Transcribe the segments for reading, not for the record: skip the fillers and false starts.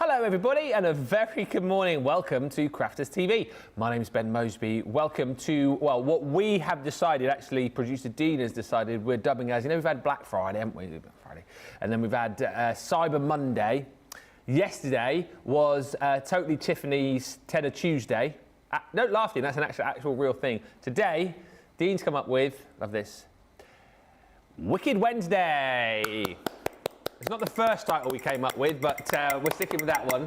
Hello everybody and a very good morning. Welcome to Crafters TV. My name's Ben Moseby. Welcome to, well, what we have decided, actually producer Dean has decided we're dubbing as, we've had Black Friday, haven't we? Black Friday. And then we've had Cyber Monday. Yesterday was Totally Tiffany's Tenner Tuesday. Don't laugh, Dean, that's an actual real thing. Today, Dean's come up with, love this, Wicked Wednesday. It's not the first title we came up with, but we're sticking with that one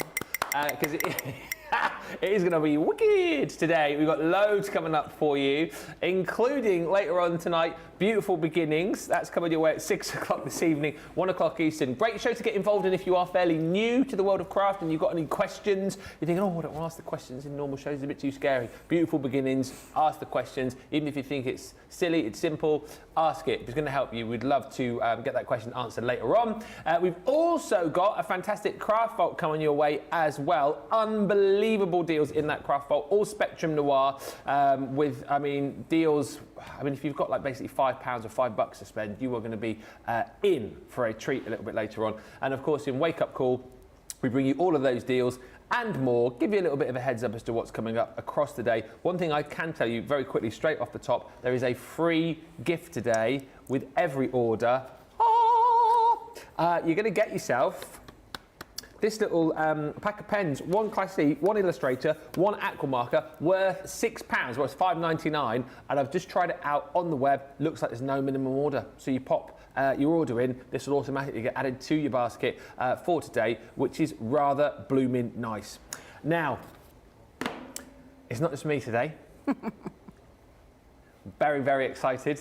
because it is going to be wicked today. We've got loads coming up for you, including later on tonight, Beautiful Beginnings. That's coming your way at 6 o'clock this evening, 1 o'clock Eastern. Great show to get involved in if you are fairly new to the world of craft and you've got any questions. You're thinking, oh, I don't want to ask the questions in normal shows, it's a bit too scary. Beautiful Beginnings, ask the questions. Even if you think it's silly, it's simple, ask it. If it's going to help you, we'd love to get that question answered later on. We've also got a fantastic craft vault coming your way as well. Unbelievable deals in that craft vault, all Spectrum Noir with, deals. If you've got like basically £5 or $5 to spend, you are going to be in for a treat a little bit later on. And of course, in Wake Up Call, we bring you all of those deals and more, give you a little bit of a heads up as to what's coming up across the day. One thing I can tell you very quickly, straight off the top, there is a free gift today with every order. You're going to get yourself this little pack of pens, one Classy, one Illustrator, one Aqua Marker, worth £6, well it's $5.99, and I've just tried it out on the web. Looks like there's no minimum order. So you pop your order in, this will automatically get added to your basket for today, which is rather blooming nice. Now, it's not just me today. Very, very excited.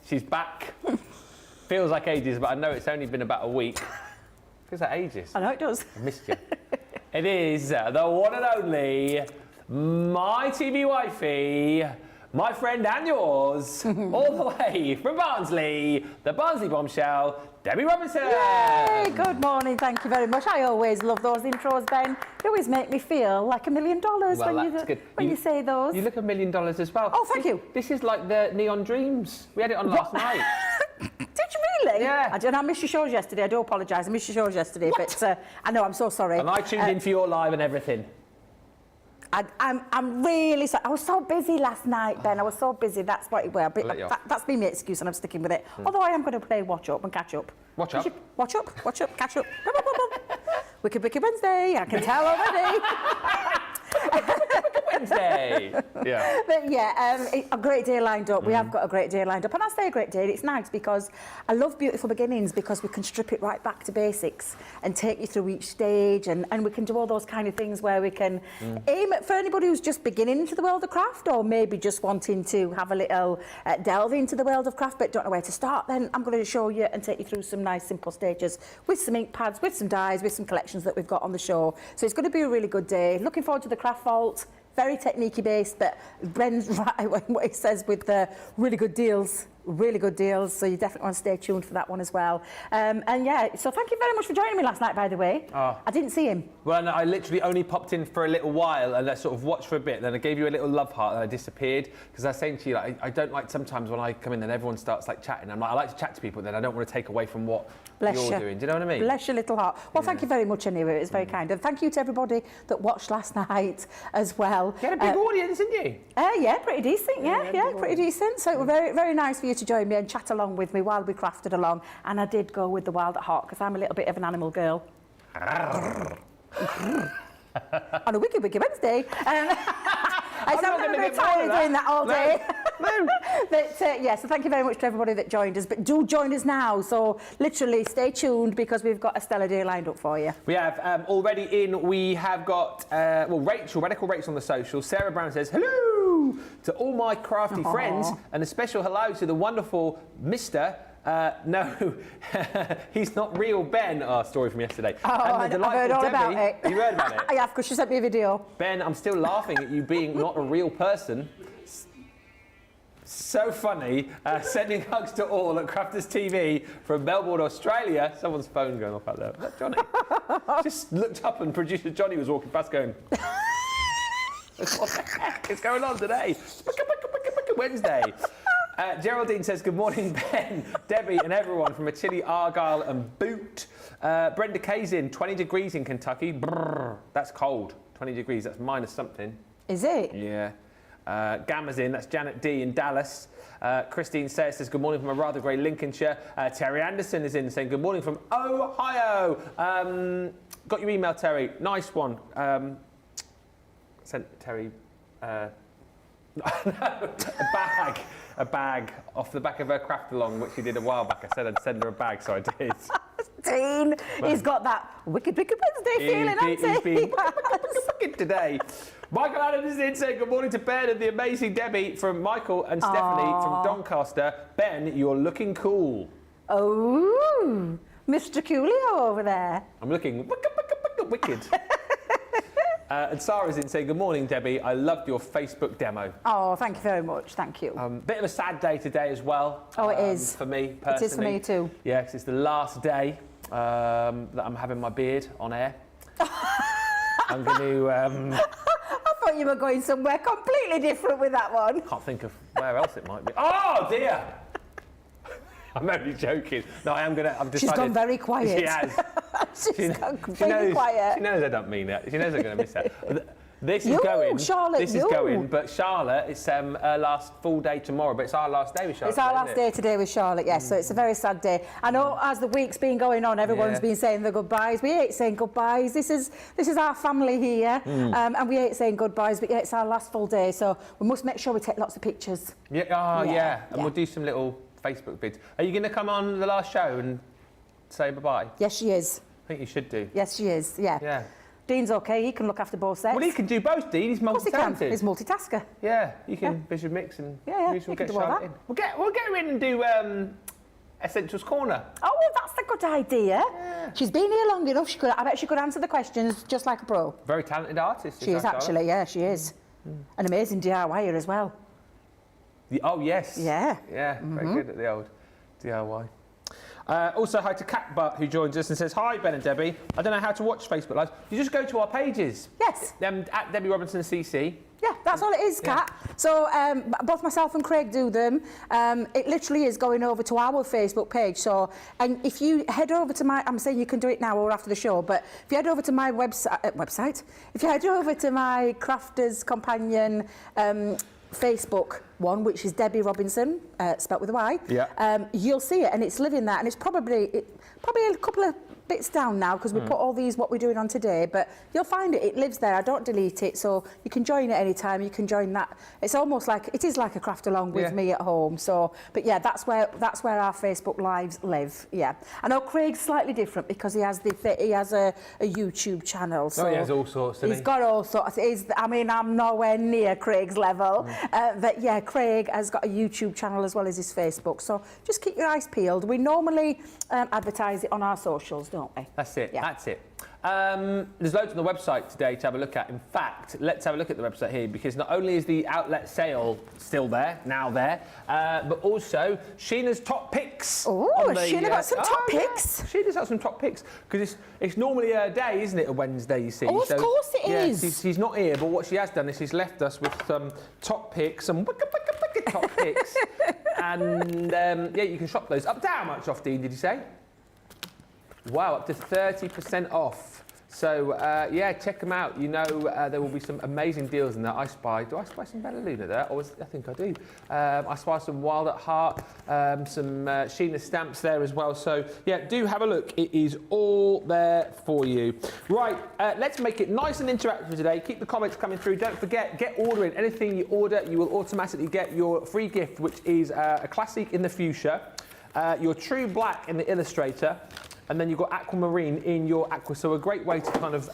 She's back. Feels like ages, but I know it's only been about a week. Feels like ages. I know it does. I missed you. It is the one and only, my TV wifey, my friend and yours, all the way from Barnsley, the Barnsley bombshell, Debbie Robinson. Yay! Good morning, thank you very much. I always love those intros, Ben. You always make me feel like $1 million when you say those. You look $1 million as well. Oh, thank you. This is like the Neon Dreams. We had it on last night. Did you really? Yeah. I missed your shows yesterday. I do apologise. I missed your shows yesterday, what? But I know, I'm so sorry. And I tuned in for your live and everything. I'm really sorry. I was so busy last night, Ben. I was so busy. That's what it was. That's been my excuse, and I'm sticking with it. Although I am going to play Watch Up and Catch Up. Watch Up? Watch Up, Watch Up, Catch Up. Wicked Wednesday. I can tell already. Wednesday. Yeah. But yeah, a great day lined up. We have got a great day lined up. And I say a great day, it's nice because I love Beautiful Beginnings because we can strip it right back to basics and take you through each stage and we can do all those kind of things where we can aim at, for anybody who's just beginning into the world of craft or maybe just wanting to have a little delve into the world of craft but don't know where to start, then I'm going to show you and take you through some nice simple stages with some ink pads, with some dies, with some collections that we've got on the show. So it's going to be a really good day. Looking forward to the craft vault. Very technique-y based, but Ben's right when what he says with the really good deals, so you definitely want to stay tuned for that one as well. And yeah, so thank you very much for joining me last night, by the way. Oh. I didn't see him. Well, no, I literally only popped in for a little while and I sort of watched for a bit, then I gave you a little love heart and I disappeared because I was saying to you, like, I don't like sometimes when I come in and everyone starts like chatting. I'm like, I like to chat to people, then I don't want to take away from what you're doing. Do you know what I mean? Bless your little heart. Well, thank you very much anyway. It was very kind. And thank you to everybody that watched last night as well. You had a big audience, didn't you? Yeah, pretty decent. Yeah, pretty decent. So it was very, very nice for you to join me and chat along with me while we crafted along. And I did go with the wild at heart because I'm a little bit of an animal girl. On a wicked Wednesday. I'm not going to be tired doing that all day. No. But yeah, so thank you very much to everybody that joined us. But do join us now. So literally stay tuned because we've got a stellar day lined up for you. We have already in, we have got, Rachel, Radical Rachel on the social. Sarah Brown says, hello to all my crafty friends and a special hello to the wonderful Mr. No, he's not real Ben. Oh, story from yesterday. Oh, I've heard all Debbie. about it. You heard about it? Yeah, because she sent me a video. Ben, I'm still laughing at you being not a real person. So funny. Sending hugs to all at Crafters TV from Melbourne, Australia. Someone's phone going off out there. Is that Johnny? Just looked up and producer Johnny was walking past going, what the heck is going on today? Wednesday. Geraldine says, good morning, Ben, Debbie and everyone from a chilly Argyle and Boot. Brenda Kay's in, 20 degrees in Kentucky. Brrr, that's cold. 20 degrees, that's minus something. Is it? Yeah. Gamma's in, that's Janet D in Dallas. Christine says, good morning from a rather grey Lincolnshire. Terry Anderson is in saying, good morning from Ohio. Got your email, Terry. Nice one. Sent Terry a bag off the back of her craft along, which she did a while back. I said I'd send her a bag, so I did. Dean, he's got that wicked Wednesday feeling, hasn't he? He's been wicked today. Michael Adams is in saying good morning to Ben and the amazing Debbie from Michael and Stephanie from Doncaster. Ben, you're looking cool. Oh, Mr. Coolio over there. I'm looking wicked. And Sarah's in saying, good morning, Debbie. I loved your Facebook demo. Oh, thank you very much. Thank you. Bit of a sad day today as well. Oh, it is. For me, personally. It is for me too. Yeah, because it's the last day that I'm having my beard on air. I'm going to... I thought you were going somewhere completely different with that one. Can't think of where else it might be. Oh, dear! I'm only joking. No, I am going to... I've decided... She's gone very quiet. She has. She's gone completely quiet. She knows I don't mean it. She knows I'm going to miss that. This You, is going. Charlotte, This you. is going. But Charlotte, it's her last full day tomorrow. But it's our last day with Charlotte. It's our isn't last it? day today with Charlotte, yes, so it's a very sad day. I know as the week's been going on, everyone's been saying their goodbyes. We hate saying goodbyes. This is our family here, and we hate saying goodbyes, but yeah, it's our last full day, so we must make sure we take lots of pictures. Yeah, and we'll do some little Facebook bids. Are you going to come on the last show and say bye-bye? Yes, she is. I think you should do. Yes, she is, yeah. Yeah. Dean's okay, he can look after both sets. Well, he can do both, Dean. He's Of course he can. multi-talented. He's multitasker. Yeah, you can visual mix and Yeah, we'll he can get do all Charlotte that. in. We'll get her in and do Essentials Corner. Oh, that's a good idea. Yeah. She's been here long enough. I bet she could answer the questions just like a pro. Very talented artist. She is Charlotte. actually, yeah, she is. An amazing DIYer as well. Oh, yes. Yeah. Yeah, very good at the old DIY. Also, hi to Catbutt, who joins us and says, hi, Ben and Debbie. I don't know how to watch Facebook Lives. You just go to our pages. Yes. At Debbie Robinson CC. Yeah, that's all it is, Kat. So both myself and Craig do them. It literally is going over to our Facebook page. So, and if you head over to my, I'm saying you can do it now or after the show, but if you head over to my website, if you head over to my Crafters Companion Facebook one, which is Debbie Robinson, spelt with a Y. Yeah. You'll see it, and it's living that, and it's probably a couple of bits down now because we put all these what we're doing on today, but you'll find it lives there. I don't delete it, so you can join it anytime. You can join that. It's almost like it is like a craft along with me at home. So, but yeah, that's where our Facebook lives live. Yeah, I know Craig's slightly different because he has a YouTube channel. So he has all sorts. He's got all sorts. I mean, I'm nowhere near Craig's level, but yeah, Craig has got a YouTube channel as well as his Facebook. So just keep your eyes peeled. We normally advertise it on our socials, don't we? That's it. Yeah. That's it. There's loads on the website today to have a look at. In fact, let's have a look at the website here because not only is the outlet sale still there, but also Sheena's top picks. Oh, Sheena got some top picks. Yeah. Sheena's got some top picks because it's normally her day, isn't it? A Wednesday, you see. Oh, of course it is. She's not here, but what she has done is she's left us with some top picks, some wicked top picks, and you can shop those. Up to how much off, Dean? Did you say? Wow, up to 30% off. So, check them out. You know, there will be some amazing deals in there. Do I spy some Bella Luna there? I think I do. I spy some Wild at Heart, some Sheena stamps there as well. So, yeah, do have a look. It is all there for you. Right, let's make it nice and interactive today. Keep the comments coming through. Don't forget, get ordering. Anything you order, you will automatically get your free gift, which is a classic in the fuchsia, your true black in the illustrator, and then you've got aquamarine in your aqua. So a great way to kind of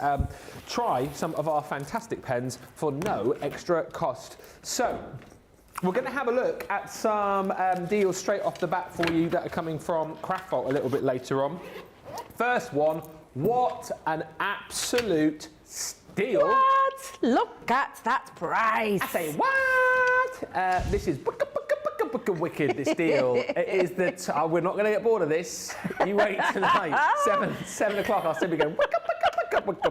try some of our fantastic pens for no extra cost. So we're going to have a look at some deals straight off the bat for you that are coming from Craft Vault a little bit later on. First one, what an absolute steal. What? Look at that price. I say, what? This is wicked, this deal. It is that we're not going to get bored of this. You wait tonight, 7 o'clock, I'll still be going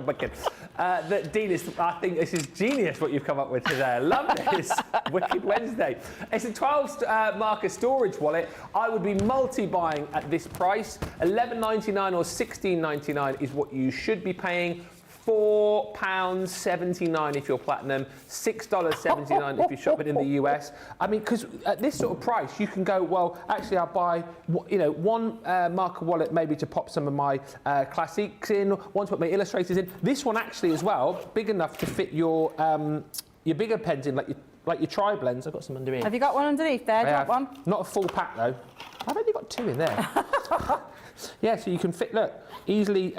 wicked. that Dean is, I think this is genius what you've come up with today. I love this. Wicked Wednesday. It's a 12 marker storage wallet. I would be multi-buying at this price. $11.99 or $16.99 is what you should be paying. £4.79 if you're platinum, $6.79 if you're shopping in the US. I mean, because at this sort of price, you can go, well, actually, I'll buy, one marker wallet maybe to pop some of my classics in, one to put my illustrators in. This one actually as well, big enough to fit your bigger pens in, like your tri-blends. I've got some underneath. Have you got one underneath there? Do you want one? Not a full pack though. I've only got 2 in there. Yeah, so you can fit, easily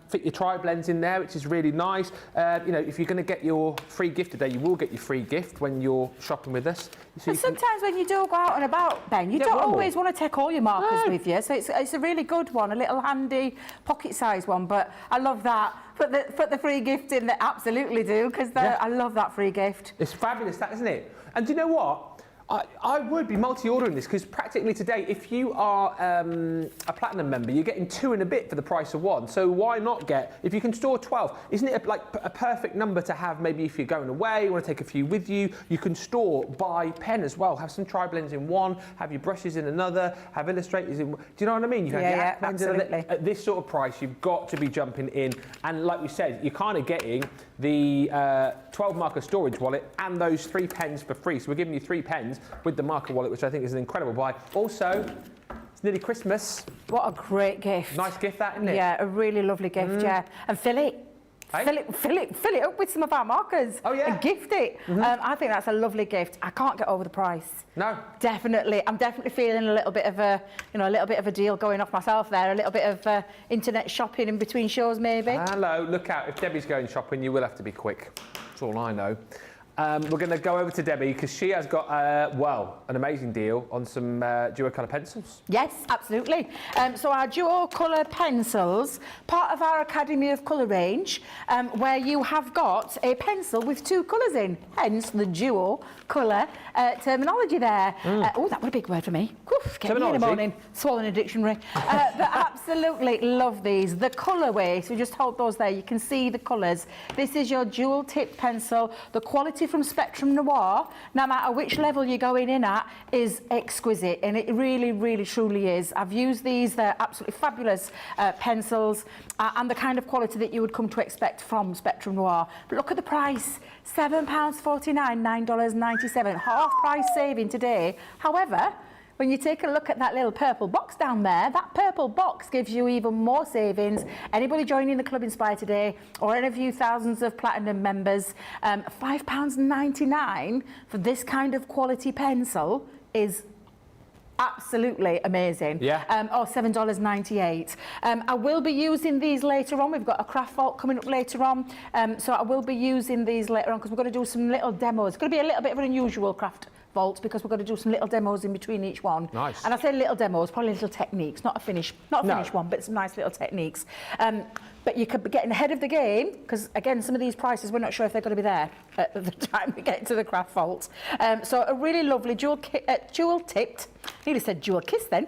fit your tri-blends in there, which is really nice. If you're going to get your free gift today, you will get your free gift when you're shopping with us. So sometimes when you do go out and about, Ben, you don't always want to take all your markers with you. So it's a really good one, a little handy pocket-sized one. But I love that. Put the free gift in there, absolutely do, because I love that free gift. It's fabulous, that, isn't it? And do you know what? I would be multi-ordering this because practically today, if you are a platinum member, you're getting 2 and a bit for the price of 1. So why not get, if you can store 12, isn't it a perfect number to have maybe if you're going away, you want to take a few with you, you can store by pen as well. Have some tri-blends in one, have your brushes in another, have illustrators in, do you know what I mean? You have your pens absolutely. At this sort of price, you've got to be jumping in. And like we said, you're kind of getting the 12 marker storage wallet and those 3 pens for free. So we're giving you 3 pens with the marker wallet, which I think is an incredible buy. Also, it's nearly Christmas. What a great gift. Nice gift, that, isn't it? Yeah, a really lovely gift, yeah. And fill it up with some of our markers. Oh, yeah. And gift it. I think that's a lovely gift. I can't get over the price. No. Definitely. I'm definitely feeling a little bit of a deal going off myself there. A little bit of internet shopping in between shows, maybe. Hello, look out. If Debbie's going shopping, you will have to be quick. That's all I know. We're going to go over to Debbie because she has got, an amazing deal on some duo colour pencils. Yes, absolutely. So our duo colour pencils, part of our Academy of Colour range, where you have got a pencil with 2 colours in, hence the duo colour terminology there. Oh, that was a big word for me. Oof, get me in the morning, swallowing a dictionary. But absolutely love these. The colourway, so just hold those there, you can see the colours. This is your dual tip pencil. The quality from Spectrum Noir, no matter which level you're going in at, is exquisite, and it really, really, truly is. I've used these, they're absolutely fabulous pencils, and the kind of quality that you would come to expect from Spectrum Noir. But look at the price, £7.49, $9.97, half price saving today. However, when you take a look at that little purple box down there, that purple box gives you even more savings. Anybody joining the Club Inspire today, or any of you thousands of platinum members, £5.99 for this kind of quality pencil is absolutely amazing. Yeah. Or $7.98. I will be using these later on. We've got a craft vault coming up later on. So I will be using these later on because we're going to do some little demos. It's going to be a little bit of an unusual craft vault because we're going to do some little demos in between each one. Nice. And I say little demos, probably little techniques, not a finished one, but some nice little techniques. But you could be getting ahead of the game because, again, some of these prices, we're not sure if they're going to be there at the time we get to the craft vault. So a really lovely dual-tipped, nearly said dual kiss then,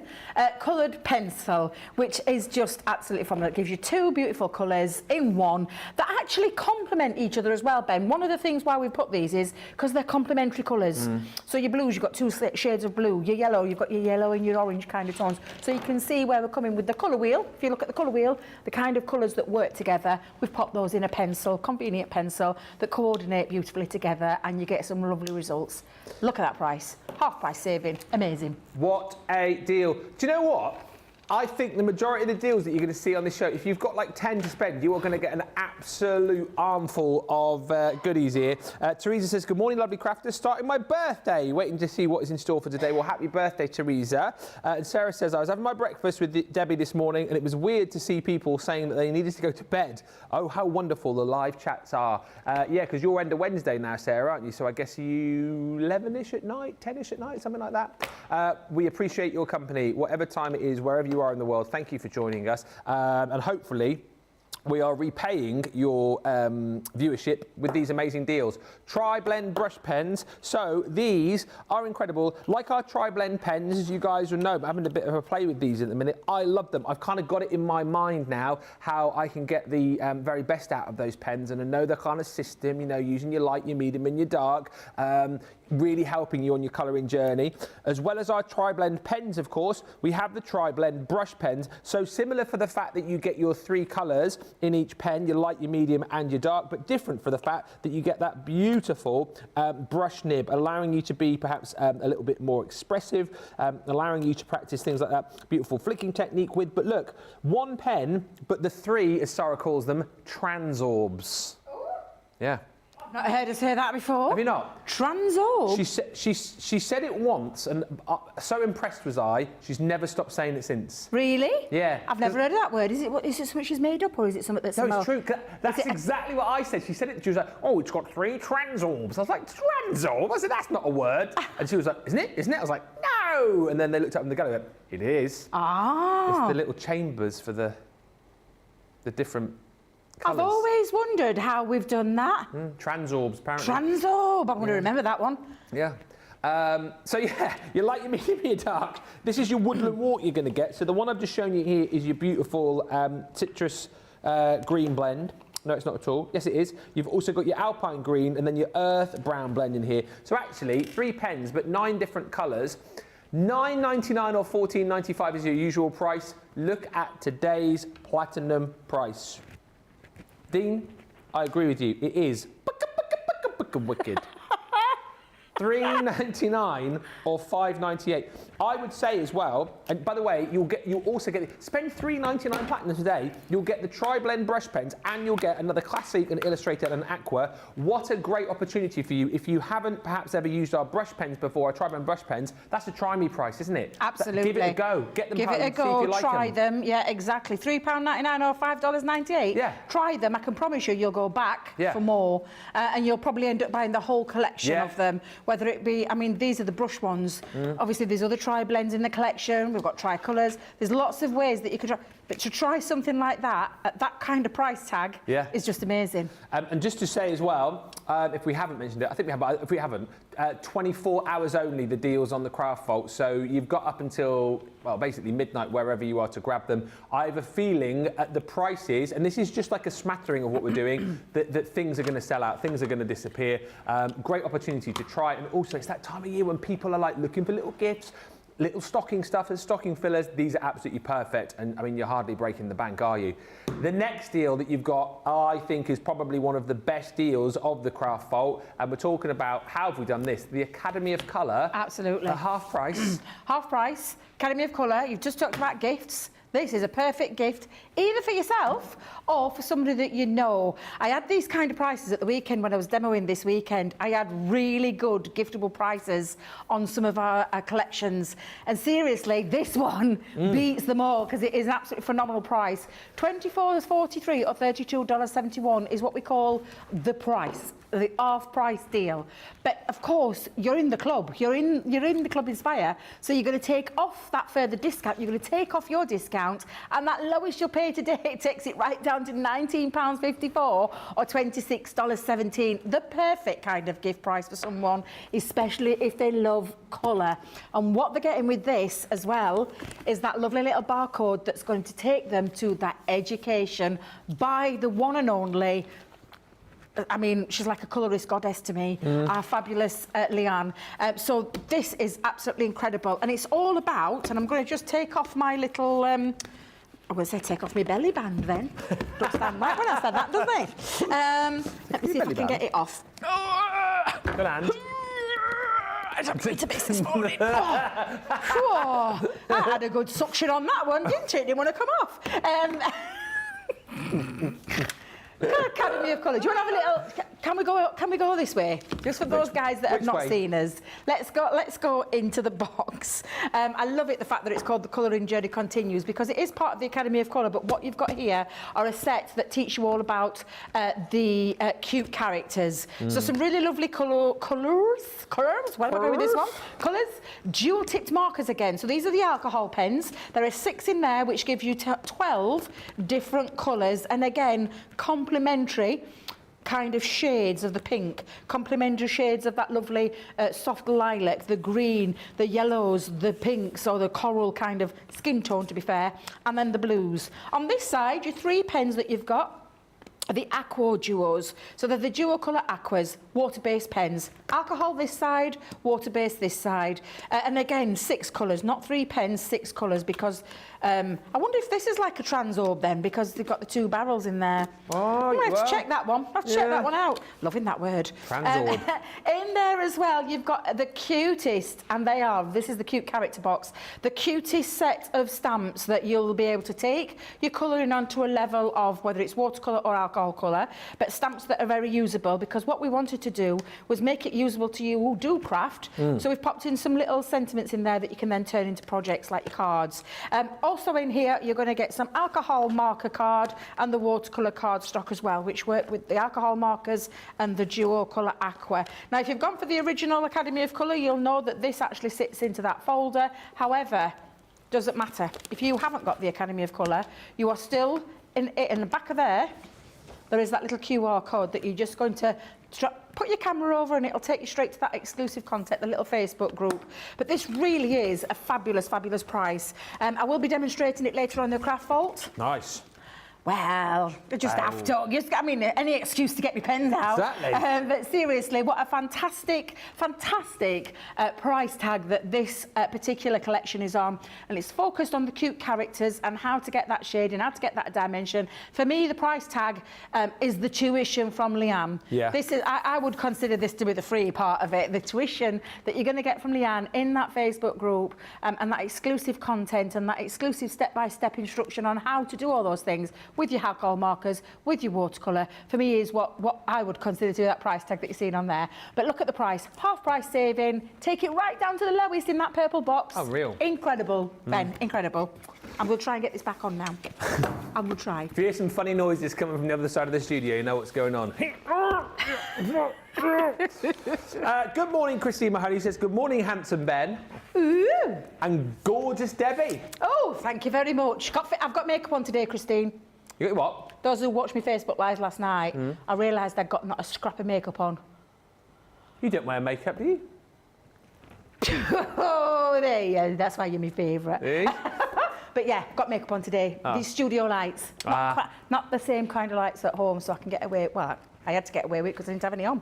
coloured pencil, which is just absolutely phenomenal. It gives you 2 beautiful colours in one that actually complement each other as well, Ben. One of the things why we put these is because they're complementary colours. So your blues, you've got 2 shades of blue. Your yellow, you've got your yellow and your orange kind of tones. So you can see where we're coming with the colour wheel. If you look at the colour wheel, the kind of colours that work together, we've popped those in a pencil, convenient pencil, that coordinate beautifully together, and you get some lovely results. Look at that price. Half price saving. Amazing. What a deal. Do you know what? I think the majority of the deals that you're going to see on this show, if you've got like 10 to spend, you are going to get an absolute armful of goodies here. Teresa says, good morning, lovely crafters. Starting my birthday. Waiting to see what is in store for today. Well, happy birthday, Teresa. And Sarah says, I was having my breakfast with Debbie this morning, and it was weird to see people saying that they needed to go to bed. Oh, how wonderful the live chats are. Yeah, because you're end of Wednesday now, Sarah, aren't you? So I guess you 11-ish at night, 10-ish at night, something like that. We appreciate your company, whatever time it is, wherever you are in the world. Thank you for joining us, and hopefully we are repaying your viewership with these amazing deals. Tri-blend brush pens. So these are incredible. Like our tri-blend pens, as you guys will know, I'm having a bit of a play with these at the minute. I love them. I've kind of got it in my mind now how I can get the very best out of those pens, and I know the kind of system, you know, using your light, your medium and your dark, really helping you on your colouring journey. As well as our tri-blend pens, of course, we have the tri-blend brush pens. So similar for the fact that you get your 3 colours in each pen, your light, your medium and your dark, but different for the fact that you get that beautiful brush nib, allowing you to be perhaps a little bit more expressive, allowing you to practice things like that beautiful flicking technique with. But look, 1 pen, but the 3, as Sarah calls them, transorbs. Yeah. Not heard her say that before. Have you not? Transorb? She said it once, and so impressed was I, she's never stopped saying it since. Really? Yeah. I've never heard of that word. Is it something she's made up, or is it something that's... No, it's true. That's exactly what I said. She said it, she was like, oh, it's got 3 transorbs. I was like, transorb? I said, that's not a word. And she was like, isn't it? Isn't it? I was like, no. And then they looked up in the gallery and went, it is. Ah. It's the little chambers for the different colours. I've always wondered how we've done that. Transorbs, apparently. Transorb. I'm going to remember that one. Yeah. So yeah, you like your medium, your dark. This is your woodland walk you're going to get. So the one I've just shown you here is your beautiful citrus green blend. No, it's not at all. Yes, it is. You've also got your alpine green and then your earth brown blend in here. So actually, 3 pens, but 9 different colours. $9.99 or $14.95 is your usual price. Look at today's platinum price. Dean, I agree with you. It is wicked. $3.99 or $5.98. I would say as well, and by the way, you'll also get spend $3.99 platinum today. You'll get the tri-blend brush pens, and you'll get another classic, an illustrator, and an aqua. What a great opportunity for you if you haven't perhaps ever used our brush pens before, our tri-blend brush pens. That's a try me price, isn't it? Absolutely. Give it a go. Get them Give home. it a See go. if you like Try them. Yeah, exactly. £3.99 or $5.98. Yeah. Try them. I can promise you, you'll go back for more, and you'll probably end up buying the whole collection of them. Whether it be, I mean, these are the brush ones. Obviously, there's other tri-blends in the collection. We've got tri-colours. There's lots of ways that you could try. But to try something like that, at that kind of price tag, is just amazing. And just to say as well, if we haven't mentioned it, I think we have, but if we haven't, 24 hours only, the deals on the Craft Vault. So you've got up until, well, basically midnight, wherever you are, to grab them. I have a feeling at the prices, and this is just like a smattering of what we're doing, that things are going to sell out, things are going to disappear. Great opportunity to try. And also, it's that time of year when people are like looking for little gifts, little stocking stuffers, stocking fillers. These are absolutely perfect, and I mean, you're hardly breaking the bank, are you? The next deal that you've got, I think, is probably one of the best deals of the Craft Vault, and we're talking about, how have we done this? The Academy of Colour. Absolutely. At half price. Half price. Academy of Colour. You've just talked about gifts. This is a perfect gift, either for yourself or for somebody that you know. I had these kind of prices at the weekend when I was demoing this weekend. I had really good giftable prices on some of our collections. And seriously, this one beats them all because it is an absolutely phenomenal price. $24.43 or $32.71 is what we call the price. The half-price deal. But of course, you're in the club. You're in the Club Inspire, so you're going to take off that further discount. You're going to take off your discount, and that lowest you'll pay today takes it right down to £19.54 or $26.17. The perfect kind of gift price for someone, especially if they love colour. And what they're getting with this as well is that lovely little barcode that's going to take them to that education by the one and only, I mean, she's like a colourist goddess to me, our fabulous Leanne. So this is absolutely incredible. And it's all about, and I'm going to just take off my little, I'm going to say take off my belly band then. Don't stand right when I said that, doesn't it? Let me see if I can get it off. Good hand. I'm pretty to miss this morning. I had a good suction on that one, didn't it? Didn't want to come off. Academy of Colour. Do you want to have a little? Can we go this way? Just for those guys that have not seen us. Let's go into the box. I love it, the fact that it's called The Colouring Journey Continues, because it is part of the Academy of Colour. But what you've got here are a set that teach you all about the cute characters. So some really lovely colours. Where am I going with this one? Colours. Dual-tipped markers again. So these are the alcohol pens. There are 6 in there, which give you 12 different colours, and again complementary kind of shades of the pink, complementary shades of that lovely soft lilac, the green, the yellows, the pinks, or the coral kind of skin tone, to be fair, and then the blues. On this side, your 3 pens that you've got are the Aqua Duos. So they're the dual colour aquas, water-based pens. Alcohol this side, water-based this side. And again, 6 colours, not 3 pens, 6 colours, because I wonder if this is like a Transorb then, because they've got the 2 barrels in there. Oh, I have to check that one. I have to check that one out. Loving that word. Transorb. In there as well, you've got the cutest, and this is the cute character box, the cutest set of stamps that you'll be able to take your colouring onto a level of whether it's watercolour or alcohol colour, but stamps that are very usable, because what we wanted to do was make it usable to you who do craft. So we've popped in some little sentiments in there that you can then turn into projects like your cards. Also in here, you're going to get some alcohol marker card and the watercolour card stock as well, which work with the alcohol markers and the dual colour aqua. Now, if you've gone for the original Academy of Colour, you'll know that this actually sits into that folder. However, doesn't matter. If you haven't got the Academy of Colour, you are still in the back of there is that little QR code that you're just going to put your camera over, and it'll take you straight to that exclusive content, the little Facebook group. But this really is a fabulous, fabulous price. I will be demonstrating it later on in the Craft Vault. Nice. Well, I just have to. I mean, any excuse to get my pens out. Exactly. But seriously, what a fantastic, fantastic price tag that this particular collection is on. And it's focused on the cute characters and how to get that shade and how to get that dimension. For me, the price tag is the tuition from Leanne. Yeah. This is, I would consider this to be the free part of it. The tuition that you're going to get from Leanne in that Facebook group, and that exclusive content and that exclusive step-by-step instruction on how to do all those things with your alcohol markers, with your watercolour, for me is what I would consider to be that price tag that you're seeing on there. But look at the price, half price saving, take it right down to the lowest in that purple box. Oh, real. Incredible, Ben, incredible. I'm going to try and get this back on now. I'm going to try. If you hear some funny noises coming from the other side of the studio, you know what's going on. Good morning, Christine Mahoney says, good morning, handsome Ben. Ooh. And gorgeous Debbie. Oh, thank you very much. I've got makeup on today, Christine. You got what? Those who watched me Facebook Live last night, I realised I'd got not a scrap of makeup on. You don't wear makeup, do you? Oh, there you go. That's why you're my favourite. Eh? But yeah, got makeup on today. These studio lights. Not the same kind of lights at home, so I can get away. Well, I had to get away with it because I didn't have any on.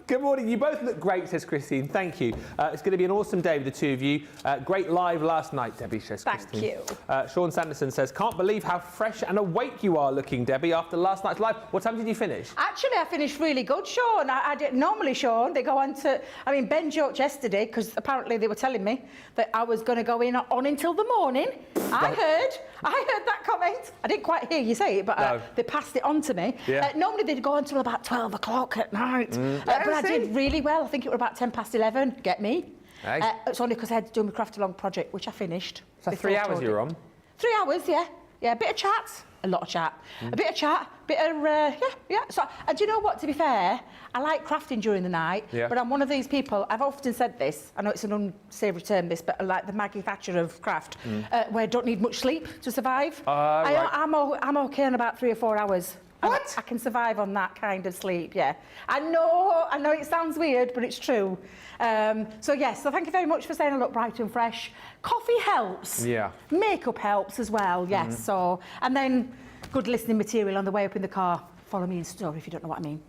Good morning. You both look great, says Christine. Thank you. It's going to be an awesome day with the two of you. Great live last night, Debbie, says Christine. Thank you. Sean Sanderson says, can't believe how fresh and awake you are looking, Debbie, after last night's live. What time did you finish? Actually, I finished really good, Sean. I didn't normally, Sean, they go on to... I mean, Ben joked yesterday, because apparently they were telling me that I was going to go in on until the morning. I heard that comment. I didn't quite hear you say it, but they passed it on to me. Yeah. Normally, they'd go until about 12 o'clock at night. But I did really well. I think it was about 11. Get me? Hey. It's only because I had to do my craft along project, which I finished. So 3 hours you were on? 3 hours, yeah. Yeah, a bit of chat. A lot of chat. A bit of chat. Bit of, yeah. So, and do you know what, to be fair, I like crafting during the night, but I'm one of these people, I've often said this, I know it's an unsavoury term, this, but like the Maggie Thatcher of craft, where I don't need much sleep to survive. Right. I'm okay in about 3 or 4 hours. What? I can survive on that kind of sleep, yeah. I know it sounds weird, but it's true. So yes, so thank you very much for saying I look bright and fresh. Coffee helps. Yeah. Makeup helps as well, yes. So, and then good listening material on the way up in the car. Follow me in store if you don't know what I mean.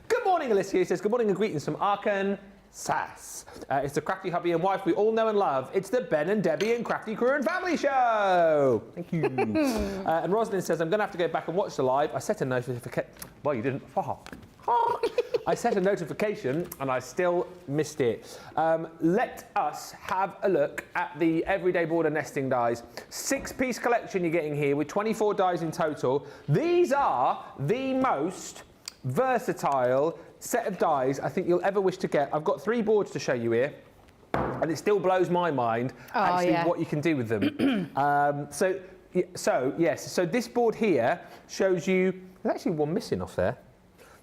Good morning, Alicia says, good morning and greetings from Arkansas. It's the Crafty hubby and wife we all know and love. It's the Ben and Debbie and Crafty Crew and Family Show. Thank you. And Rosalind says, I'm going to have to go back and watch the live. I set a notification. Well, you didn't. I set a notification and I still missed it. Let us have a look at the Everyday Border Nesting Dies. 6-piece collection you're getting here with 24 dies in total. These are the most versatile set of dies I think you'll ever wish to get. I've got 3 boards to show you here. And it still blows my mind what you can do with them. So this board here shows you, there's actually one missing off there.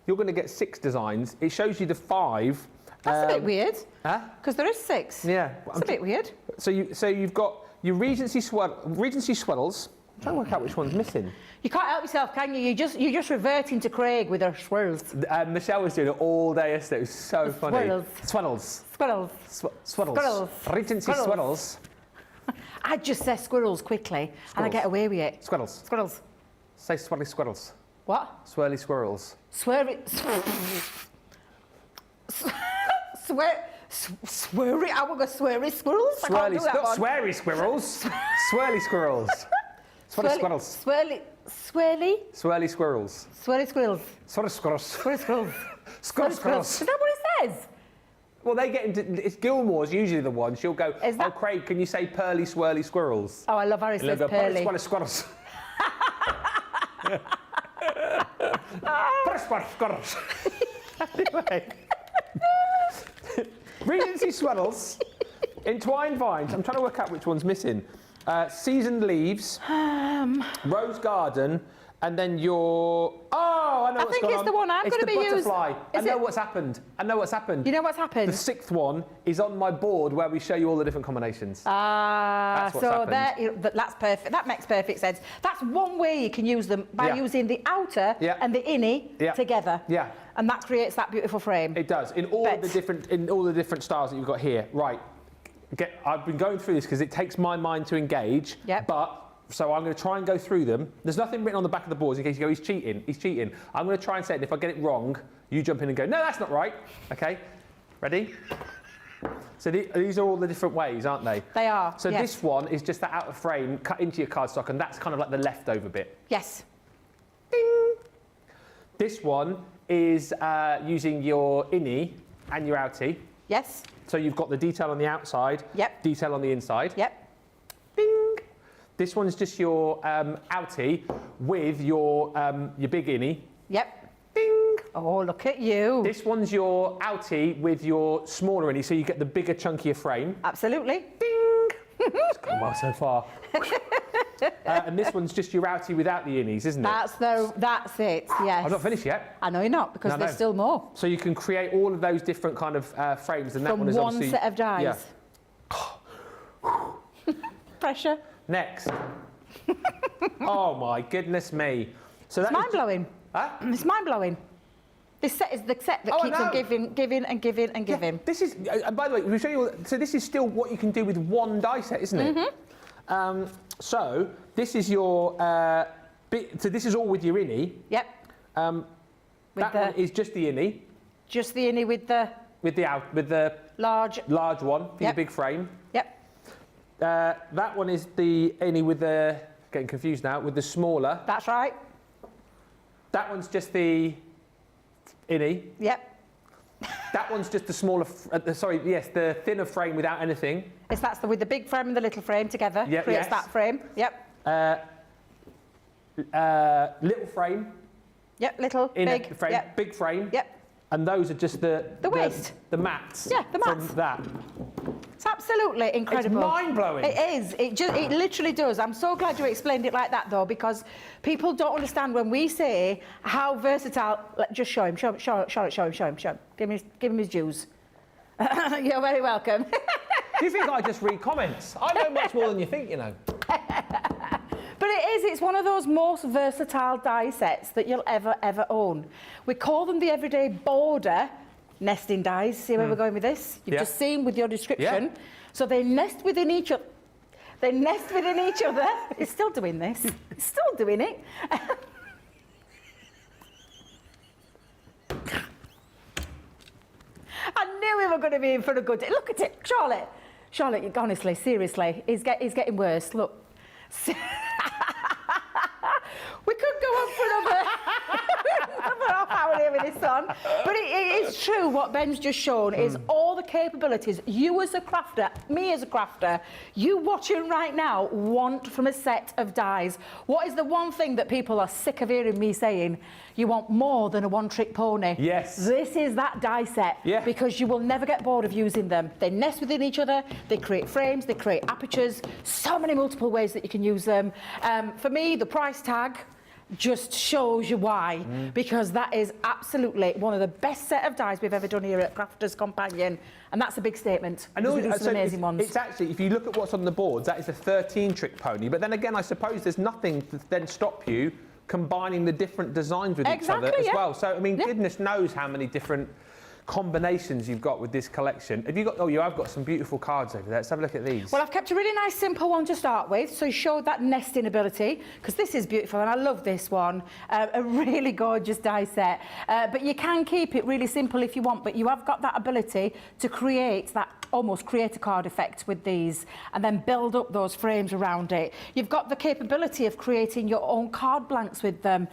You're going to get 6 designs. It shows you the 5. That's a bit weird. Huh? Because there is 6. Yeah. It's a bit weird. So you've got your Regency swirls. I'm trying to work out which one's missing. You can't help yourself, can you? You're just reverting to Craig with her swirls. Michelle was doing it all day yesterday. It was so funny. Swirls. Swirls. Regency swirls. I just say squirrels quickly and I get away with it. Squirrels. Say swirly squirrels. What? Swirly squirrels. Sweary. Sweary. I want to sweary squirrels. I can't do that one. Sweary squirrels. Swirly squirrels. Swirly squirrels. Swirly. Swirly squirrels. Swirly squirrels. Swirly squirrels. Swirly squirrels. Squirrels. Is that what it says? Well, they get into. It's Gilmore's usually the one. She'll go, oh, Craig, can you say pearly swirly squirrels? Oh, I love how he says pearly. Swirly squirrels. Squirrels. Anyway. Regency swirls, entwined vines. I'm trying to work out which one's missing. Seasoned leaves, rose garden, and then your. Oh, I know what's going on. I think it's the one I'm going to be using. It's the butterfly. I know what's happened. You know what's happened? The 6th one is on my board where we show you all the different combinations. That's perfect. That makes perfect sense. That's one way you can use them by using the outer and the innie together. Yeah. And that creates that beautiful frame. It does in all the different styles that you've got here. Right. I've been going through this because it takes my mind to engage. But. So I'm going to try and go through them. There's nothing written on the back of the boards in case you go, he's cheating. I'm going to try and say it, and if I get it wrong, you jump in and go, no, that's not right. Okay, ready? So these are all the different ways, aren't they? They are, So this one is just that outer frame cut into your cardstock, and that's kind of like the leftover bit. Yes. Ding! This one is using your innie and your outie. Yes. So you've got the detail on the outside, detail on the inside. Yep. Ding! This one's just your outie with your big innie. Yep. Ding! Oh, look at you. This one's your outie with your smaller innie, so you get the bigger, chunkier frame. Absolutely. Ding! It's gone well so far. And this one's just your outie without the innies, isn't it? That's it, yes. I'm not finished yet. I know you're not, because there's still more. So you can create all of those different kind of frames, and that one is obviously... From one set of dies. Yeah. Pressure. Next. Oh my goodness me. So it's mind-blowing. Huh? It's mind-blowing. This set is the set that keeps on giving and giving and giving. This is, by the way, we'll show you, so this is still what you can do with one die set, isn't it? Mm-hmm. So this is your, so this is all with your innie. Yep. That one is just the innie. Just the innie with the... With the large one for your big frame. Yep. That one is the innie with the, getting confused now, with the smaller. That's right. That one's just the innie. Yep. That one's just the smaller, the thinner frame without anything. That's with the big frame and the little frame together. Yep, creates that frame. Yep. Little frame. Yep, little, big frame. Yep. Big frame. Yep. And those are just the waist. The mats. Yeah, the mats. From that. It's absolutely incredible. It's mind-blowing. It is. It literally does. I'm so glad you explained it like that, though, because people don't understand when we say how versatile. Just show him. Show him. Give him his dues. You're very welcome. Do you think I just read comments? I know much more than you think, you know. But it's one of those most versatile die sets that you'll ever own. We call them the Everyday Border Nesting Dies. See where we're going with this? You've just seen with your description. Yeah. So they nest within each other. It's still doing this. It's still doing it. I knew we were going to be in for a good day. Look at it, Charlotte. Charlotte, honestly, seriously, it's getting worse. Look. We could go on for another half hour here with this on. But it is true what Ben's just shown is all the capabilities you as a crafter, me as a crafter, you watching right now want from a set of dies. What is the one thing that people are sick of hearing me saying? You want more than a one-trick pony. Yes. This is that die set. Yeah. Because you will never get bored of using them. They nest within each other, they create frames, they create apertures, so many multiple ways that you can use them. For me, the price tag just shows you why, because that is absolutely one of the best set of dies we've ever done here at Crafters Companion, and that's a big statement. I know, we do some amazing ones. It's actually, if you look at what's on the boards, that is a 13-trick pony, but then again, I suppose there's nothing to then stop you combining the different designs with each other as well. So, I mean, goodness knows how many different combinations you've got with this collection. Have you got? Oh, you have got some beautiful cards over there. Let's have a look at these. Well, I've kept a really nice simple one to start with, so you showed that nesting ability, because this is beautiful and I love this one. A really gorgeous die set. But you can keep it really simple if you want, but you have got that ability to create that almost create a card effect with these and then build up those frames around it. You've got the capability of creating your own card blanks with them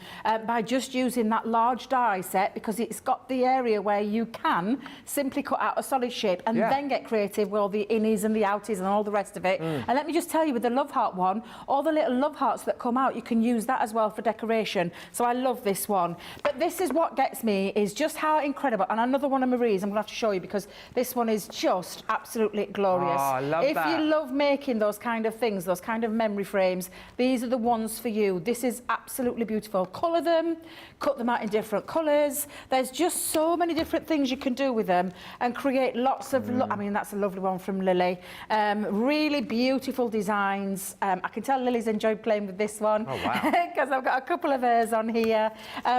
by just using that large die set, because it's got the area where you can simply cut out a solid shape and then get creative with all the innies and the outies and all the rest of it. And let me just tell you, with the love heart one, all the little love hearts that come out, you can use that as well for decoration. So I love this one. But this is what gets me, is just how incredible. And another one of Marie's I'm going to have to show you, because this one is just absolutely glorious. Oh, I love if that. you love making those kind of things, those kind of memory frames, these are the ones for you. This is absolutely beautiful. Colour them, cut them out in different colours. There's just so many different things you can do with them and create lots of... I mean, that's a lovely one from Lily. Really beautiful designs. I can tell Lily's enjoyed playing with this one. Oh, wow. Because I've got a couple of hers on here.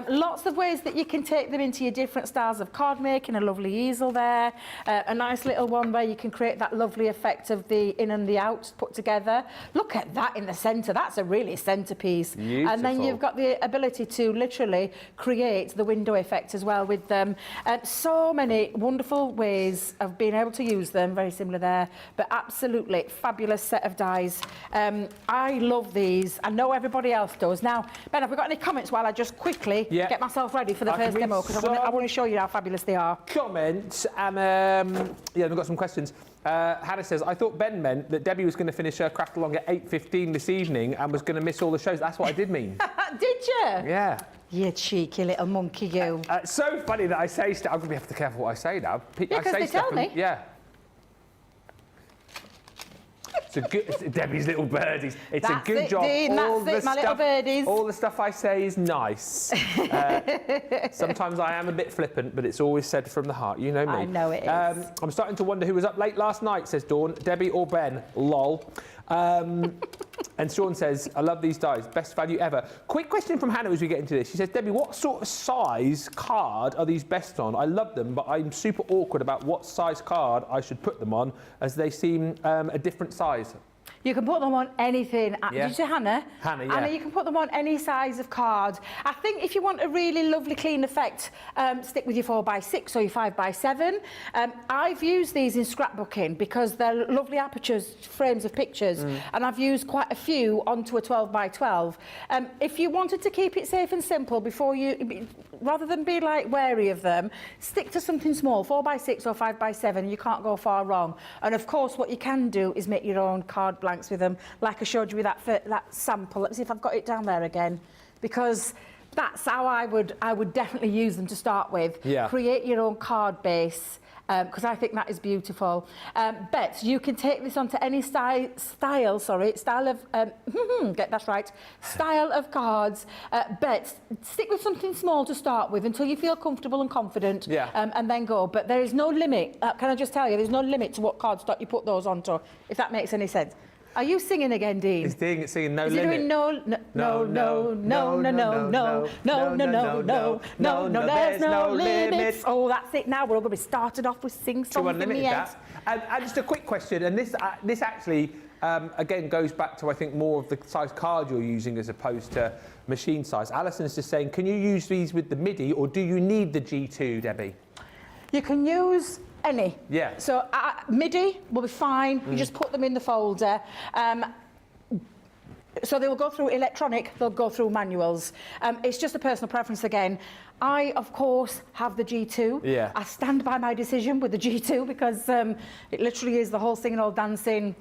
Lots of ways that you can take them into your different styles of card making. A lovely easel there. A nice little one where you can create that lovely effect of the in and the out put together. Look at that in the centre. That's a really centrepiece. Beautiful. And then you've got the ability to literally create the window effect as well with them. So many wonderful ways of being able to use them. Very similar there, but absolutely fabulous set of dies. I love these. I know everybody else does. Now, Ben, have we got any comments while I just quickly get myself ready for the first demo? Because I want to show you how fabulous they are. Comments, and yeah, we've got some questions. Hannah says, I thought Ben meant that Debbie was going to finish her craft along at 8:15 this evening and was going to miss all the shows. That's what I did mean. Did you? Yeah. You cheeky little monkey, you. It's so funny that I say stuff. I'm going to have to be careful what I say now. Yeah, because they tell me. Yeah. It's a good, Debbie's little birdies. It's That's a good it, job. Dean, that's it, my little birdies. All the stuff I say is nice. Sometimes I am a bit flippant, but it's always said from the heart. You know me. I know it is. I'm starting to wonder who was up late last night, says Dawn. Debbie or Ben? Lol. And Sean says, I love these dies. Best value ever. Quick question from Hannah as we get into this. She says, Debbie, what sort of size card are these best on? I love them, but I'm super awkward about what size card I should put them on, as they seem a different size. You can put them on anything. Did you say Hannah? Hannah, yeah. Hannah, you can put them on any size of card. I think if you want a really lovely, clean effect, stick with your 4x6 or your 5x7. I've used these in scrapbooking because they're lovely apertures, frames of pictures, and I've used quite a few onto a 12x12. If you wanted to keep it safe and simple before you, rather than be like wary of them, stick to something small, 4x6 or 5x7. You can't go far wrong. And of course, what you can do is make your own card blanks with them, like I showed you with that sample. Let me see if I've got it down there again, because that's how I would definitely use them to start with. Yeah. Create your own card base, because I think that is beautiful. But you can take this onto any style of get that right, style of cards. But stick with something small to start with until you feel comfortable and confident, and then go. But there is no limit. Can I just tell you, there's no limit to what cardstock you put those onto, if that makes any sense. Are you singing again, Dean? He's singing No Limit. Is he doing no, there's no limits. Oh, that's it now. We're all going to be started off with sing songs in the end. And just a quick question, and this actually, again, goes back to, I think, more of the size card you're using as opposed to machine size. Alison's just saying, can you use these with the MIDI, or do you need the G2, Debbie? You can use any. Yeah. So MIDI will be fine. You just put them in the folder. So they will go through electronic, they'll go through manuals. It's just a personal preference again. I, of course, have the G2. Yeah. I stand by my decision with the G2 because it literally is the whole singing, all dancing,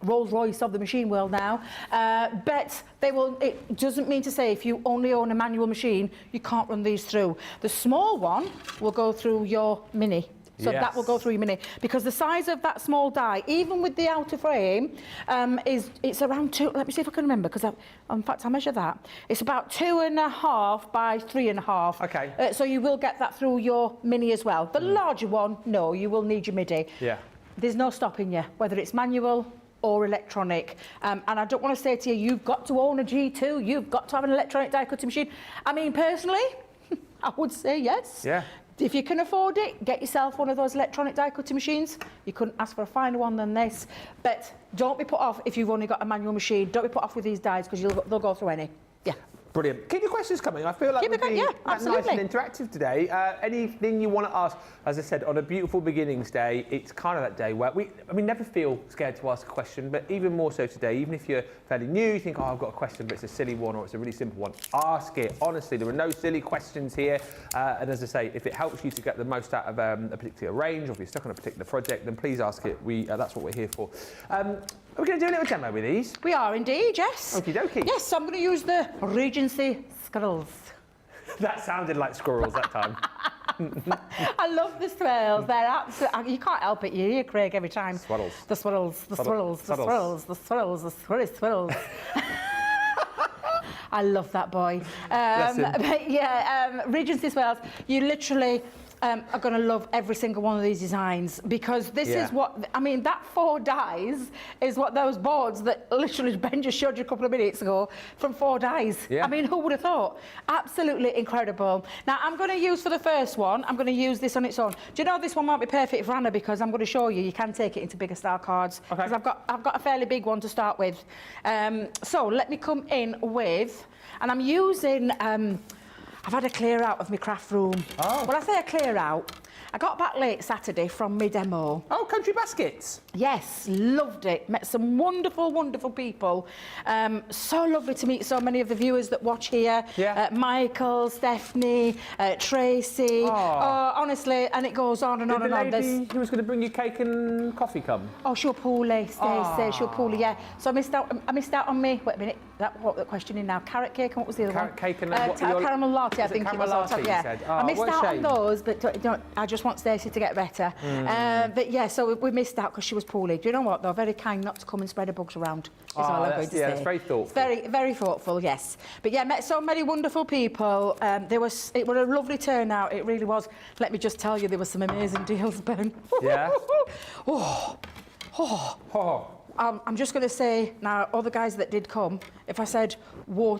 Rolls Royce of the machine world now. But it doesn't mean to say if you only own a manual machine, you can't run these through. The small one will go through your Mini. So that will go through your Mini, because the size of that small die, even with the outer frame, it's around 2. Let me see if I can remember, because in fact I measure that. It's about 2.5 by 3.5. Okay. So you will get that through your Mini as well. The larger one, no, you will need your MIDI. Yeah. There's no stopping you, whether it's manual or electronic. And I don't want to say to you, you've got to own a G2, you've got to have an electronic die cutting machine. I mean, personally, I would say yes. Yeah. If you can afford it, get yourself one of those electronic die cutting machines. You couldn't ask for a finer one than this. But don't be put off if you've only got a manual machine. Don't be put off with these dies, because they'll go through any. Yeah. Brilliant. Keep your questions coming. I feel like we'll be nice and interactive today. Anything you want to ask, as I said, on a beautiful beginnings day, it's kind of that day where we never feel scared to ask a question, but even more so today, even if you're fairly new, you think, oh, I've got a question, but it's a silly one or it's a really simple one, ask it. Honestly, there are no silly questions here. And as I say, if it helps you to get the most out of a particular range, or if you're stuck on a particular project, then please ask it. That's what we're here for. Are we going to do a little demo with these? We are indeed, yes. Okie dokie. Yes, so I'm going to use the Regency Squirrels. That sounded like squirrels that time. I love the swirls. They're absolutely, you can't help it. You hear Craig every time. Swirls. The swirls, the swirls, the swirls, the swirls, the swirls. I love that boy. But yeah, Regency swirls, you literally are going to love every single one of these designs, because this is what, I mean, that 4 dies is what those boards that literally Ben just showed you a couple of minutes ago, from 4 dies. Yeah. I mean, who would have thought? Absolutely incredible. Now, I'm going to use, for the first one, I'm going to use this on its own. Do you know this one might be perfect for Anna, because I'm going to show you can take it into bigger style cards. Okay. Because I've got a fairly big one to start with. So let me come in with, and I'm using, I've had a clear out of my craft room. Oh. When I say a clear out, I got back late Saturday from my demo. Oh, Country Baskets. Yes, loved it. Met some wonderful, wonderful people. So lovely to meet so many of the viewers that watch here. Yeah. Michael, Stephanie, Tracy. Oh, honestly, and it goes on and on and on. Did the lady who was going to bring you cake and coffee come? Oh, she'll poorly, Stacey, she'll poorly, yeah. So I missed out on me. Wait a minute, what the question in now? Carrot cake, and what was the other one? Carrot cake and caramel latte, I think it was. Yeah. Oh, I missed out on those, but I just want Stacey to get better. But yeah, so we missed out because she was poorly. Do you know what, though? Very kind not to come and spread the bugs around, is all I'm going to say. Yeah, that's very thoughtful. Very, very thoughtful, yes. But yeah, met so many wonderful people. It was a lovely turnout, it really was. Let me just tell you, there were some amazing deals, Ben. Yeah? I'm just going to say, now, all the guys that did come, if I said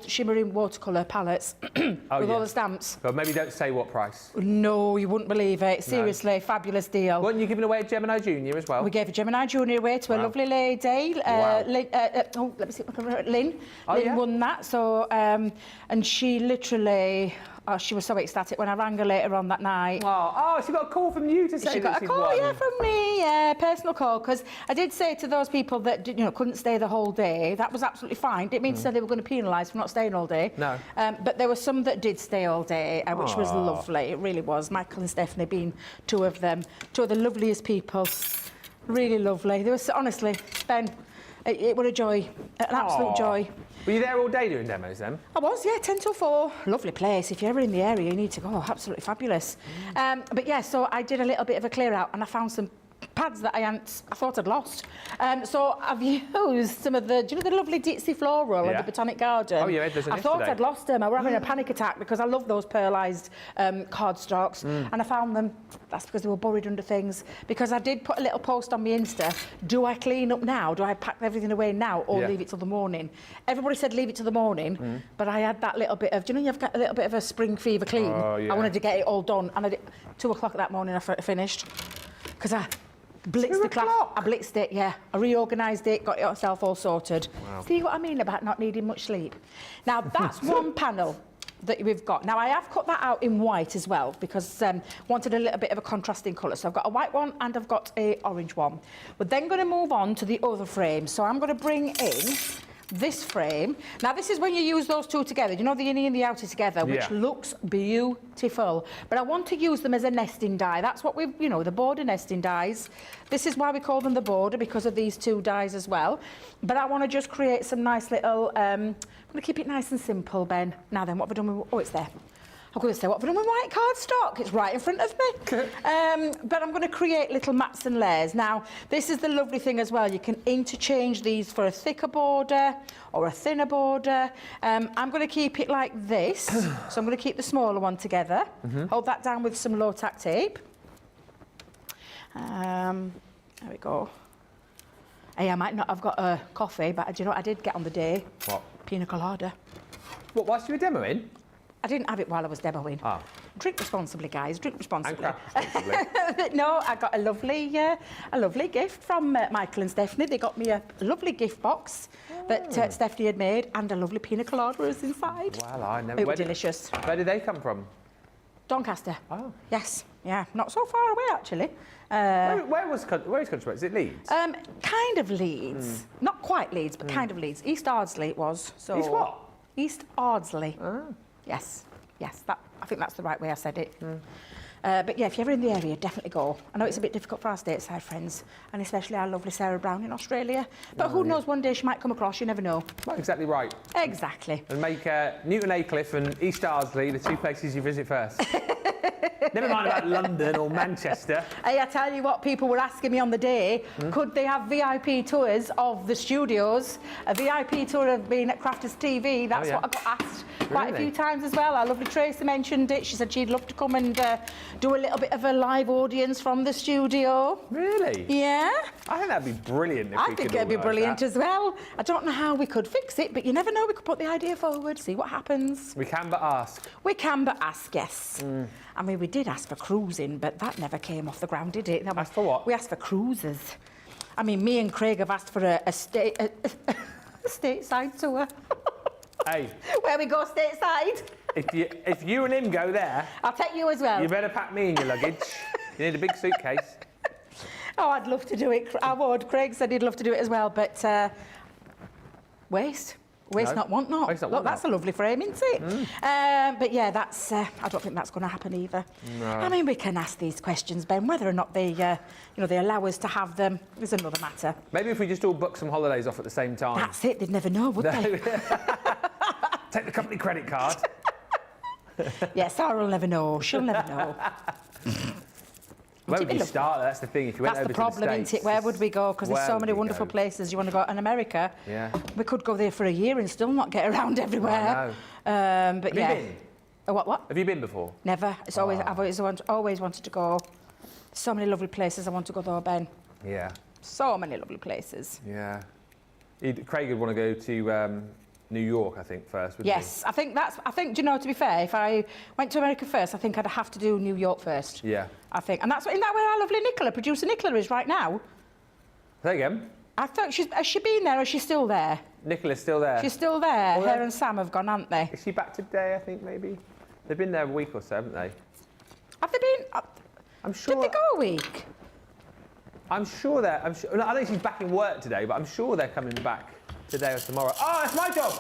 shimmering watercolour palettes with all the stamps. But maybe don't say what price. No, you wouldn't believe it. Seriously, fabulous deal. Weren't you giving away a Gemini Junior as well? We gave a Gemini Junior away to a lovely lady. Lynn, let me see if I can remember. Lynn. Lynn won that. So, and she literally... Oh, she was so ecstatic when I rang her later on that night. Oh, she got a call from you to say she got a call, from me, personal call, because I did say to those people that couldn't stay the whole day, that was absolutely fine. Didn't mean to say they were going to penalise for not staying all day. No. But there were some that did stay all day, which was lovely. It really was. Michael and Stephanie being two of the loveliest people. Really lovely. There was, honestly, Ben, it was a joy, an absolute joy. Were you there all day doing demos then? I was, yeah, 10 till 4. Lovely place. If you're ever in the area, you need to go. Absolutely fabulous. But yeah, so I did a little bit of a clear out, and I found some pads that I thought I'd lost. So I've used some of the, do you know the lovely Ditsy floral in the Botanic Garden? Oh, yeah, I thought I'd lost them. I was having a panic attack because I love those pearlised cardstocks, and I found them. That's because they were buried under things. Because I did put a little post on my Insta. Do I clean up now? Do I pack everything away now, or leave it till the morning? Everybody said leave it till the morning, but I had that little bit of, do you know, you've got a little bit of a spring fever clean. Oh, yeah. I wanted to get it all done, and I did 2 o'clock that morning. I finished because I blitzed the class. I blitzed it, yeah. I reorganised it, got it myself all sorted. Wow. See what I mean about not needing much sleep? Now, that's one panel that we've got. Now, I have cut that out in white as well, because wanted a little bit of a contrasting colour. So I've got a white one and I've got a orange one. We're then going to move on to the other frame. So I'm going to bring in this frame. Now, this is when you use those two together. You know, the innie and the outer together, which looks beautiful. But I want to use them as a nesting die. That's what we've, you know, the border nesting dies. This is why we call them the border, because of these two dies as well. But I want to just create some nice little... I'm going to keep it nice and simple, Ben. Now then, what have I done with... Oh, it's there. I'm going to say, what have I done with white cardstock? It's right in front of me. But I'm going to create little mats and layers. Now, this is the lovely thing as well. You can interchange these for a thicker border or a thinner border. I'm going to keep it like this. So I'm going to keep the smaller one together. Hold that down with some low-tack tape. There we go. Hey, I might not have got a coffee, but do you know what I did get on the day? What? Pina colada. What, whilst you were demoing? I didn't have it while I was demoing. Ah. Drink responsibly, guys. Drink responsibly. And craft responsibly. No, I got a lovely gift from Michael and Stephanie. They got me a lovely gift box that Stephanie had made, and a lovely pina colada was inside. Well, I never. It was delicious. Where did they come from? Doncaster. Oh. Yes. Yeah. Not so far away, actually. Where is country? Is it Leeds? Kind of Leeds. Not quite Leeds, but kind of Leeds. East Ardsley it was. So East what? East Ardsley. Oh. Yes, I think that's the right way I said it. But yeah, if you're ever in the area, definitely go. I know it's a bit difficult for our stateside friends, and especially our lovely Sarah Brown in Australia. But who knows, one day she might come across, you never know. Well, exactly right. Exactly. And make Newton Aycliffe and East Ardsley the two places you visit first. Never mind about London or Manchester. Hey, I tell you what, people were asking me on the day, could they have VIP tours of the studios? A VIP tour of being at Crafters TV, that's what I got asked quite a few times as well. Our lovely Tracy mentioned it. She said she'd love to come and do a little bit of a live audience from the studio. Really? Yeah. I think that'd be brilliant if I we think could it'd be organise brilliant that. as well. I don't know how we could fix it, but you never know. We could put the idea forward, see what happens. We can but ask. We can but ask, yes. I mean, we did ask for cruising, but that never came off the ground, did it? Asked for what? We asked for cruises. I mean, me and Craig have asked for a stateside tour. Hey. Where we go stateside. If you and him go there, I'll take you as well. you better pack me in your luggage. You need a big suitcase. Oh, I'd love to do it. I would. Craig said he'd love to do it as well, but waste. Waste not, want not. Waste not, Look, want that's not. a lovely frame, isn't it? But yeah, that's. I don't think that's going to happen either. No. I mean, we can ask these questions, Ben. Whether or not they, they allow us to have them is another matter. Maybe if we just all book some holidays off at the same time. That's it. They'd never know, would they? Take the company credit card. Yeah, Sarah will never know. She'll never know. Where would you start? That's the thing. If you went That's over the problem, to the isn't States, it? Where would we go? Because there's so where many would we wonderful go? places you want to go. In America, Yeah. we could go there for a year and still not get around everywhere. But Have yeah. you been? What? Have you been before? Never. It's always. I've always wanted to go. So many lovely places I want to go though, Ben. Yeah. So many lovely places. Yeah. Craig would want to go to New York, I think, first, wouldn't Yes, I think, do you know, to be fair, if I went to America first, I think I'd have to do New York first. he? Yeah. I think. And isn't that where our lovely Nicola, producer Nicola, is right now? Say again. I thought has she been there or is she still there? Nicola's still there. She's still there. Well, Her and Sam have gone, haven't they? Is she back today, I think, maybe? They've been there a week or so, haven't they? Have they been? I'm sure. Did they go a week? I'm sure they're... no, I think she's back in work today, but I'm sure they're coming back today or tomorrow. Oh, it's my job!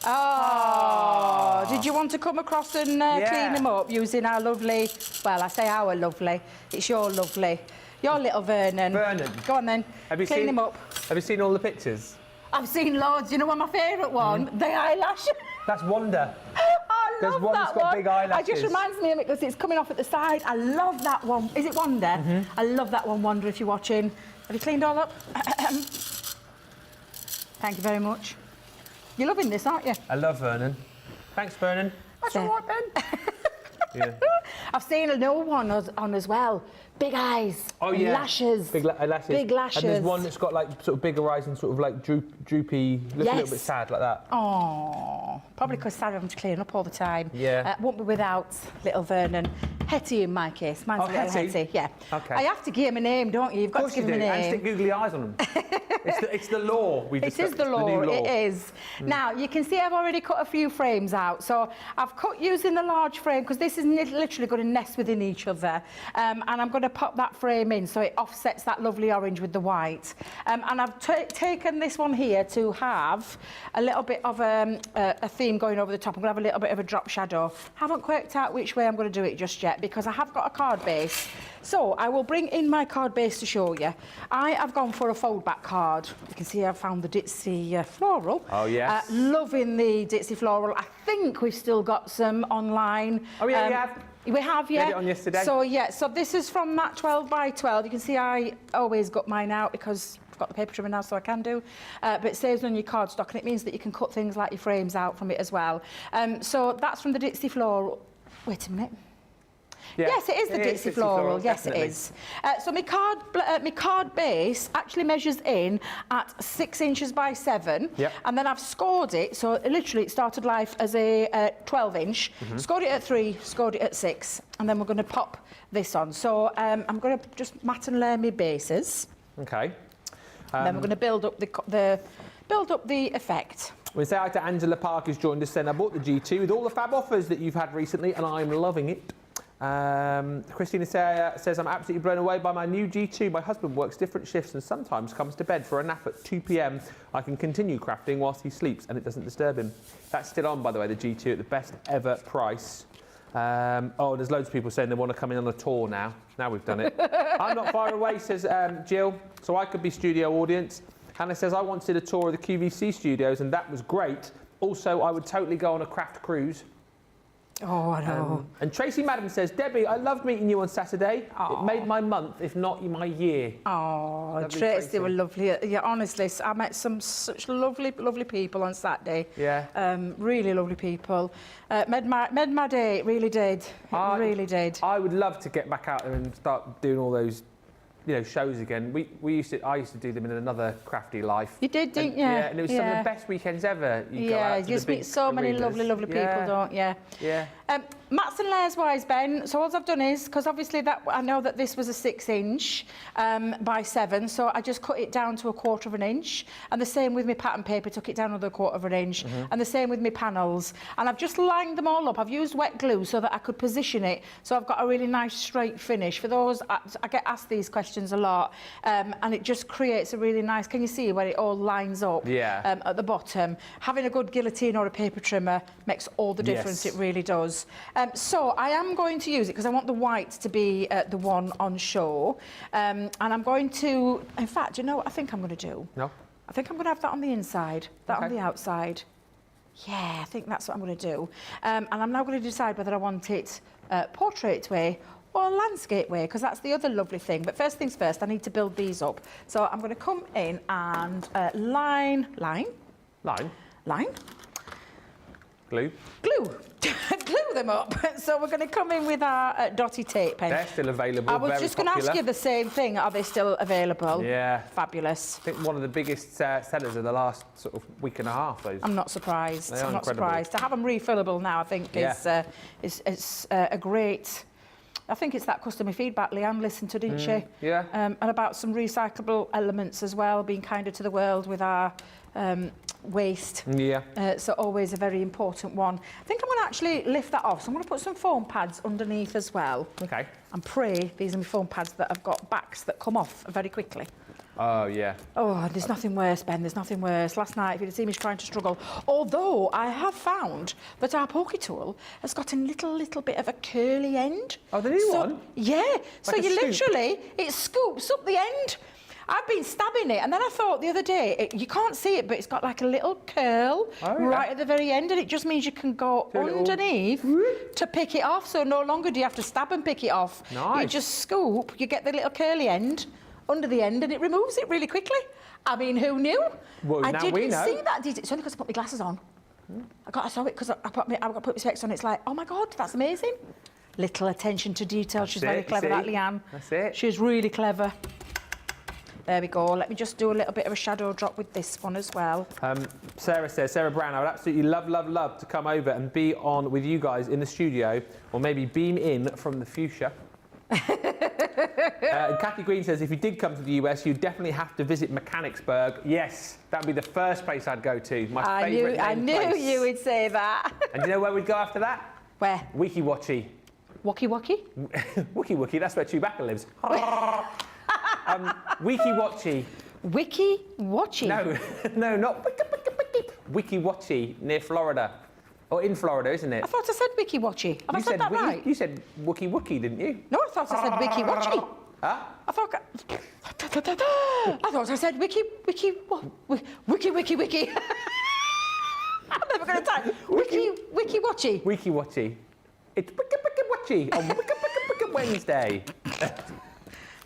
Oh, did you want to come across and clean them up using our lovely... Well, I say our lovely. It's your lovely. Your little Vernon. Vernon. Go on then. Clean him up. Have you seen all the pictures? I've seen loads. You know what my favourite one? The eyelash. That's Wanda. I There's love one that that's got one. big eyelashes. It just reminds me of it because it's coming off at the side. I love that one. Is it Wanda? I love that one, Wanda, if you're watching. Have you cleaned all up? Thank you very much. You're loving this, aren't you? I love Vernon. Thanks, Vernon. That's all right, Ben. Yeah. I've seen a new one on as well. Big eyes. Oh, yeah. Lashes. Big lashes. Big lashes. And there's one that's got like sort of bigger eyes and sort of like droopy, looks a little bit sad like that. Oh, probably because Sarah having to clean up all the time. Yeah. Won't be without little Vernon. Hetty in my case. Mine's a little Hetty. Yeah. Okay. I have to give him a name, don't you? You've got to give him a name. And stick googly eyes on them. it's the law. It is the law. It is. Now, you can see I've already cut a few frames out. So I've cut using the large frame because this is literally going to nest within each other. And I'm going to pop that frame in so it offsets that lovely orange with the white. And I've taken this one here to have a little bit of a theme going over the top. I'm going to have a little bit of a drop shadow. Haven't worked out which way I'm going to do it just yet because I have got a card base. So I will bring in my card base to show you. I have gone for a fold back card. You can see I've found the ditzy floral. Oh, yes. Loving the ditzy floral. I think we've still got some online. Oh, yeah, we have. We have, yeah. Made it on yesterday. So, yeah, so this is from that 12 by 12. You can see I always got mine out because I've got the paper trimmer now, so I can do. But it saves on your cardstock, and it means that you can cut things like your frames out from it as well. So that's from the ditzy floral. Wait a minute. Yeah, yes, it is the ditzy floral. Yes, definitely. It is. So my card base actually measures in at 6 inches by 7. Yep. And then I've scored it. So literally, it started life as a 12 inch. Scored it at 3. Scored it at 6. And then we're going to pop this on. So I'm going to just mat and layer my bases. Okay. Then we're going to build up the effect. We say hi to Angela Park, who's joined us saying, I bought the G2 with all the fab offers that you've had recently, and I'm loving it. Christina says, I'm absolutely blown away by my new G2. My husband works different shifts and sometimes comes to bed for a nap at 2 p.m. I can continue crafting whilst he sleeps and it doesn't disturb him. That's still on, by the way, the G2 at the best ever price. There's loads of people saying they want to come in on a tour now. Now we've done it. I'm not far away, says Jill, so I could be studio audience. Hannah says, I once did a tour of the QVC studios and that was great. Also, I would totally go on a craft cruise. Oh, I know. And Tracy Madden says, Debbie, I loved meeting you on Saturday. It made my month, if not my year. Oh, Tracy were lovely. Yeah, honestly, I met such lovely people on Saturday. Yeah. Really lovely people. Made my day, it really did. It really did. I would love to get back out there and start doing all those shows again. I used to do them in another crafty life. You did, didn't you? Yeah, and it was some of the best weekends ever. You just meet so many lovely people, don't you? Yeah. Mats and layers wise, Ben, so what I've done is, because obviously I know that this was a 6 inch by 7, so I just cut it down to 1/4 of an inch. And the same with my pattern paper, took it down another 1/4 of an inch. And the same with my panels. And I've just lined them all up. I've used wet glue so that I could position it, so I've got a really nice straight finish. For those, I get asked these questions a lot, and it just creates a really nice, can you see where it all lines up at the bottom? Having a good guillotine or a paper trimmer makes all the difference. Yes. It really does. So I am going to use it because I want the white to be the one on show. And I'm going to, in fact, you know what I think I'm going to do? No. I think I'm going to have that on the inside, that on the outside. Yeah, I think that's what I'm going to do. And I'm now going to decide whether I want it portrait way or landscape way, because that's the other lovely thing. But first things first, I need to build these up. So I'm going to come in and line. Glue. Glue them up. So we're going to come in with our dotty tape pen. They're still available. I was just going to ask you the same thing. Are they still available? Yeah. Fabulous. I think one of the biggest sellers of the last sort of week and a half. Those. I'm not surprised. They are I'm not incredible. surprised. To have them refillable now, I think is a great. I think it's that customer feedback Leanne listened to, didn't she? Yeah. And about some recyclable elements as well, being kinder to the world with our waste. Yeah. So always a very important one. I think I'm going to actually lift that off. So I'm going to put some foam pads underneath as well. Okay. And pray these are my foam pads that have got backs that come off very quickly. Oh, yeah. Oh, there's nothing worse, Ben. There's nothing worse. Last night, if you'd have seen me trying to struggle, although I have found that our pokey tool has got a little bit of a curly end. Oh, the new one? Yeah. Like so you literally, it scoops up the end. I've been stabbing it, and then I thought the other day, you can't see it, but it's got like a little curl right at the very end, and it just means you can go underneath to pick it off, so no longer do you have to stab and pick it off. Nice. You just scoop, you get the little curly end under the end, and it removes it really quickly. I mean, who knew? Well, I didn't see that, did it? It's only because I put my glasses on. I saw it because I put my specs on. It's like, oh my God, that's amazing. Little attention to detail. She's very clever, that Leanne. That's it. She's really clever. There we go. Let me just do a little bit of a shadow drop with this one as well. Sarah says, Sarah Brown, I would absolutely love to come over and be on with you guys in the studio, or maybe beam in from the fuchsia. Kathy Green says, if you did come to the US, you'd definitely have to visit Mechanicsburg. Yes, that'd be the first place I'd go to. My favourite I knew you would say that. And do you know where we'd go after that? Where? Wiki Watchy. Wiki Wiki? Wiki Wiki, that's where Chewbacca lives. Wiki Watchy. Wiki Watchy? No, not Wiki Watchy, near Florida. Or in Florida, isn't it? I thought I said Wiki Watchy. Have I said that right? You said Wookie Wookie, didn't you? No, I thought I said Wiki Watchy. Huh? I thought I said Wiki. I'm never going to type. Wiki Watchy. Wiki Watchy. It's Wiki Watchy on Wiki Wednesday.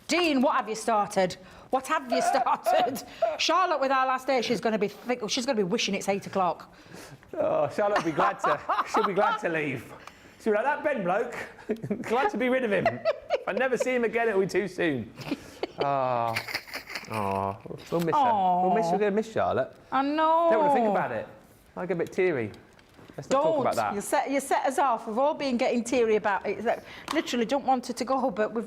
Dean, what have you started? What have you started? Charlotte, with our last day, she's going to be wishing it's 8 o'clock. Oh, Charlotte will be glad to. She'll be glad to leave. She'll be like, that Ben bloke. Glad to be rid of him. If I never see him again, it'll be too soon. We'll miss her. We're going to miss Charlotte. I know. Don't want to think about it. I get a bit teary. Let's not talk about that. You set us off. We've all been getting teary about it. Literally don't want her to go, but we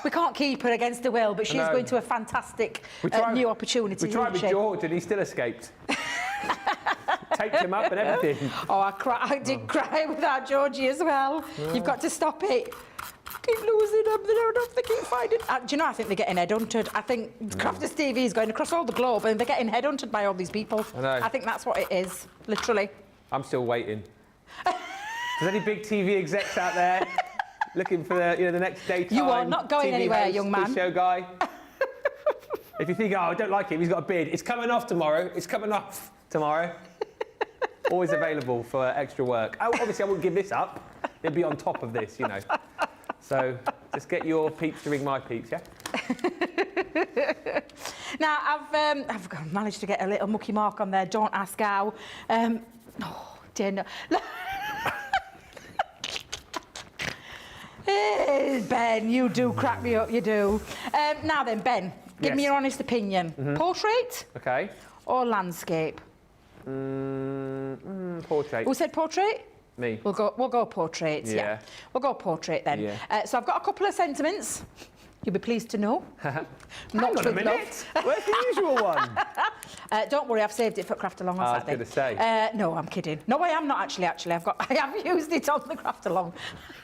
can't keep her against her will. But she's going to a fantastic new opportunity. We tried with George, and he still escaped. Taped him up and everything. Oh, I did cry without Georgie as well. Yeah. You've got to stop it. Keep losing them. They keep finding. Do you know? I think they're getting headhunted. I think Crafters TV is going across all the globe, and they're getting headhunted by all these people. I know. I think that's what it is, literally. I'm still waiting. There's any big TV execs out there looking for the next daytime? You are not going TV anywhere, host, young man. Show guy. If you think, I don't like him, he's got a beard. It's coming off tomorrow. It's coming off tomorrow. Always available for extra work. Obviously, I wouldn't give this up. It'd be on top of this, So just get your peeps to ring my peeps, yeah? Now, I've managed to get a little mucky mark on there. Don't ask how. Oh, dear no. Hey, Ben, you do crack me up, you do. Now then, Ben, give me your honest opinion. Portrait? Okay. Or landscape? Portrait. Who said portrait? Me. We'll go portrait. Yeah. We'll go portrait then. Yeah. So I've got a couple of sentiments. You'll be pleased to know. Hang on a minute. Where's the usual one? Don't worry, I've saved it for Craft Along on Saturday. I was going to say. No, I'm kidding. No, I am not actually. I have used it on the Craft Along.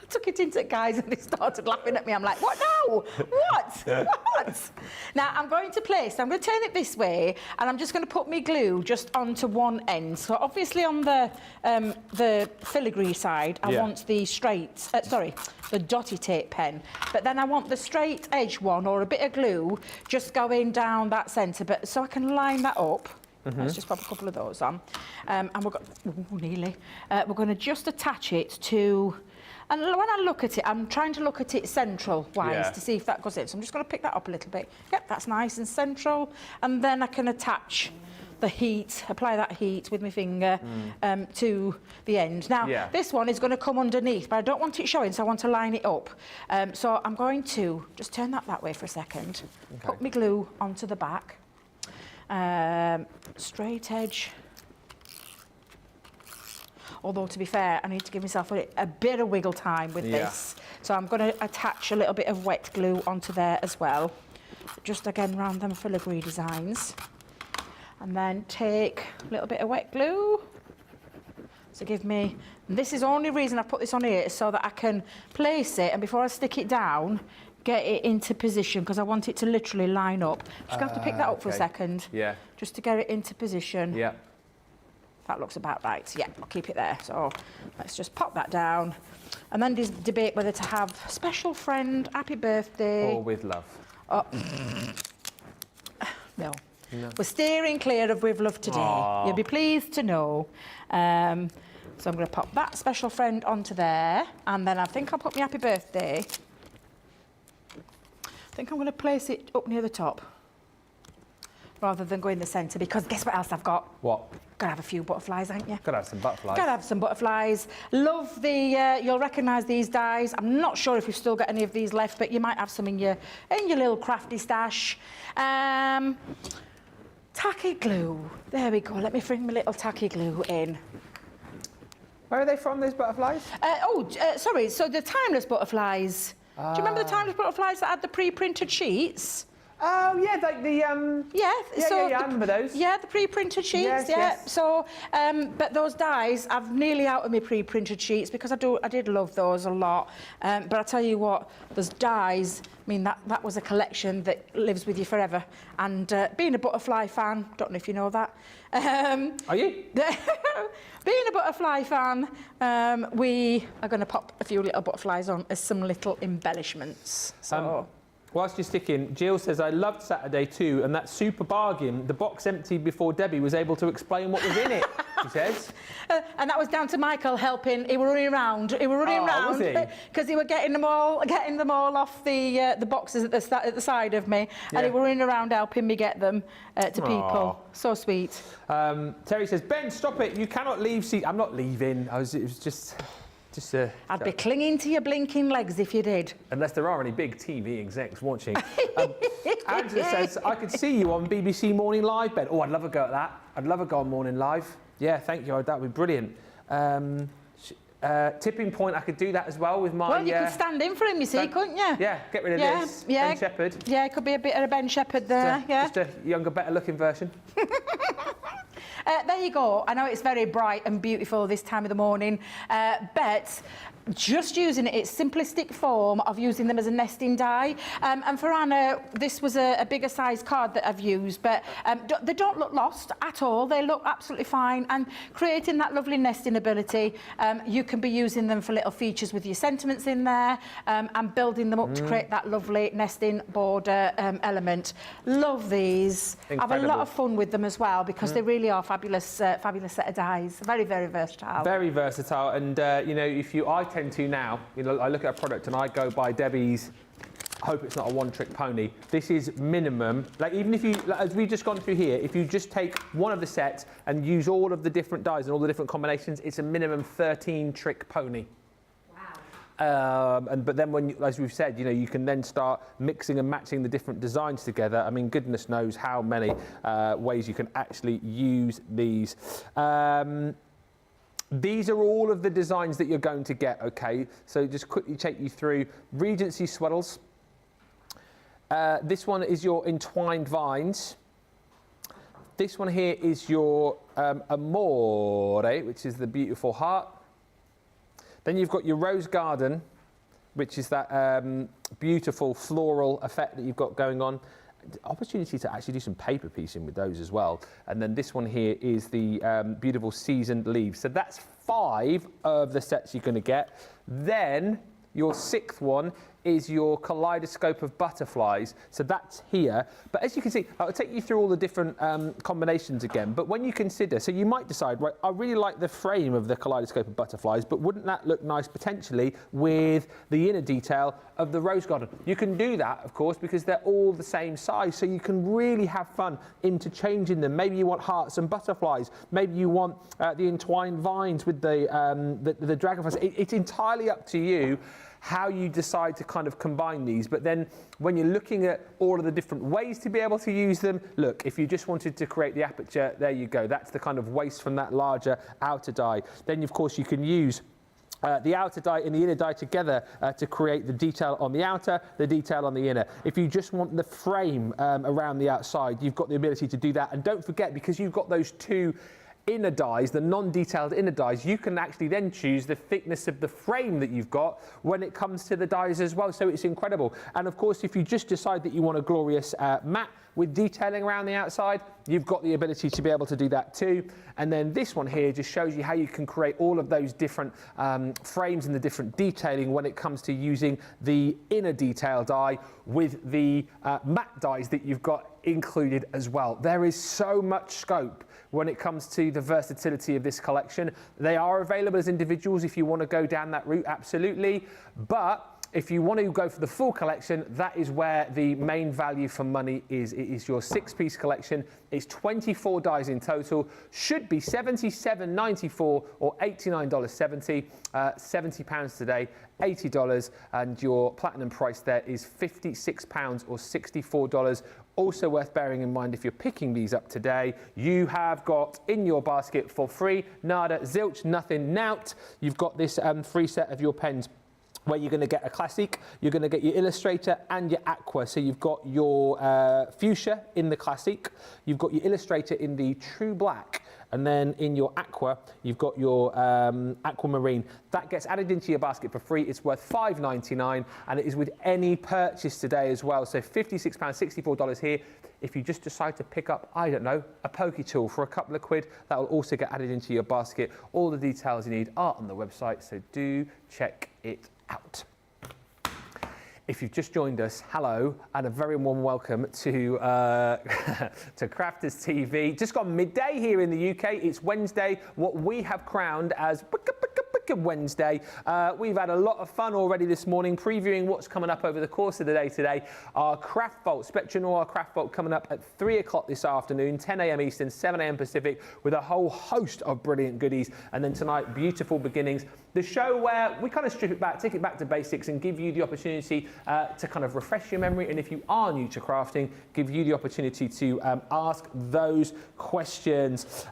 I took it into guys and they started laughing at me. I'm like, what now? What? What? Now, I'm going to turn it this way, and I'm just going to put my glue just onto one end. So obviously on the filigree side, I want the straight, the dotty tape pen. But then I want the straight edge one, or a bit of glue, just going down that centre, but so I can line that up. Let's just pop a couple of those on. And we're going to just attach it to... And when I look at it, I'm trying to look at it central-wise to see if that goes in. So I'm just going to pick that up a little bit. Yep, that's nice and central. And then I can attach the heat, apply that heat with my finger to the end. Now, this one is going to come underneath, but I don't want it showing, so I want to line it up. So I'm going to just turn that way for a second, put my glue onto the back, straight edge. Although, to be fair, I need to give myself a bit of wiggle time with this. So I'm going to attach a little bit of wet glue onto there as well. Just again, round them filigree designs. And then take a little bit of wet glue. So give me... This is the only reason I put this on here, is so that I can place it, and before I stick it down, get it into position, because I want it to literally line up. Just going to have to pick that up for a second. Yeah. Just to get it into position. Yeah. That looks about right. Yeah, I'll keep it there. So let's just pop that down. And then debate whether to have special friend, happy birthday. Or with love. No. We're steering clear of with love today. Aww. You'll be pleased to know. So I'm going to pop that special friend onto there. And then I think I'll put my happy birthday. I think I'm going to place it up near the top. rather than go in the centre, because guess what else I've got? What? Gotta have a few butterflies, ain't you? Gotta have some butterflies. Gotta have some butterflies. Love the, you'll recognise these dies. I'm not sure if you've still got any of these left, but you might have some in your little crafty stash. Tacky glue. There we go. Let me bring my little tacky glue in. Where are they from, these butterflies? Sorry, so the timeless butterflies. Do you remember the timeless butterflies that had the pre-printed sheets? Oh, yeah, like the... Yeah, I remember those. Yeah, the pre-printed sheets, Yes, yeah. yes. So, but those dies, I've nearly out of my pre-printed sheets because I did love those a lot. But I tell you what, those dies, I mean, that was a collection that lives with you forever. And being a butterfly fan, don't know if you know that. Are you? Being a butterfly fan, we are going to pop a few little butterflies on as some little embellishments. So. Whilst you're sticking, Jill says, I loved Saturday too, and that super bargain, the box emptied before Debbie was able to explain what was in it, she says. And that was down to Michael helping. He were running around. Was he? Because he were getting them all off the boxes at the side of me, and he were running around helping me get them to people. So sweet. Terry says, Ben, stop it. You cannot leave. See, I'm not leaving. It was just I'd be clinging to your blinking legs if you did. Unless there are any big TV execs watching. Angela says, I could see you on BBC Morning Live, Ben. Oh, I'd love a go at that. I'd love a go on Morning Live. Yeah, thank you. That would be brilliant. Tipping point, I could do that as well with my... Well, you could stand in for him, you see, couldn't you? Yeah, get rid of this. Yeah. Ben Shepherd. Yeah, it could be a bit of a Ben Shepherd there, Just a younger, better-looking version. There you go. I know it's very bright and beautiful this time of the morning, but just using its simplistic form of using them as a nesting die. And for Anna, this was a bigger size card that I've used, but they don't look lost at all. They look absolutely fine. And creating that lovely nesting ability, you can be using them for little features with your sentiments in there and building them up to create that lovely nesting border element. Love these. Incredible. Have a lot of fun with them as well because they really are fabulous, fabulous set of dies. Very, very versatile. Very versatile. And, you know, I tend to now, you know, I look at a product and I go by Debbie's, I hope it's not a one-trick pony. This is minimum, like even if you, as we've just gone through here, if you just take one of the sets and use all of the different dies and all the different combinations, it's a minimum 13-trick pony. But then when, as we've said, you know, you can then start mixing and matching the different designs together. I mean, goodness knows how many ways you can actually use these. These are all of the designs that you're going to get, okay? So just quickly take you through Regency Swaddles. This one is your entwined vines. This one here is your Amore, which is the beautiful heart. Then you've got your Rose Garden, which is that beautiful floral effect that you've got going on. Opportunity to actually do some paper piecing with those as well. And then this one here is the beautiful Seasoned Leaves. So that's 5 of the sets you're going to get. Then your 6th one is your Kaleidoscope of Butterflies. So that's here. But as you can see, I'll take you through all the different combinations again. But when you consider, so you might decide, right, I really like the frame of the Kaleidoscope of Butterflies, but wouldn't that look nice potentially with the inner detail of the Rose Garden? You can do that, of course, because they're all the same size. So you can really have fun interchanging them. Maybe you want hearts and butterflies. Maybe you want the entwined vines with the dragonflies. It's entirely up to you how you decide to kind of combine these. But then when you're looking at all of the different ways to be able to use them, look, if you just wanted to create the aperture, there you go. That's the kind of waste from that larger outer die. Then, of course, you can use the outer die and the inner die together to create the detail on the outer, the detail on the inner. If you just want the frame around the outside, you've got the ability to do that. And don't forget, because you've got those two inner dies, the non-detailed inner dies, you can actually then choose the thickness of the frame that you've got when it comes to the dies as well. So it's incredible. And of course, if you just decide that you want a glorious matte with detailing around the outside, you've got the ability to be able to do that too. And then this one here just shows you how you can create all of those different frames and the different detailing when it comes to using the inner detail die with the matte dies that you've got included as well. There is so much scope when it comes to the versatility of this collection. They are available as individuals if you want to go down that route, absolutely. But if you want to go for the full collection, that is where the main value for money is. It is your 6-piece collection. It's 24 dies in total. Should be $77.94 or $89.70. £70 today, $80, and your platinum price there is £56 or $64. Also worth bearing in mind, if you're picking these up today, you have got in your basket for free, nada, zilch, nothing, nout. You've got this free set of your pens, where you're going to get a Classic, you're going to get your Illustrator and your Aqua. So you've got your Fuchsia in the Classic, you've got your Illustrator in the True Black, and then in your Aqua, you've got your Aquamarine. That gets added into your basket for free. It's worth $5.99, and it is with any purchase today as well. So £56, $64 here. If you just decide to pick up, I don't know, a pokey tool for a couple of quid, that will also get added into your basket. All the details you need are on the website, so do check it out. If you've just joined us, hello, and a very warm welcome to to Crafters TV. Just gone midday here in the UK. It's Wednesday, what we have crowned as Wednesday. We've had a lot of fun already this morning, previewing what's coming up over the course of the day today. Our Craft Vault, Spectrum Noir Craft Vault, coming up at 3 o'clock this afternoon, 10 a.m. Eastern, 7 a.m. Pacific, with a whole host of brilliant goodies. And then tonight, Beautiful Beginnings, the show where we kind of strip it back, take it back to basics, and give you the opportunity to kind of refresh your memory. And if you are new to crafting, give you the opportunity to ask those questions.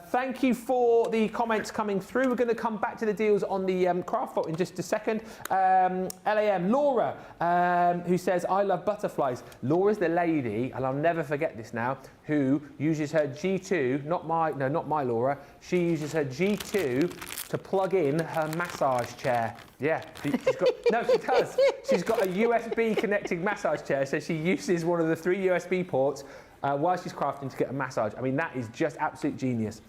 Thank you for the comments coming through. We're going to come back to the deals on the Craft Vault in just a second. LAM, Laura, who says, I love butterflies. Laura's the lady, and I'll never forget this now, who uses her G2, not my Laura, she uses her G2 to plug in her massage chair. Yeah, she's got, no, she does. She's got a USB connected massage chair, so she uses one of the 3 USB ports while she's crafting to get a massage. I mean, that is just absolute genius.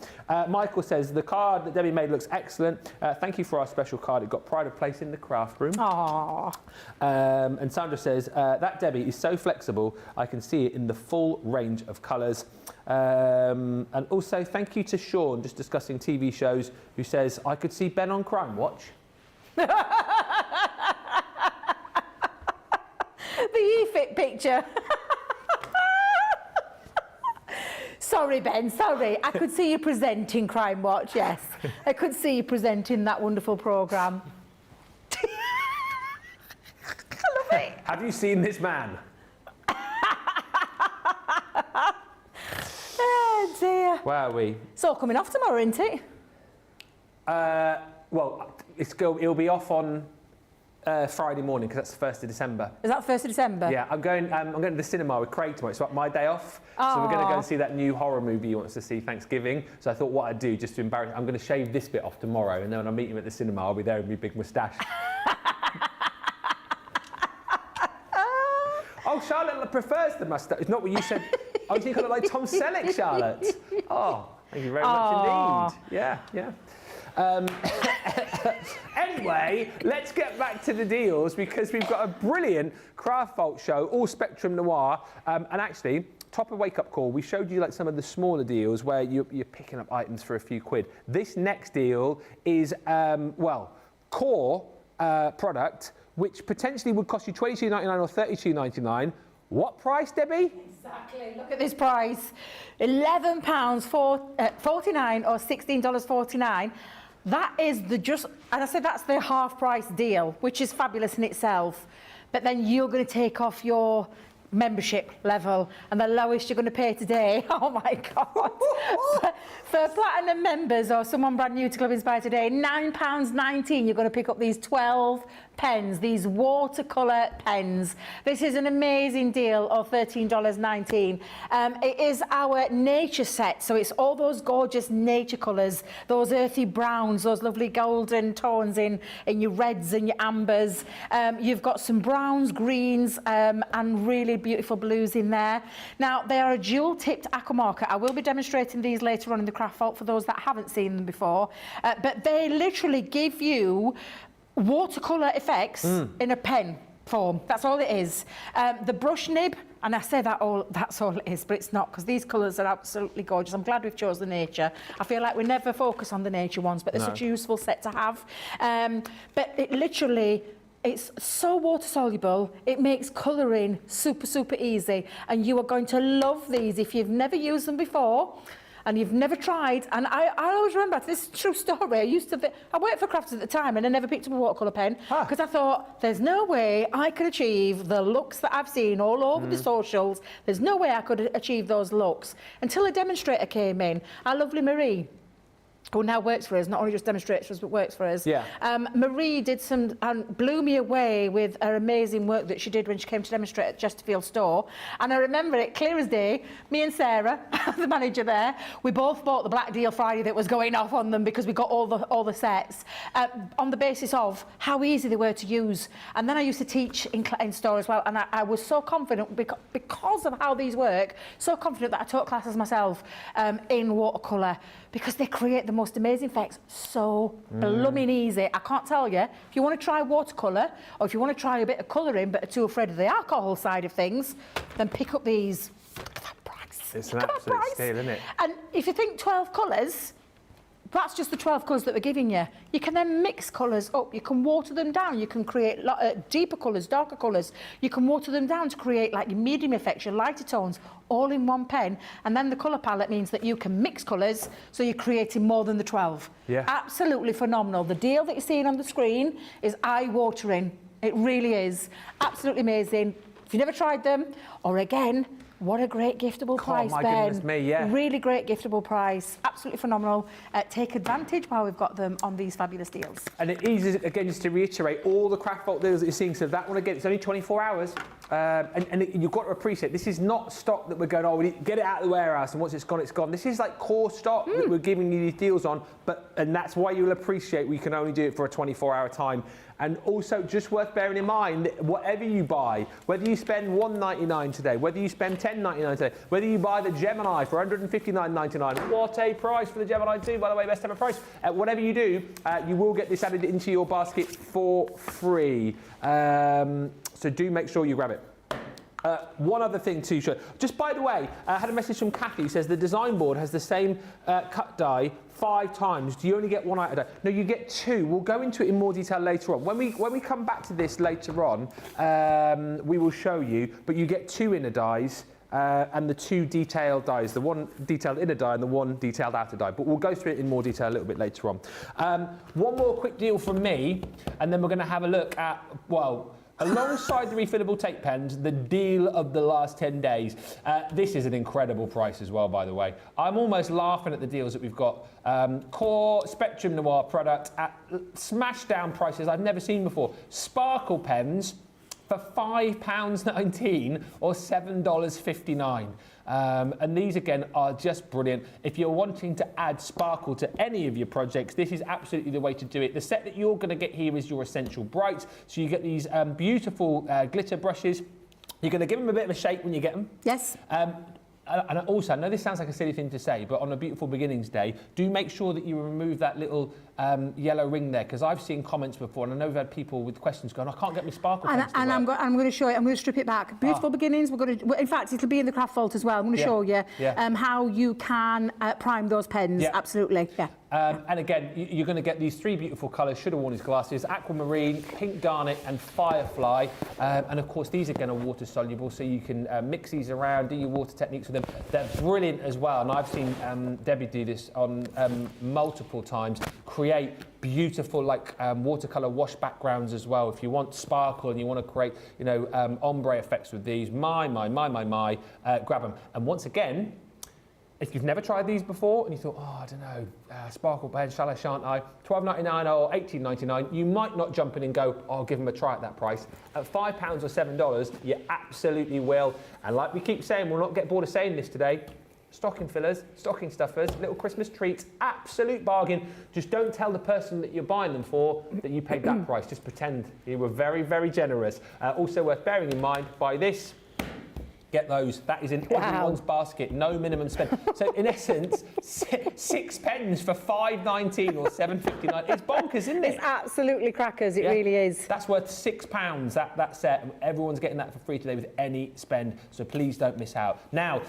Michael says, the card that Debbie made looks excellent. Thank you for our special card. It got pride of place in the craft room. Aww. And Sandra says, that Debbie is so flexible, I can see it in the full range of colours. And also, thank you to Sean, just discussing TV shows, who says, I could see Ben on Crime Watch. The E-Fit picture. Sorry, Ben, sorry. I could see you presenting Crime Watch, yes. I could see you presenting that wonderful programme. I love it. Have you seen this man? Oh, dear. Where are we? It's all coming off tomorrow, isn't it? Well, it'll be off on Friday morning, because that's the 1st of December. Is that 1st of December? Yeah, I'm going to the cinema with Craig tomorrow. It's like my day off. So we're going to go and see that new horror movie he wants to see, Thanksgiving. So I thought what I'd do, just to embarrass him, I'm going to shave this bit off tomorrow, and then when I meet him at the cinema, I'll be there with my big moustache. Oh, Charlotte prefers the moustache. It's not what you said. Oh, you think I look like Tom Selleck, Charlotte? Oh, thank you very much indeed. Yeah, yeah. Anyway, let's get back to the deals, because we've got a brilliant Craft Vault show, all Spectrum Noir, and actually, top of Wake Up Call, we showed you like some of the smaller deals where you're picking up items for a few quid. This next deal is, well, core product, which potentially would cost you $22.99 or $32.99. What price, Debbie? Exactly. Look at this price. £11.49 or $16.49. That is the just, and I said that's the half price deal, which is fabulous in itself. But then you're going to take off your membership level, and the lowest you're going to pay today, oh my God, for platinum members or someone brand new to Club Inspire today, £9.19, you're going to pick up these 12 pens, these watercolour pens. This is an amazing deal of $13.19. It is our nature set, so it's all those gorgeous nature colours, those earthy browns, those lovely golden tones in your reds and your ambers. You've got some browns, greens, and really beautiful blues in there. Now, they are a dual-tipped aqua marker. I will be demonstrating these later on in the Craft Vault for those that haven't seen them before. But they literally give you watercolour effects in a pen form. That's all it is. The brush nib, and I say that that's all it is, but it's not, because these colours are absolutely gorgeous. I'm glad we've chosen the nature. I feel like we never focus on the nature ones, but it's a useful set to have. But it literally It's so water soluble, it makes colouring super, super easy, and you are going to love these if you've never used them before and you've never tried. And I always remember, this is a true story, I worked for Crafters at the time and I never picked up a watercolour pen because I thought, there's no way I could achieve the looks that I've seen all over the socials. There's no way I could achieve those looks until a demonstrator came in, our lovely Marie, who now works for us, not only just demonstrates for us, but works for us. Yeah. Marie did some, blew me away with her amazing work that she did when she came to demonstrate at Chesterfield store. And I remember it clear as day, me and Sarah, the manager there, we both bought the Black Deal Friday that was going off on them because we got all the sets on the basis of how easy they were to use. And then I used to teach in store as well, and I was so confident because of how these work, so confident that I taught classes myself in watercolour, because they create the most amazing effects so blooming easy. I can't tell you, if you want to try watercolour, or if you want to try a bit of colouring but are too afraid of the alcohol side of things, then pick up these. Look at that price. It's an absolute steal, isn't it? And if you think 12 colours, that's just the 12 colours that we're giving you. You can then mix colours up. You can water them down. You can create deeper colours, darker colours. You can water them down to create like your medium effects, your lighter tones, all in one pen. And then the colour palette means that you can mix colours, so you're creating more than the 12. Yeah. Absolutely phenomenal. The deal that you're seeing on the screen is eye-watering. It really is. Absolutely amazing. If you've never tried them, or again, what a great giftable price, my Ben. goodness me, yeah. Really great giftable price. Absolutely phenomenal. Take advantage while we've got them on these fabulous deals. And it is, again, just to reiterate, all the Craft Vault deals that you're seeing, so that one, again, it's only 24 hours. You've got to appreciate, this is not stock that we're going, oh, we need to get it out of the warehouse, and once it's gone, it's gone. This is like core stock that we're giving you these deals on, and that's why you'll appreciate we can only do it for a 24-hour time. And also, just worth bearing in mind, whatever you buy, whether you spend $1.99 today, whether you spend $10.99 today, whether you buy the Gemini for $159.99, what a price for the Gemini 2, by the way, best ever price. Whatever you do, you will get this added into your basket for free. So do make sure you grab it. One other thing to show. Just by the way, I had a message from Kathy who says the design board has the same cut die 5 times. Do you only get one out a day? No, you get 2. We'll go into it in more detail later on. When we come back to this later on, we will show you, but you get 2 inner dies. And the 2 detailed dies, the one detailed inner die and the one detailed outer die. But we'll go through it in more detail a little bit later on. One more quick deal from me, and then we're going to have a look at, well, alongside the refillable tape pens, the deal of the last 10 days. This is an incredible price as well, by the way. I'm almost laughing at the deals that we've got. Core Spectrum Noir product at smashed down prices I've never seen before. Sparkle pens for £5.19 or $7.59. And these again are just brilliant. If you're wanting to add sparkle to any of your projects, this is absolutely the way to do it. The set that you're going to get here is your Essential Brights. So you get these beautiful glitter brushes. You're going to give them a bit of a shake when you get them. Yes. And also, I know this sounds like a silly thing to say, but on a Beautiful Beginnings Day, do make sure that you remove that little yellow ring there, because I've seen comments before, and I know we've had people with questions going, I can't get my sparkle pens to work. I'm going to show you, I'm going to strip it back. Beautiful Beginnings, we're going to, in fact, it'll be in the Craft Vault as well. I'm going to show you how you can prime those pens, absolutely, and again, you're going to get these 3 beautiful colours. Should have worn his glasses: aquamarine, pink garnet, and firefly. And of course, these again are water soluble, so you can mix these around, do your water techniques with them. They're brilliant as well, and I've seen Debbie do this on multiple times. Create beautiful like watercolour wash backgrounds as well. If you want sparkle and you want to create, you know, ombre effects with these, grab them. And once again, if you've never tried these before and you thought, oh, I don't know, sparkle pen, shall I, shan't I? $12.99 or $18.99, you might not jump in and go, oh, I'll give them a try at that price. At £5 or $7, you absolutely will. And like we keep saying, we'll not get bored of saying this today, stocking fillers, stocking stuffers, little Christmas treats, absolute bargain. Just don't tell the person that you're buying them for that you paid that price. Just pretend you were very, very generous. Also worth bearing in mind, buy this, get those. That is in everyone's basket. No minimum spend. So in essence, 6 pens for $5.19 or $7.59. It's bonkers, isn't it? It's absolutely crackers. It really is. That's worth £6. That set. Everyone's getting that for free today with any spend. So please don't miss out. Now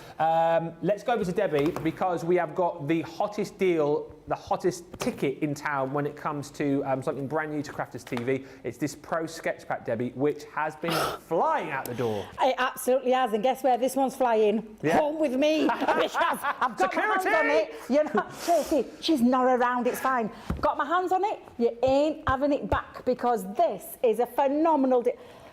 let's go over to Debbie, because we have got the hottest deal the hottest ticket in town when it comes to something brand new to Crafters TV. It's this Pro Sketch Pack, Debbie, which has been flying out the door. It absolutely has, and guess where this one's flying? Yeah. Home with me. I've got my hands on it. You know, Tracy, she's not around, it's fine. Got my hands on it, you ain't having it back, because this is a phenomenal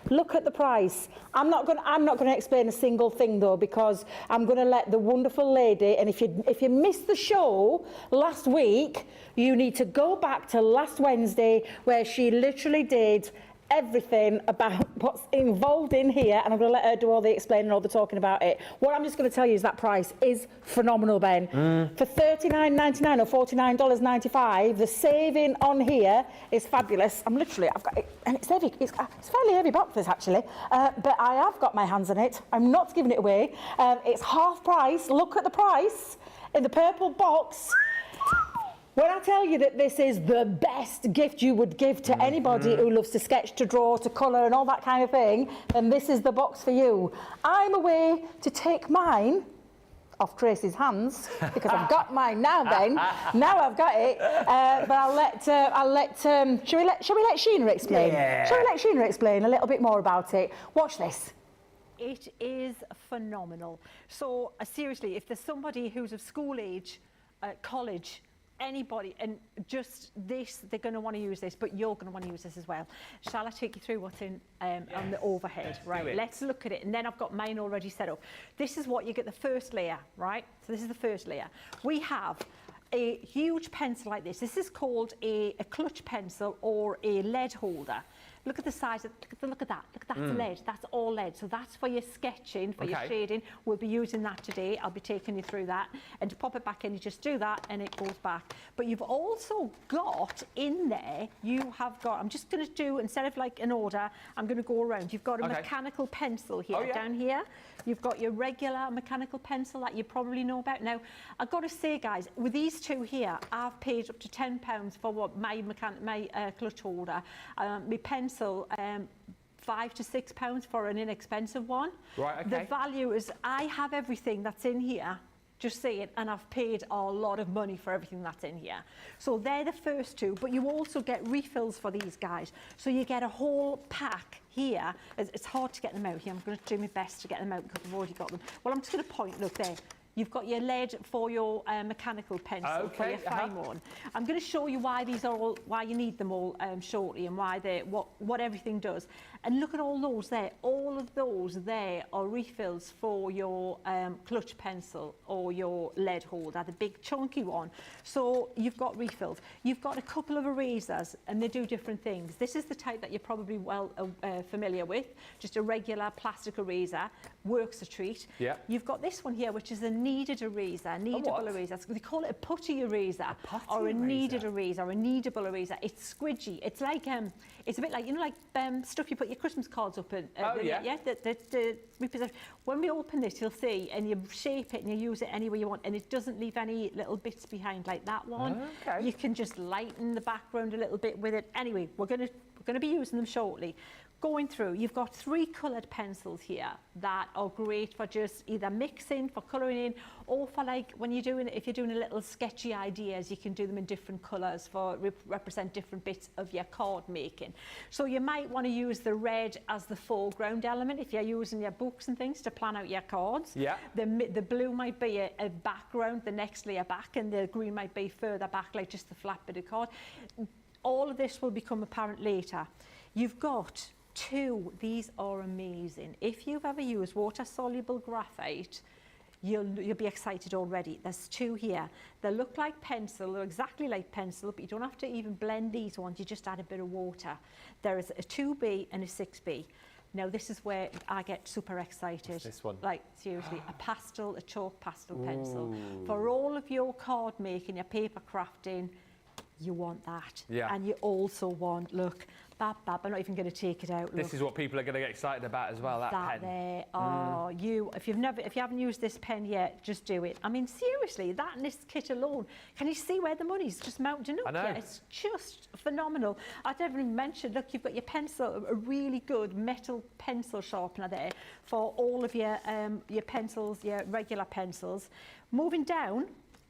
Look at the price. I'm not going to explain a single thing though, because I'm going to let the wonderful lady, and if you missed the show last week, you need to go back to last Wednesday, where she literally did everything about what's involved in here, and I'm going to let her do all the explaining, all the talking about it. What I'm just going to tell you is that price is phenomenal, Ben. For $39.99 or $49.95, the saving on here is fabulous. I've got it, and it's heavy. It's fairly heavy box, this actually, but I have got my hands on it. I'm not giving it away. It's half price. Look at the price in the purple box. When I tell you that this is the best gift you would give to anybody who loves to sketch, to draw, to colour and all that kind of thing, then this is the box for you. I'm away to take mine off Tracy's hands, because I've got mine now, Ben. Now I've got it. But shall we let Sheena explain? Yeah. Shall we let Sheena explain a little bit more about it? Watch this. It is phenomenal. So seriously, if there's somebody who's of school age, college, anybody, and just this, they're going to want to use this, but you're going to want to use this as well. Shall I take you through what's in on the overhead? Right, let's look at it, and then I've got mine already set up. This is what you get, the first layer, right? So this is the first layer. We have a huge pencil like this. This is called a clutch pencil or a lead holder. Look at the size, look at that, that's lead, that's all lead. So that's for your sketching, for your shading. We'll be using that today. I'll be taking you through that. And to pop it back in, you just do that and it goes back. But you've also got in there, I'm just going to do, instead of like an order, I'm going to go around. You've got a mechanical pencil here, down here. You've got your regular mechanical pencil that you probably know about. Now, I've got to say, guys, with these two here, I've paid up to £10 for what my clutch holder. My pencil, £5 to £6 for an inexpensive one. Right, okay. The value is, I have everything that's in here, just say it, and I've paid a lot of money for everything that's in here. So they're the first two, but you also get refills for these guys. So you get a whole pack here. It's hard to get them out here. I'm going to do my best to get them out because I've already got them. Well, I'm just going to point, look there. You've got your lead for your mechanical pencil, for your fine one. I'm going to show you why these are all, why you need them all shortly, and why they, what everything does. And look at all those there. All of those there are refills for your clutch pencil or your lead holder, the big chunky one. So you've got refills. You've got a couple of erasers, and they do different things. This is the type that you're probably well familiar with, just a regular plastic eraser, works a treat. Yeah. You've got this one here, which is a kneaded eraser, kneadable eraser. They call it a putty eraser, or a kneaded eraser, or a kneadable eraser. It's squidgy. It's like it's a bit like, you know, like stuff you put your Christmas cards up in. When we open this, you'll see, and you shape it and you use it any way you want, and it doesn't leave any little bits behind like that one. Okay. You can just lighten the background a little bit with it. Anyway, we're going to be using them shortly. Going through, you've got 3 coloured pencils here that are great for just either mixing, for colouring in, or for like when you're doing, if you're doing a little sketchy ideas, you can do them in different colours for represent different bits of your card making. So you might want to use the red as the foreground element if you're using your books and things to plan out your cards. Yeah. The blue might be a background, the next layer back, and the green might be further back, like just the flat bit of card. All of this will become apparent later. You've got 2, these are amazing. If you've ever used water-soluble graphite, you'll be excited already. There's 2 here. They look like pencil, they're exactly like pencil, but you don't have to even blend these ones, you just add a bit of water. There is a 2B and a 6B. Now this is where I get super excited. What's this one? Like seriously, a chalk pastel pencil. For all of your card making, your paper crafting, you want that. Yeah. And you also want, look, I'm not even going to take it out. This is what people are going to get excited about as well, that pen. There. Oh, if you haven't used this pen yet, just do it. I mean, seriously, that and this kit alone, can you see where the money's just mounting up? I know. Yeah, it's just phenomenal. I didn't even mention, look, you've got your pencil, a really good metal pencil sharpener there for all of your pencils, your regular pencils. Moving down,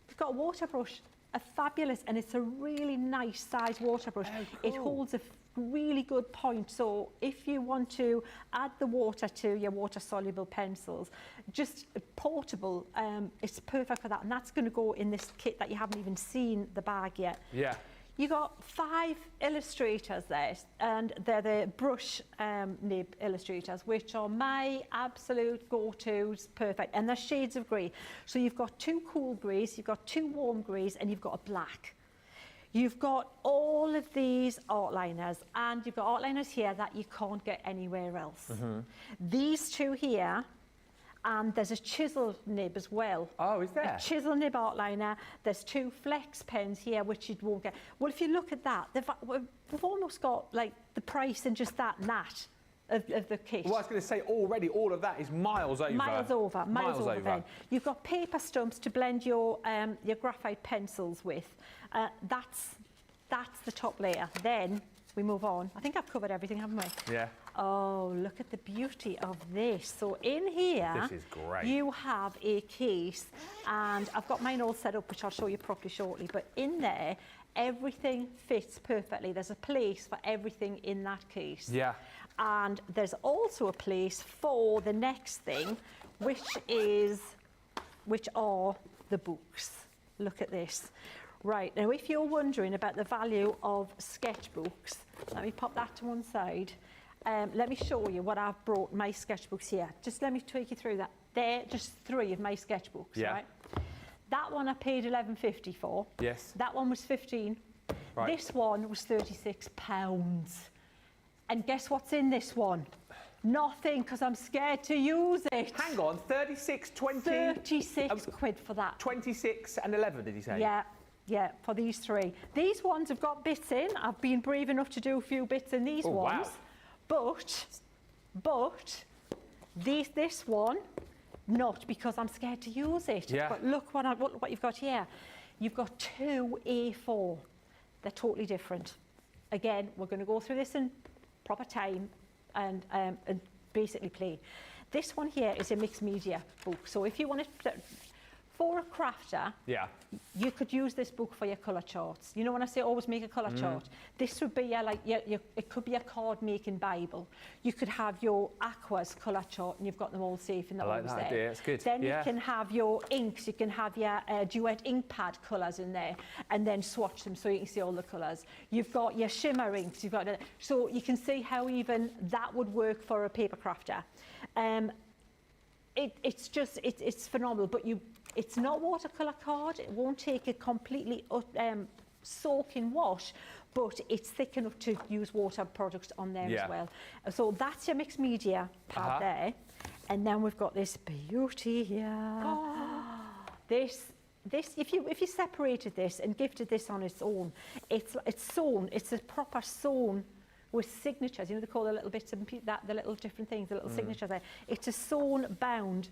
you've got a water brush. a fabulous, and it's a really nice size water brush. Oh, It cool. holds a really good point. So if you want to add the water to your water soluble pencils, just portable, it's perfect for that. And that's going to go in this kit that you haven't even seen the bag yet. Yeah. You got 5 illustrators there, and they're the brush nib illustrators, which are my absolute go-tos, perfect. And they're shades of grey. So you've got 2 cool greys, you've got 2 warm greys, and you've got a black. You've got all of these art liners, and you've got art liners here that you can't get anywhere else. These 2 here, and there's a chisel nib as well. Oh, is there? A chisel nib art liner. There's 2 flex pens here, which you won't get. Well, if you look at that, we've almost got like the price in just that of the kit. Well, I was going to say already all of that is miles over. Miles over. Then you've got paper stumps to blend your graphite pencils with. That's the top layer. Then we move on. I think I've covered everything, haven't we? Yeah. Oh, look at the beauty of this. So in here, This is great. you have a case, and I've got mine all set up, which I'll show you properly shortly. But in there, everything fits perfectly. There's a place for everything in that case. Yeah. And there's also a place for the next thing, which are the books. Look at this. Right, now if you're wondering about the value of sketchbooks, let me pop that to one side. Let me show you what I've brought my sketchbooks here. Just let me take you through that. They're just 3 of my sketchbooks, Yeah. right? That one I paid £11.50 for. Yes. That one was 15. Right. This one was £36. And guess what's in this one? Nothing, because I'm scared to use it. Hang on, 36, 20... 36 quid for that. 26 and 11, did you say? Yeah, for these 3. These ones have got bits in. I've been brave enough to do a few bits in these ones. Wow. But this one, not, because I'm scared to use it. Yeah. But look what you've got here. You've got 2 A4. They're totally different. Again, we're going to go through this in proper time and basically play. This one here is a mixed media book. So if you wanted for a crafter, Yeah. you could use this book for your colour charts. You know when I say always make a colour chart? This would be it could be a card making Bible. You could have your aquas colour chart, and you've got them all safe in the I like holes that there. idea, it's good. Then Yeah. you can have your inks, you can have your duet ink pad colours in there, and then swatch them so you can see all the colours. You've got your shimmer inks, so you can see how even that would work for a paper crafter. It's phenomenal, but it's not watercolour card. It won't take a completely soaking wash, but it's thick enough to use water products on there as well. So that's your mixed media pad there, and then we've got this beauty here. This if you separated this and gifted this on its own, it's sewn. It's a proper sewn with signatures. You know, they call the little bits of the little different things, the little signatures there. It's a sewn bound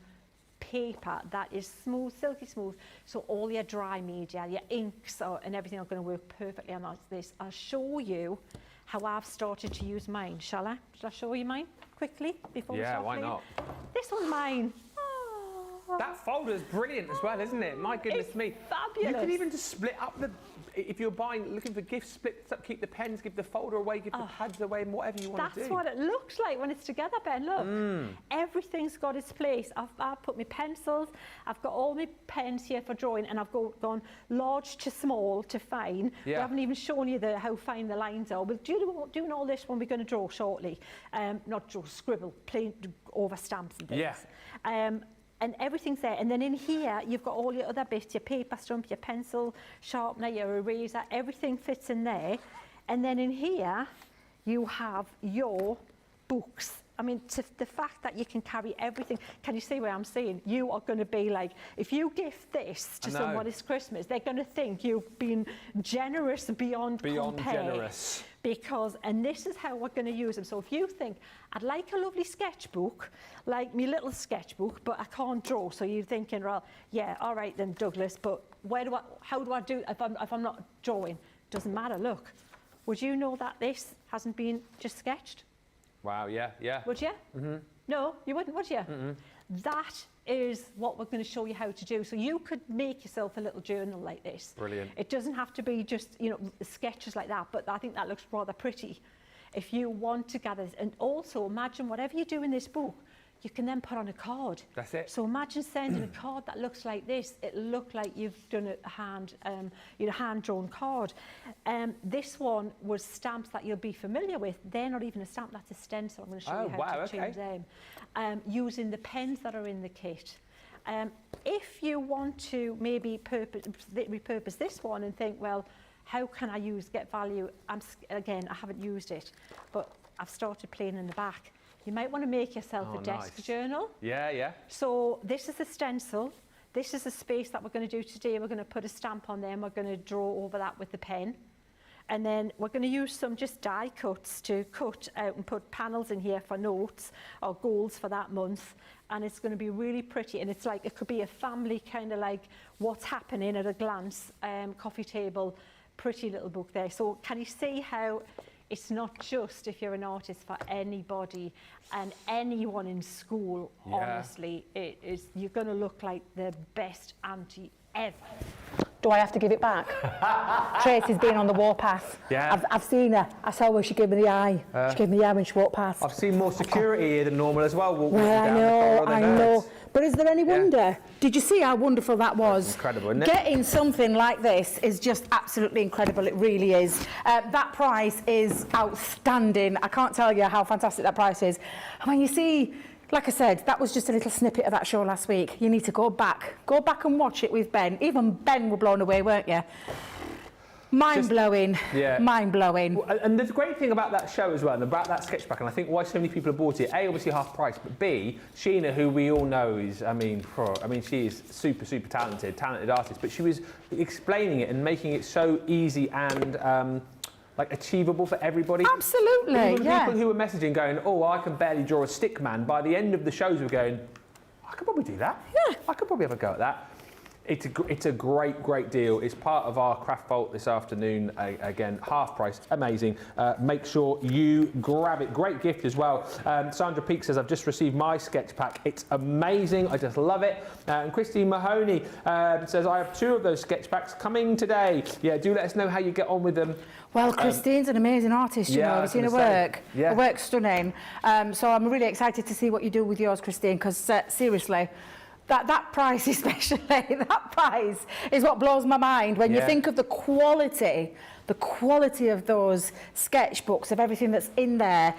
paper that is smooth, silky smooth, so all your dry media, your inks and everything are going to work perfectly on this. I'll show you how I've started to use mine, shall I? Shall I show you mine quickly before we start why playing? not? This one's mine. That folder's brilliant as well, isn't it? My goodness It's me. fabulous. You could even just split up if you're looking for gifts, split up, keep the pens, give the folder away, give the pads away, and whatever you want to do. That's what it looks like when it's together, Ben. Look, everything's got its place. I've put my pencils, I've got all my pens here for drawing, and I've gone large to small to fine. We haven't even shown you how fine the lines are. We're doing all this when we're going to draw shortly. Not draw, scribble, plain over stamps and things. Yeah. And everything's there. And then in here, you've got all your other bits, your paper stump, your pencil sharpener, your eraser, everything fits in there. And then in here, you have your books. I mean, the fact that you can carry everything. Can you see what I'm saying? You are going to be like, if you gift this to someone this Christmas, they're going to think you've been generous beyond compare. Generous. And this is how we're going to use them. So if you think, I'd like a lovely sketchbook, like my little sketchbook, but I can't draw. So you're thinking, well, yeah, all right then, Douglas, but how do I do if I'm not drawing? Doesn't matter, look. Would you know that this hasn't been just sketched? Wow, yeah. Would you? Mm-hmm. No, you wouldn't, would you? Mm-hmm. That is what we're going to show you how to do. So you could make yourself a little journal like this. Brilliant. It doesn't have to be just, you know, sketches like that, but I think that looks rather pretty. If you want to gather this, and also imagine whatever you do in this book, you can then put on a card. That's it. So imagine sending a card that looks like this. It'll look like you've done a hand-drawn card. This one was stamps that you'll be familiar with. They're not even a stamp, that's a stencil. I'm going to show you how to change them. Using the pens that are in the kit. If you want to maybe repurpose this one and think, well, how can I get value? Again, I haven't used it, but I've started playing in the back. You might want to make yourself a desk journal. Yeah, yeah. So this is a stencil. This is a space that we're going to do today. We're going to put a stamp on there and we're going to draw over that with the pen. And then we're going to use some just die cuts to cut out and put panels in here for notes or goals for that month. And it's going to be really pretty. And it's like, it could be a family kind of like what's happening at a glance, coffee table, pretty little book there. So can you see how it's not just if you're an artist, for anybody and anyone in school, honestly, it is, you're going to look like the best auntie ever. Do I have to give it back? Tracy's been on the warpath. Yeah. I've seen her. I saw her, she gave me the eye. She gave me the eye when she walked past. I've seen more security here than normal as well. Well, I know. But is there any wonder? Did you see how wonderful that was? That's incredible, isn't it? Getting something like this is just absolutely incredible. It really is. That price is outstanding. I can't tell you how fantastic that price is. And when you see, like I said, that was just a little snippet of that show last week. You need to go back and watch it with Ben. Even Ben were blown away, weren't you? Mind-blowing, mind-blowing. And the great thing about that show as well, and about that sketch pack, and I think why so many people have bought it, A, obviously half price, but B, Sheena, who we all know is, I mean, she is super, super talented artist, but she was explaining it and making it so easy and like achievable for everybody. Absolutely, Even people who were messaging going, oh, I can barely draw a stick man, by the end of the shows were going, I could probably do that. Yeah. I could probably have a go at that. It's a great deal. It's part of our craft vault this afternoon. Again, half price, amazing. Make sure you grab it. Great gift as well. Sandra Peake says, I've just received my sketch pack. It's amazing. I just love it. And Christine Mahoney says, I have 2 of those sketch packs coming today. Yeah, do let us know how you get on with them. Well, Christine's an amazing artist, you know. Have you seen her work? Yeah. Her work's stunning. So I'm really excited to see what you do with yours, Christine, because seriously, that price especially, that price is what blows my mind when you think of the quality of those sketchbooks, of everything that's in there.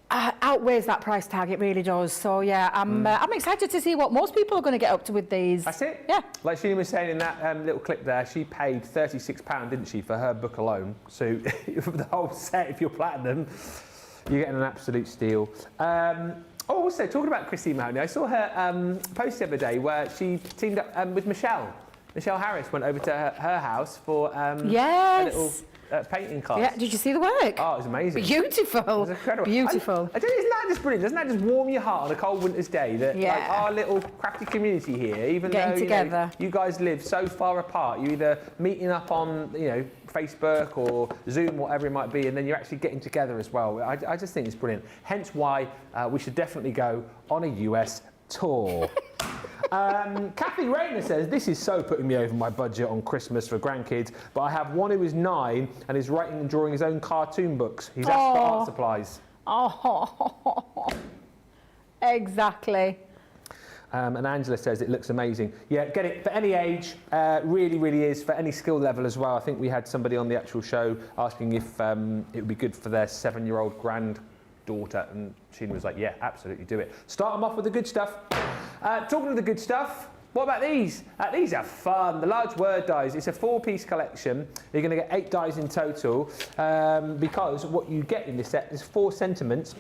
Outweighs that price tag, it really does. So yeah, I'm excited to see what most people are going to get up to with these. That's it. Yeah. Like Sheena was saying in that little clip there, she paid £36, didn't she, for her book alone. So for the whole set, if you're platinum, you're getting an absolute steal. Also, talking about Christine Mahoney, I saw her post the other day where she teamed up with Michelle. Michelle Harris went over to her house for a little painting class. Yeah, did you see the work? Oh, it was amazing. Beautiful. It was incredible. Beautiful. I don't know, isn't that just brilliant? Doesn't that just warm your heart on a cold winter's day that like, our little crafty community here, even though you guys live so far apart, you're either meeting up on Facebook or Zoom, whatever it might be, and then you're actually getting together as well. I just think it's brilliant. Hence why we should definitely go on a US tour. Kathy Rayner says, this is so putting me over my budget on Christmas for grandkids, but I have one who is 9 and is writing and drawing his own cartoon books. He's asked for art supplies. Oh, exactly. And Angela says it looks amazing. Yeah, get it for any age, really is, for any skill level as well. I think we had somebody on the actual show asking if it would be good for their 7-year-old granddaughter, and Sheena was like, yeah, absolutely, do it. Start them off with the good stuff. Talking of the good stuff, what about these? These are fun. The large word dies. It's a 4-piece collection. You're going to get 8 dies in total because what you get in this set is 4 sentiments,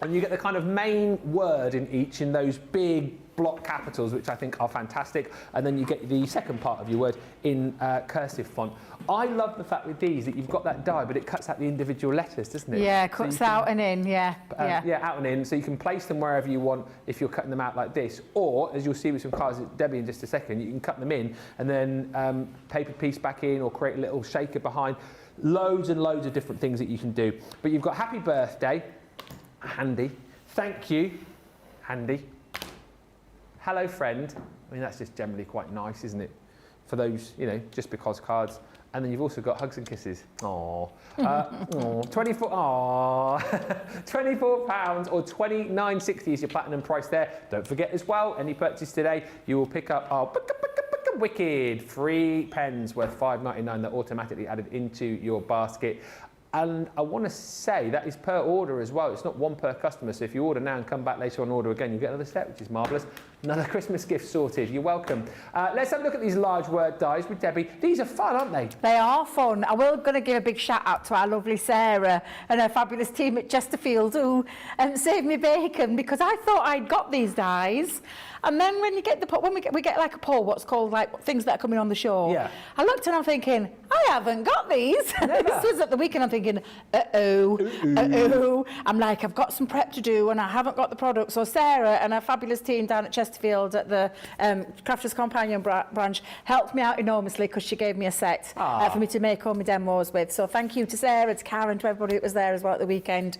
and you get the kind of main word in each in those big block capitals, which I think are fantastic, and then you get the second part of your word in cursive font. I love the fact with these that you've got that die, but it cuts out the individual letters, doesn't it? Yeah, cuts out and in, yeah. Out and in, so you can place them wherever you want if you're cutting them out like this. Or, as you'll see with some cards at Debbie in just a second, you can cut them in and then paper piece back in or create a little shaker behind. Loads and loads of different things that you can do. But you've got happy birthday, handy. Thank you, handy. hello friend. I mean, that's just generally quite nice, isn't it? For those, you know, just because cards. And then you've also got hugs and kisses. Aww. 24. Aww. £24 or £29.60 is your platinum price there. Don't forget as well, any purchase today, you will pick up our wicked free pens worth £5.99 that automatically added into your basket. And I want to say that is per order as well. It's not one per customer. So if you order now and come back later on order again, you get another set, which is marvellous. Another Christmas gift sorted. You're welcome. Let's have a look at these large word dies with Debbie. These are fun, aren't they? They are fun. I will going to give a big shout out to our lovely Sarah and her fabulous team at Chesterfield who saved me bacon, because I thought I'd got these dies. And then when you get we get like a poll, what's called like things that are coming on the show. Yeah. I looked and I'm thinking, I haven't got these. This was at the weekend. I'm thinking, uh-oh. I'm like, I've got some prep to do and I haven't got the product. So Sarah and her fabulous team down at Chesterfield at the Crafters Companion branch helped me out enormously, because she gave me a set for me to make all my demos with. So thank you to Sarah, to Karen, to everybody that was there as well at the weekend.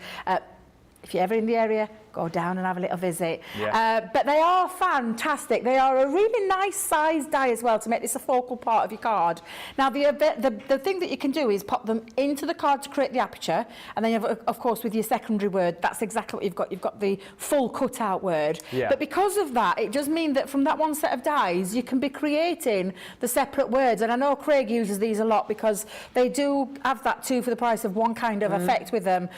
If you're ever in the area, go down and have a little visit. Yeah. But they are fantastic. They are a really nice sized die as well to make this a focal part of your card. Now, the thing that you can do is pop them into the card to create the aperture, and then you have, of course, with your secondary word, that's exactly what you've got. You've got the full cut-out word. Yeah. But because of that, it does mean that from that one set of dies, you can be creating the separate words. And I know Craig uses these a lot because they do have that two for the price of one kind of effect with them.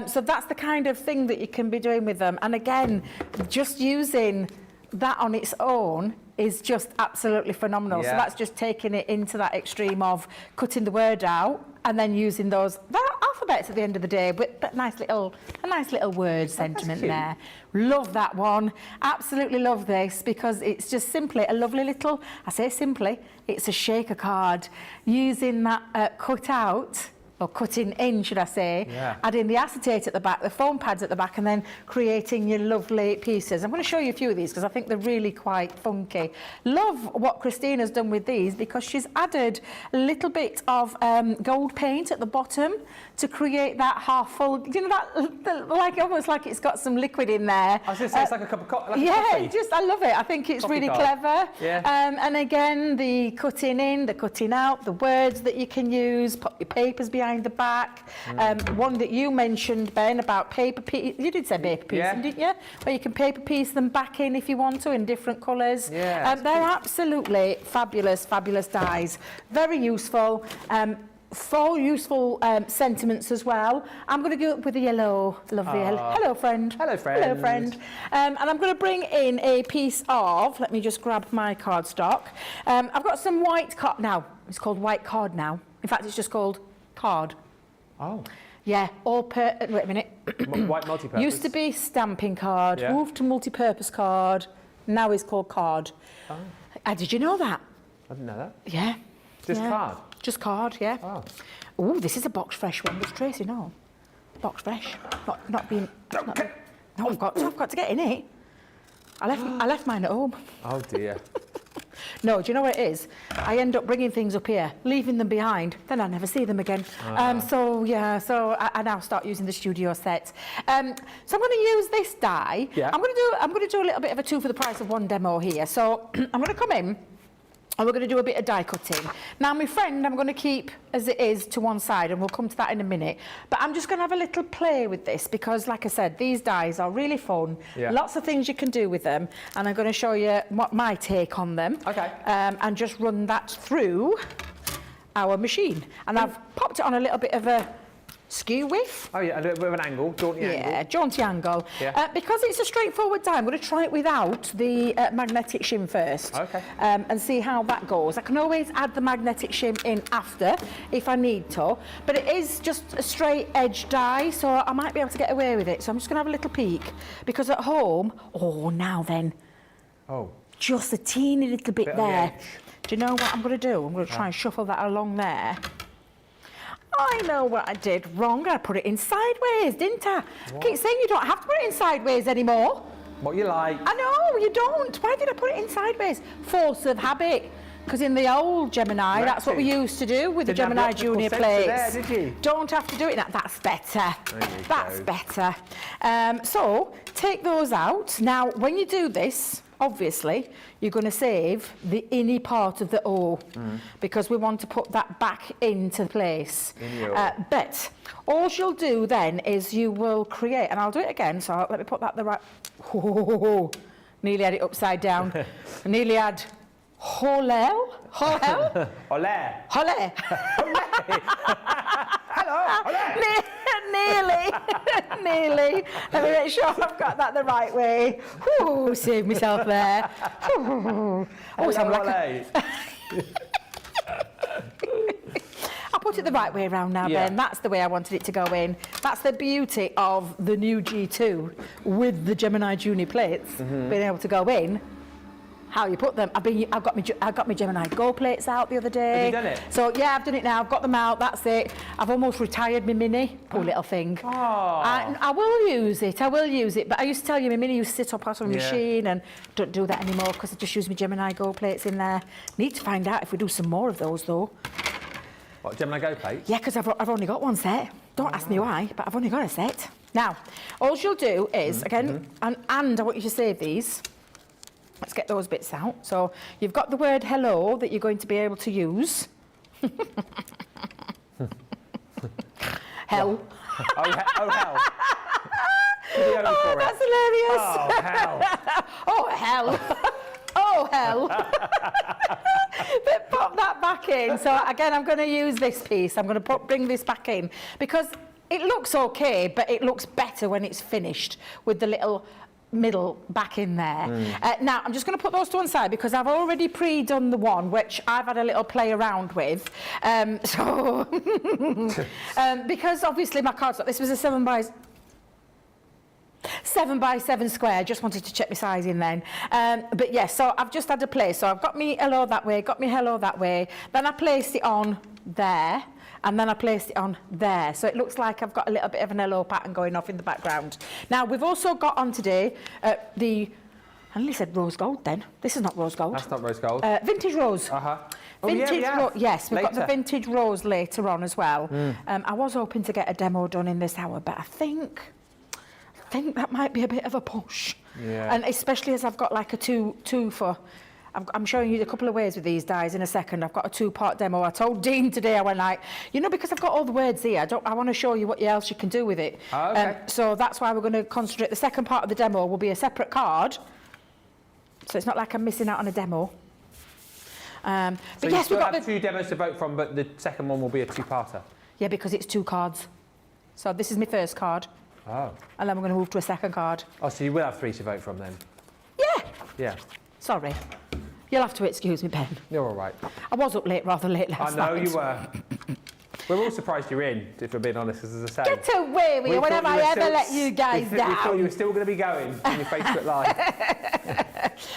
So that's the kind of thing that you can be doing with them. And again, just using that on its own is just absolutely phenomenal. Yeah. So that's just taking it into that extreme of cutting the word out and then using those. They're alphabets at the end of the day, but a nice little word sentiment there. Love that one. Absolutely love this, because it's just simply a lovely little, I say simply, it's a shaker card using that cut out, or cutting in, should I say, adding the acetate at the back, the foam pads at the back, and then creating your lovely pieces. I'm going to show you a few of these because I think they're really quite funky. Love what Christina's done with these, because she's added a little bit of gold paint at the bottom to create that half full, you know, that like almost like it's got some liquid in there. I was going to say it's like a cup of coffee. Like I love it. I think it's coffee really card. Clever. Yeah. And again, the cutting in, the cutting out, the words that you can use, put your papers behind the back. One that you mentioned, Ben, about paper piece. You did say paper piecing, didn't you? Where you can paper piece them back in if you want to, in different colours. Yeah, they're absolutely fabulous, fabulous dies. Very useful. 4 useful sentiments as well. I'm going to go up with the yellow, lovely yellow. Hello, friend. Hello, friend. Hello, friend. And I'm going to bring in a piece of, let me just grab my cardstock. I've got some white card now. It's called white card now. In fact, it's just called card. Oh. Yeah, wait a minute. White multi-purpose. Used to be stamping card, moved to multi-purpose card, now it's called card. Oh. Did you know that? I didn't know that. Yeah. Just card? Just card, yeah. Oh. Oh, this is a box fresh one. Does Tracy know? Box fresh. Not being... No, I've got to get in it. I left mine at home. Oh, dear. No, do you know what it is? I end up bringing things up here, leaving them behind, then I never see them again. So I now start using the studio set. So I'm going to use this die. Yeah. I'm going to do a little bit of a 2 for the price of 1 demo here. So I'm going to come in, and we're going to do a bit of die cutting. Now, my friend, I'm going to keep as it is to one side, and we'll come to that in a minute. But I'm just going to have a little play with this because, like I said, these dies are really fun. Yeah. Lots of things you can do with them, and I'm going to show you what my take on them. Okay. And just run that through our machine. And I've popped it on a little bit of a skew width. Oh yeah, a little bit of an angle, jaunty angle. Yeah, jaunty angle. Yeah. Because it's a straightforward die, I'm going to try it without the magnetic shim first. Okay. And see how that goes. I can always add the magnetic shim in after if I need to, but it is just a straight edge die, so I might be able to get away with it. So I'm just going to have a little peek, because at home, now then. Oh. Just a teeny little bit there. Do you know what I'm going to do? I'm going to try and shuffle that along there. I know what I did wrong. I put it in sideways, didn't I? What? I keep saying you don't have to put it in sideways anymore. What you like. I know, you don't. Why did I put it in sideways? Force of habit. Because in the old Gemini, that's what we used to do with the Gemini Junior plates. There, did you? Don't have to do it now. That's better. That's better. So take those out. Now, when you do this, obviously, you're going to save the inny part of the O because we want to put that back into place. But all you'll do then is you will create, and I'll do it again, so let me put that the right... Nearly had it upside down. Nearly had... Holel? Holel? Olé. Holé. Hello. Olé. Nearly. Nearly. Let me make sure I've got that the right way. Ooh, saved myself there. Ooh. Oh, sound like I'll put it the right way around now, Ben. That's the way I wanted it to go in. That's the beauty of the new G2 with the Gemini Junior plates being able to go in. How you put them. I've got my Gemini Go plates out the other day. Have you done it? So yeah, I've done it now. I've got them out. That's it. I've almost retired my Mini. Poor little thing. Oh. I will use it. I will use it. But I used to tell you my Mini used to sit up on a machine, and don't do that anymore because I just use my Gemini Go plates in there. Need to find out if we do some more of those though. What, Gemini Go plates? Yeah, because I've only got one set. Don't ask me why, but I've only got a set. Now, all you'll do is again, and I want you to save these. Let's get those bits out. So you've got the word hello that you're going to be able to use. Hell. Oh, hell. Oh, that's hilarious. Oh, hell. Oh, hell. Oh, hell. But pop that back in. So again, I'm going to use this piece. I'm going to bring this back in because it looks okay, but it looks better when it's finished with the little middle back in there. Now I'm just going to put those to one side because I've already pre-done the one which I've had a little play around with, because obviously my cards, this was a 7 by 7 square. I just wanted to check my size in then, but yes, so I've just had a play. So I've got me hello that way, got me hello that way, then I placed it on there, and then I placed it on there. So it looks like I've got a little bit of an hello pattern going off in the background. Now, we've also got on today I nearly said rose gold then. This is not rose gold. That's not rose gold. Vintage rose. Oh, Vintage yes, we've got the Later. vintage rose later on as well. I was hoping to get a demo done in this hour, but I think that might be a bit of a push. Yeah. And especially as I've got like a two for... I'm showing you a couple of ways with these dies in a second. I've got a 2-part demo. I told Dean today, I went like, you know, because I've got all the words here, I want to show you what else you can do with it. Oh, okay. So that's why we're going to concentrate. The second part of the demo will be a separate card. So it's not like I'm missing out on a demo. But so yes, we've got the 2 demos to vote from, but the second one will be a 2-parter. Yeah, because it's 2 cards. So this is my first card. Oh. And then we're going to move to a second card. Oh, so you will have 3 to vote from then? Yeah. Yeah. Sorry. You'll have to excuse me, Ben. You're all right. I was up rather late last night. I know you were. We're all surprised you're in, if we're being honest, because as I say... Get away with you. When have I ever let you guys down? We thought you were still going to be going on your Facebook Live.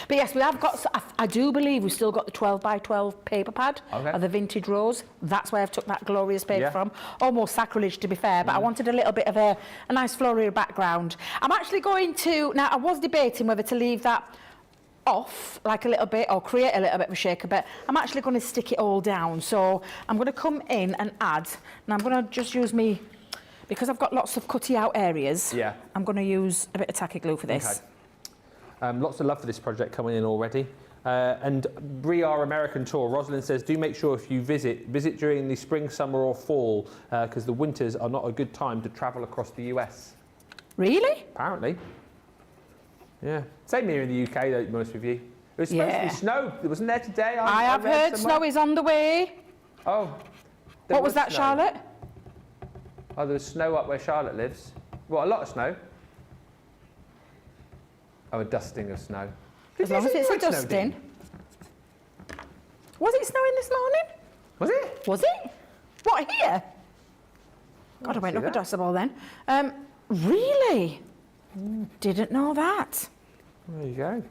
But yes, we have got... I do believe we've still got the 12 by 12 paper pad of the vintage rose. That's where I've took that glorious paper from. Almost sacrilege, to be fair, but I wanted a little bit of a nice floral background. I'm actually going to... Now, I was debating whether to leave that off like a little bit or create a little bit of a shaker, but I'm actually going to stick it all down. So I'm going to come in and add, and I'm going to just use me, because I've got lots of cutty out areas, I'm going to use a bit of tacky glue for this. Okay. Lots of love for this project coming in already. And our American tour, Rosalind says, do make sure if you visit during the spring, summer or fall, because the winters are not a good time to travel across the US. Really? Apparently. Yeah. Same here in the UK, though, most of you. It was supposed to be snow. It wasn't there today. I have heard snow is on the way. Oh. What was that, Charlotte? Oh, there was snow up where Charlotte lives. What, a lot of snow? Oh, a dusting of snow. As long as it's a dusting. Was it snowing this morning? Was it? Was it? What, here? God, I went up a decibel then. Really? Didn't know that. There you go.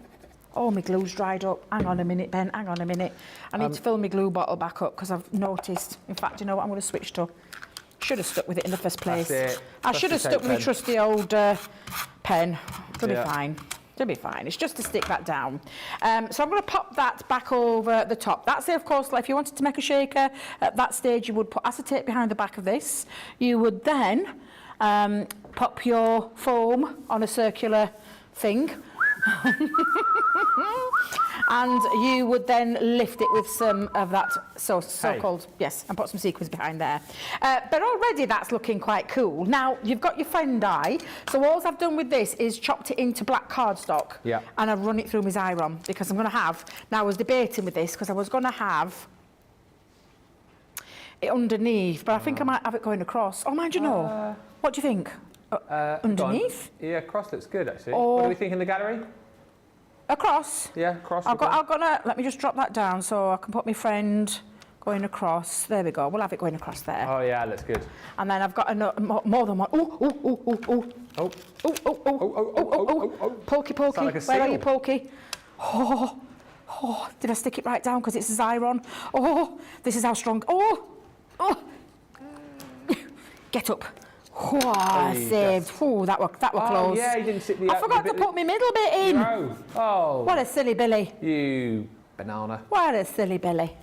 Oh, my glue's dried up. Hang on a minute, Ben. Hang on a minute. I need to fill my glue bottle back up because I've noticed. In fact, you know what? I'm going to switch to. Should have stuck with it in the first place. That's it. I should have stuck with my trusty old pen. It'll be fine. It'll be fine. It's just to stick that down. So I'm going to pop that back over the top. That's it, of course. Like if you wanted to make a shaker at that stage, you would put acetate behind the back of this. You would then pop your foam on a circular thing. And you would then lift it with some of that so-called, yes, and put some sequins behind there. But already that's looking quite cool. Now, you've got your friend die. So all I've done with this is chopped it into black cardstock. Yeah. And I've run it through my Xyron because I'm going to have, now I was debating with this because I was going to have it underneath, but I think I might have it going across. Oh, mind you know. What do you think? Underneath? Yeah, cross looks good actually. Or what do we think in the gallery? Across? Yeah, cross. I'm gonna, let me just drop that down so I can put my friend going across. There we go, we'll have it going across there. Oh yeah, looks good. And then I've got more than one. Oh. Pokey. Sound like a Where are you, seal. Pokey? Oh, did I stick it right down because it's a Xyron? Oh, this is how strong. Oh. Get up. Oh, saved. Oh, that were close. Yeah, you didn't sit the. I forgot to put my middle bit in. No. Oh. What a silly Billy. You banana. What a silly Billy.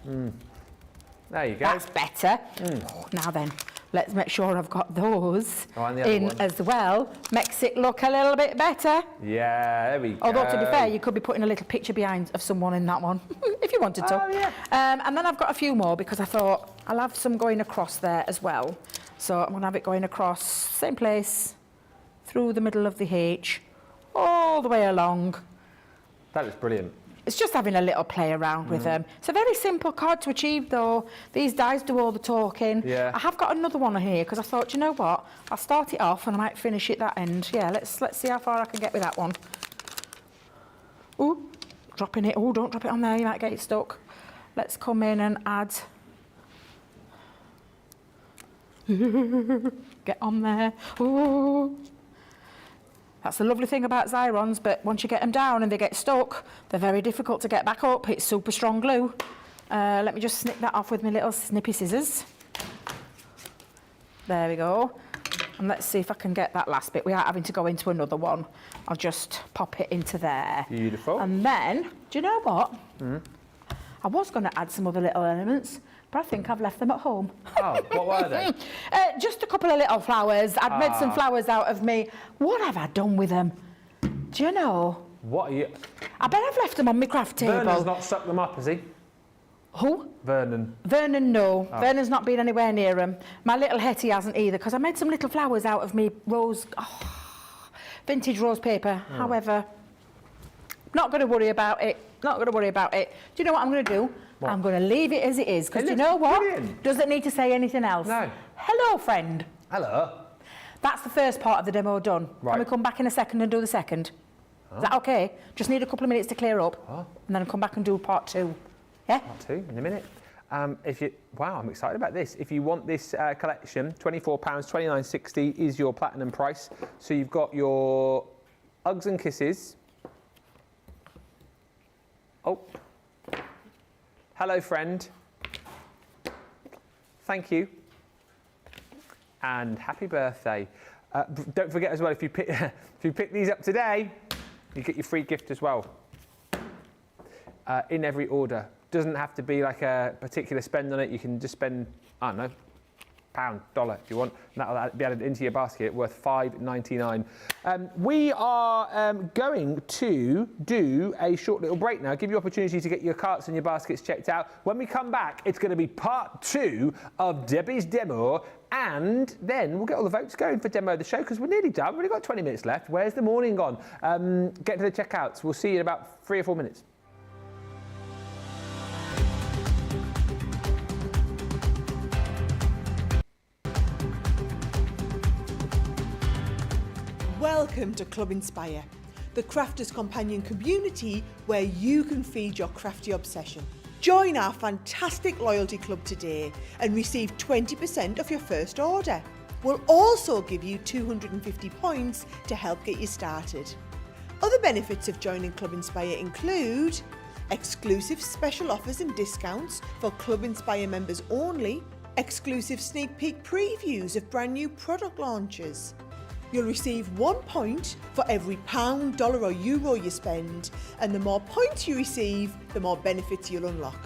There you go. That's better. Oh, now then, let's make sure I've got those and the other in one. as well. Makes it look a little bit better. Yeah, there we go. Although, to be fair, you could be putting a little picture behind of someone in that one, if you wanted to. Oh, yeah. And then I've got a few more because I thought I'll have some going across there as well. So I'm going to have it going across, same place, through the middle of the H, all the way along. That looks brilliant. It's just having a little play around with them. It's a very simple card to achieve, though. These dies do all the talking. Yeah. I have got another one here because I thought, you know what? I'll start it off and I might finish it that end. Yeah, let's see how far I can get with that one. Ooh, dropping it. Oh, don't drop it on there. You might get it stuck. Let's come in and add. Get on there. Ooh. That's the lovely thing about Xyrons, but once you get them down and they get stuck, they're very difficult to get back up. It's super strong glue. Let me just snip that off with my little snippy scissors. There we go. And let's see if I can get that last bit without having to go into another one. I'll just pop it into there. Beautiful. And then, do you know what? I was going to add some other little elements, but I think I've left them at home. Oh, what were they? Just a couple of little flowers. I'd made some flowers out of me. What have I done with them? Do you know? What are you? I bet I've left them on my craft table. Vernon's not sucked them up, has he? Who? Vernon. Vernon, no. Vernon's not been anywhere near them. My little Hetty hasn't either, because I made some little flowers out of me rose, vintage rose paper. However, not going to worry about it. Not going to worry about it. Do you know what I'm going to do? What? I'm going to leave it as it is, because It you know looks what? brilliant. Doesn't need to say anything else. No. Hello, friend. Hello. That's the first part of the demo done. Right. Can we come back in a second and do the second? Is that okay? Just need a couple of minutes to clear up, and then come back and do part two. Yeah? Part two in a minute. Wow, I'm excited about this. If you want this collection, £24, £29.60 is your platinum price. So you've got your Hugs and Kisses. Oh. Hello, friend. Thank you. And happy birthday. Don't forget as well, if you pick these up today, you get your free gift as well. In every order. Doesn't have to be like a particular spend on it. You can just spend, I don't know, £1, $1 if you want. And that'll be added into your basket worth $5.99. We are going to do a short little break now. Give you opportunity to get your carts and your baskets checked out. When we come back, it's going to be part 2 of Debbie's demo. And then we'll get all the votes going for Demo of the Show because we're nearly done. We've only got 20 minutes left. Where's the morning gone? Get to the checkouts. We'll see you in about 3 or 4 minutes. Welcome to Club Inspire, the crafters' companion community where you can feed your crafty obsession. Join our fantastic loyalty club today and receive 20% off your first order. We'll also give you 250 points to help get you started. Other benefits of joining Club Inspire include exclusive special offers and discounts for Club Inspire members only, exclusive sneak peek previews of brand new product launches. You'll receive 1 point for every £1, $1 or euro you spend, and the more points you receive, the more benefits you'll unlock.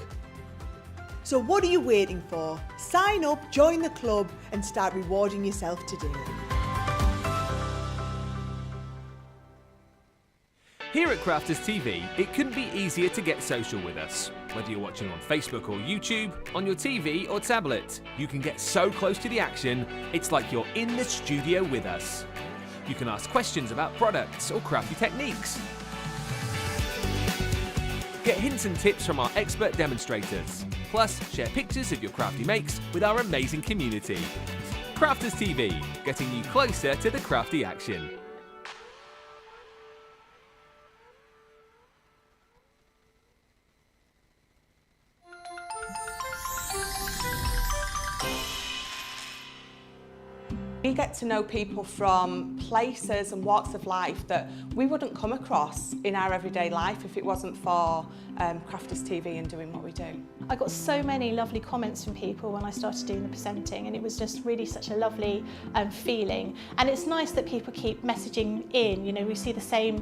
So what are you waiting for? Sign up, join the club, and start rewarding yourself today. Here at Crafters TV, it couldn't be easier to get social with us. Whether you're watching on Facebook or YouTube, on your TV or tablet, you can get so close to the action, it's like you're in the studio with us. You can ask questions about products or crafty techniques. Get hints and tips from our expert demonstrators. Plus, share pictures of your crafty makes with our amazing community. Crafters TV, getting you closer to the crafty action. We get to know people from places and walks of life that we wouldn't come across in our everyday life if it wasn't for Crafters TV and doing what we do. I got so many lovely comments from people when I started doing the presenting, and it was just really such a lovely feeling. And it's nice that people keep messaging in. You know, we see the same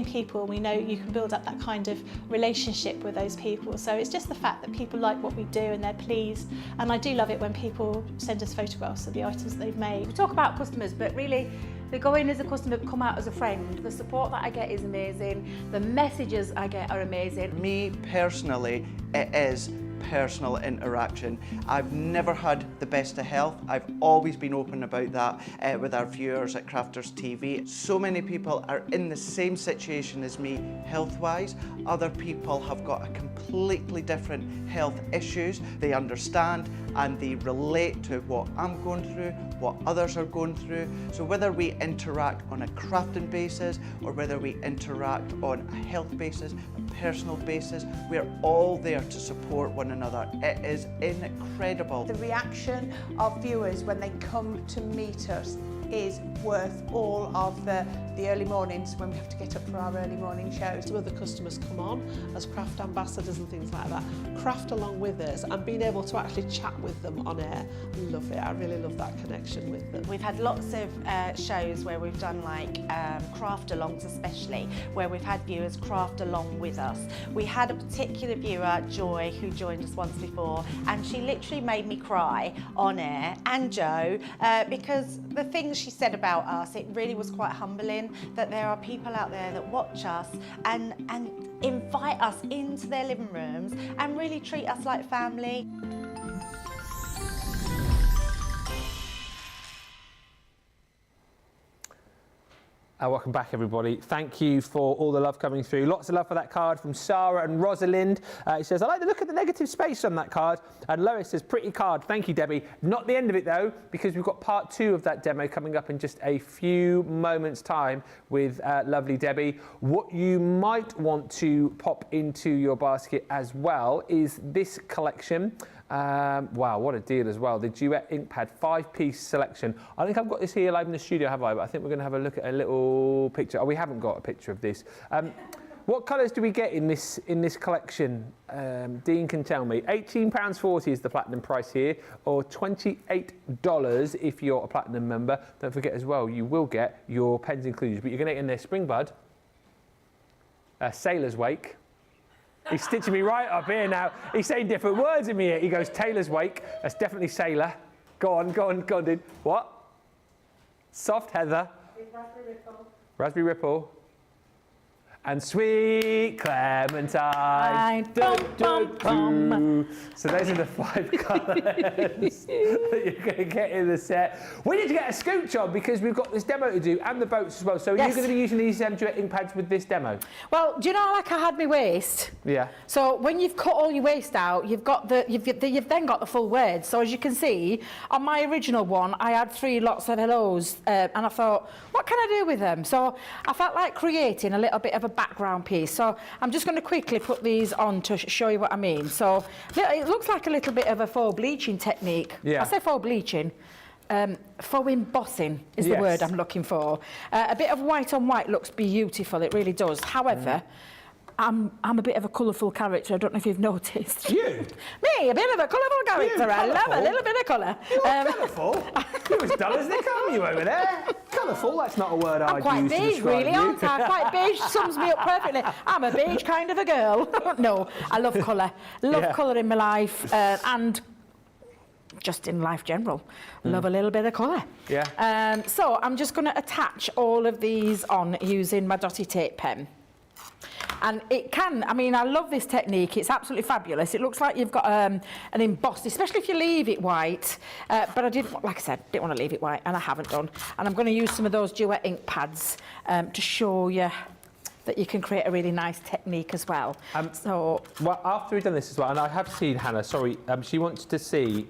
people. We know you can build up that kind of relationship with those people. So it's just the fact that people like what we do and they're pleased. And I do love it when people send us photographs of the items that they've made. We talk about customers, but really they go in as a customer, come out as a friend. The support that I get is amazing. The messages I get are amazing. Me personally, it is personal interaction. I've never had the best of health. I've always been open about that with our viewers at Crafters TV. So many people are in the same situation as me health-wise. Other people have got a completely different health issues. They understand and they relate to what I'm going through, what others are going through. So whether we interact on a crafting basis or whether we interact on a health basis, a personal basis, we're all there to support one another. It is incredible. The reaction of viewers when they come to meet us is worth all of the early mornings when we have to get up for our early morning shows. Other customers come on as craft ambassadors and things like that, craft along with us, and being able to actually chat with them on air. I love it. I really love that connection with them. We've had lots of shows where we've done like craft alongs, especially where we've had viewers craft along with us. We had a particular viewer, Joy, who joined us once before, and she literally made me cry on air, and Joe, because the things she said about us, it really was quite humbling that there are people out there that watch us and invite us into their living rooms and really treat us like family. Welcome back, everybody. Thank you for all the love coming through. Lots of love for that card from Sarah and Rosalind. It says, I like the look at the negative space on that card. And Lois says, pretty card. Thank you, Debbie. Not the end of it, though, because we've got part 2 of that demo coming up in just a few moments' time with lovely Debbie. What you might want to pop into your basket as well is this collection. Wow, what a deal as well. The Duet ink pad 5-piece selection. I think I've got this here live in the studio, have I? But I think we're going to have a look at a little picture. Oh, we haven't got a picture of this. What colours do we get in this collection? Dean can tell me. £18.40 is the platinum price here, or $28 if you're a platinum member. Don't forget as well, you will get your pens included, but you're going to get in there Springbud, Sailor's Wake. He's stitching me right up here now. He's saying different words in me here. He goes, Taylor's Wake. That's definitely Sailor. Go on, dude. What? Soft Heather. Raspberry Ripple. Raspberry Ripple. And Sweet Clementine. So those are the 5 colours that you're going to get in the set. We need to get a scooch on because we've got this demo to do and the boats as well. So Yes. you're going to be using these Duet ink pads with this demo? Well, do you know, like I had my waist? Yeah. So when you've cut all your waist out, you've then got the full words. So as you can see, on my original one, I had 3 lots of hellos, and I thought, what can I do with them? So I felt like creating a little bit of a background piece. So I'm just going to quickly put these on to show you what I mean. So it looks like a little bit of a faux bleaching technique. Yeah. I say faux bleaching. Faux embossing is the Yes. word I'm looking for. A bit of white on white looks beautiful, it really does. However, I'm a bit of a colourful character. I don't know if you've noticed. You? Me, a bit of a colourful character. I love a colourful? little bit of colour. Colourful? You're as dull as they come, you over there. Colourful, that's not a word I'm I'd quite use to beige, describe really, you. aren't I? Quite beige sums me up perfectly. I'm a beige kind of a girl. No, I love colour. Love colour in my life and just in life general. Love a little bit of colour. Yeah. So I'm just going to attach all of these on using my dotty tape pen. And it can, I mean, I love this technique. It's absolutely fabulous. It looks like you've got an embossed, especially if you leave it white. But I didn't, like I said, didn't want to leave it white, and I haven't done. And I'm going to use some of those duet ink pads to show you that you can create a really nice technique as well. Well, after we've done this as well, and I have seen Hannah, sorry, she wants to see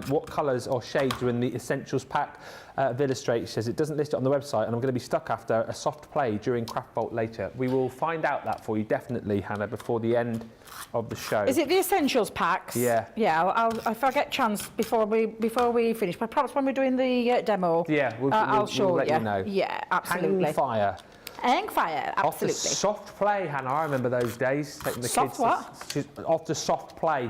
what colours or shades are in the Essentials pack of Illustrate. She says it doesn't list it on the website, and I'm going to be stuck after a soft play during Craft Vault later. We will find out that for you, definitely, Hannah, before the end of the show. Is it the Essentials packs? Yeah. Yeah, I'll if I get a chance before we finish, but perhaps when we're doing the demo, yeah, I'll show let you know. Yeah, absolutely. Hang Fire. Hang Fire, absolutely. Off the soft play, Hannah, I remember those days. Taking the soft kids what? Off the soft play. You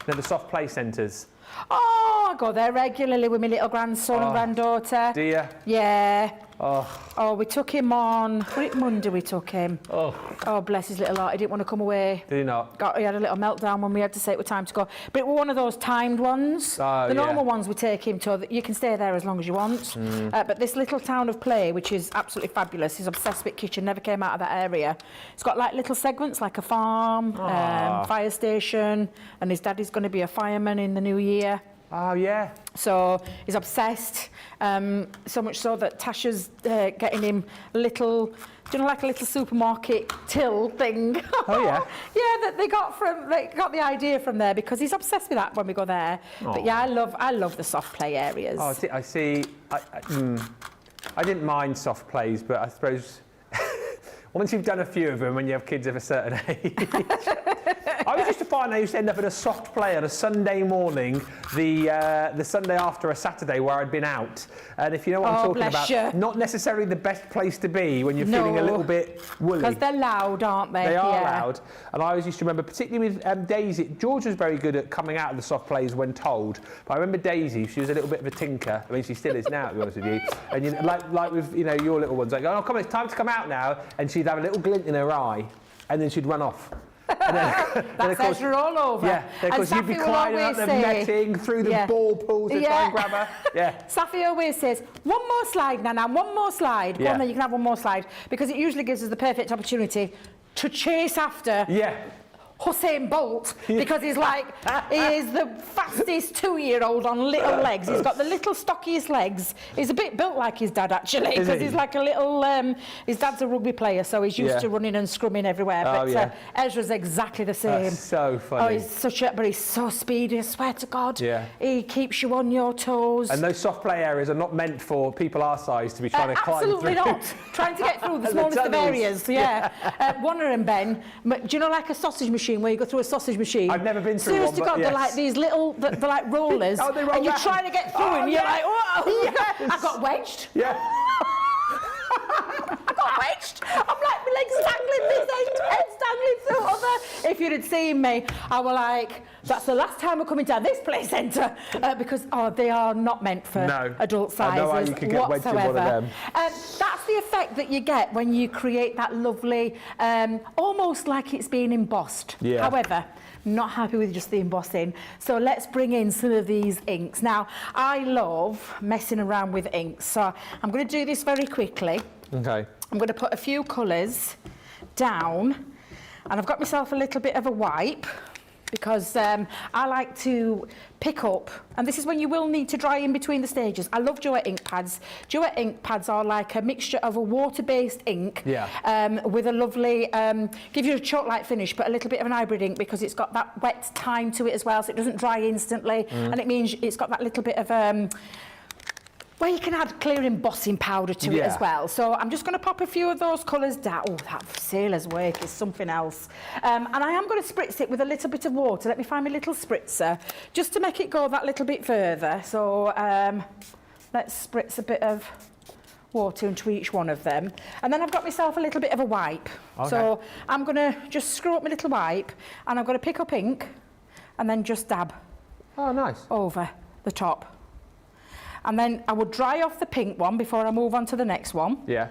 know, the soft play centres. Oh, I go there regularly with my little grandson and granddaughter. Do you? Yeah. Oh, we took him on, was it Monday we took him? Oh, bless his little heart, he didn't want to come away. Did he not? He had a little meltdown when we had to say it was time to go. But it was one of those timed ones. The normal ones we take him to, you can stay there as long as you want. But this little town of play, which is absolutely fabulous, he's obsessed with kitchen, never came out of that area. It's got like little segments, like a farm, fire station, and his daddy's going to be a fireman in the new year. Oh, yeah. So he's obsessed, so much so that Tasha's getting him a little, do you know, like a little supermarket till thing? Oh, yeah? Yeah, that they got the idea from there, because he's obsessed with that when we go there. But yeah, I love the soft play areas. Oh, I see. I didn't mind soft plays, but I suppose once you've done a few of them when you have kids of a certain age. I was used to find I used to end up at a soft play on a Sunday morning, the Sunday after a Saturday where I'd been out. And if you know what I'm talking about, not necessarily the best place to be when you're feeling a little bit woolly. Because they're loud, aren't they? They are loud. And I always used to remember, particularly with Daisy, George was very good at coming out of the soft plays when told. But I remember Daisy, she was a little bit of a tinker. I mean, she still is now, to be honest with you. And you know, like with your little ones, like, oh, come on, it's time to come out now. And she'd have a little glint in her eye, and then she'd run off. And then, that's Ezra all over. Yeah, because you'd be climbing up the netting, through the ball pools to try and grab her. Yeah. Safi always says, one more slide, Nana, one more slide. Go on then, you can have one more slide. Because it usually gives us the perfect opportunity to chase after Usain Bolt, because he's like, he is the fastest 2-year-old on little legs. He's got the little stockiest legs. He's a bit built like his dad, actually, because he's like a little, his dad's a rugby player, so he's used to running and scrumming everywhere. But Ezra's exactly the same. That's so funny. Oh, he's so speedy, I swear to God. Yeah. He keeps you on your toes. And those soft play areas are not meant for people our size to be trying to climb through. Absolutely not. Trying to get through the smallest of areas, one of them, Ben, do you know, like a sausage machine, where you go through a sausage machine? I've never been through Seriously one, but God, they're like these little, they're like rollers, they roll and you're down. trying to get through them, you're like, whoa! Yes. I got wedged. Yeah. I got wedged. I'm like, my legs dangling this end dangling through other. If you'd have seen me, I was like, that's the last time we're coming down this play centre, because they are not meant for adult sizes. I know how you can get wedged in one of them. That's the effect that you get when you create that lovely, almost like it's being embossed. Yeah. However, not happy with just the embossing, so let's bring in some of these inks. Now, I love messing around with inks, so I'm going to do this very quickly. Okay. I'm going to put a few colours down, and I've got myself a little bit of a wipe, because I like to pick up, and this is when you will need to dry in between the stages. I love duet ink pads. Duet ink pads are like a mixture of a water-based ink with a lovely, give you a chalk-like finish, but a little bit of an hybrid ink, because it's got that wet time to it as well, so it doesn't dry instantly, and it means it's got that little bit of where you can add clear embossing powder to it as well. So I'm just going to pop a few of those colours down. Oh, that sailor's wake is something else. And I am going to spritz it with a little bit of water. Let me find my little spritzer, just to make it go that little bit further. So let's spritz a bit of water into each one of them. And then I've got myself a little bit of a wipe. Okay. So I'm going to just screw up my little wipe, and I'm going to pick up ink and then just dab. Oh, nice. Over the top. And then I would dry off the pink one before I move on to the next one. Yeah.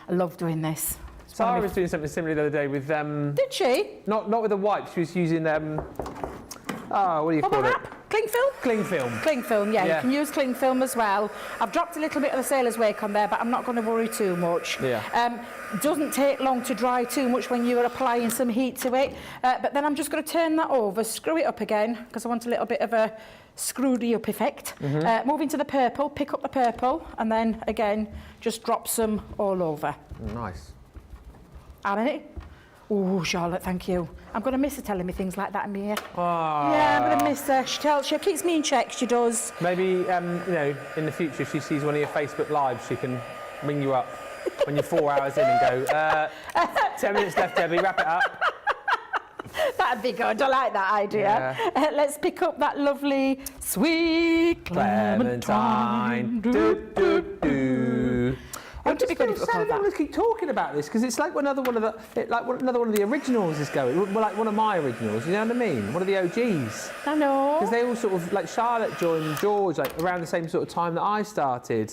I love doing this. Sarah was doing something similar the other day with... Did she? Not with a wipe, she was using... what do you call it? Cling film? Cling film. Cling film, yeah, you can use cling film as well. I've dropped a little bit of the sailor's wake on there, but I'm not going to worry too much. Yeah. Doesn't take long to dry too much when you're applying some heat to it. But then I'm just going to turn that over, screw it up again, because I want a little bit of a screwedy up effect. Move into the purple, pick up the purple, and then again, just drop some all over. Nice. How many? Oh, Charlotte, thank you. I'm going to miss her telling me things like that in my ear. Oh. Yeah, I'm going to miss her. She keeps me in check, she does. Maybe, you know, in the future, if she sees one of your Facebook Lives, she can ring you up when you're 4 hours in and go, 10 minutes left, Debbie, wrap it up. That'd be good. I like that idea. Yeah. Let's pick up that lovely sweet clementine. Do, do, do. Wouldn't it be good if we called that? Let's keep talking about this because it's like another one of the originals is going. Well, like one of my originals. You know what I mean? One of the OGs. I know. Because they all sort of like Charlotte joined George like around the same sort of time that I started.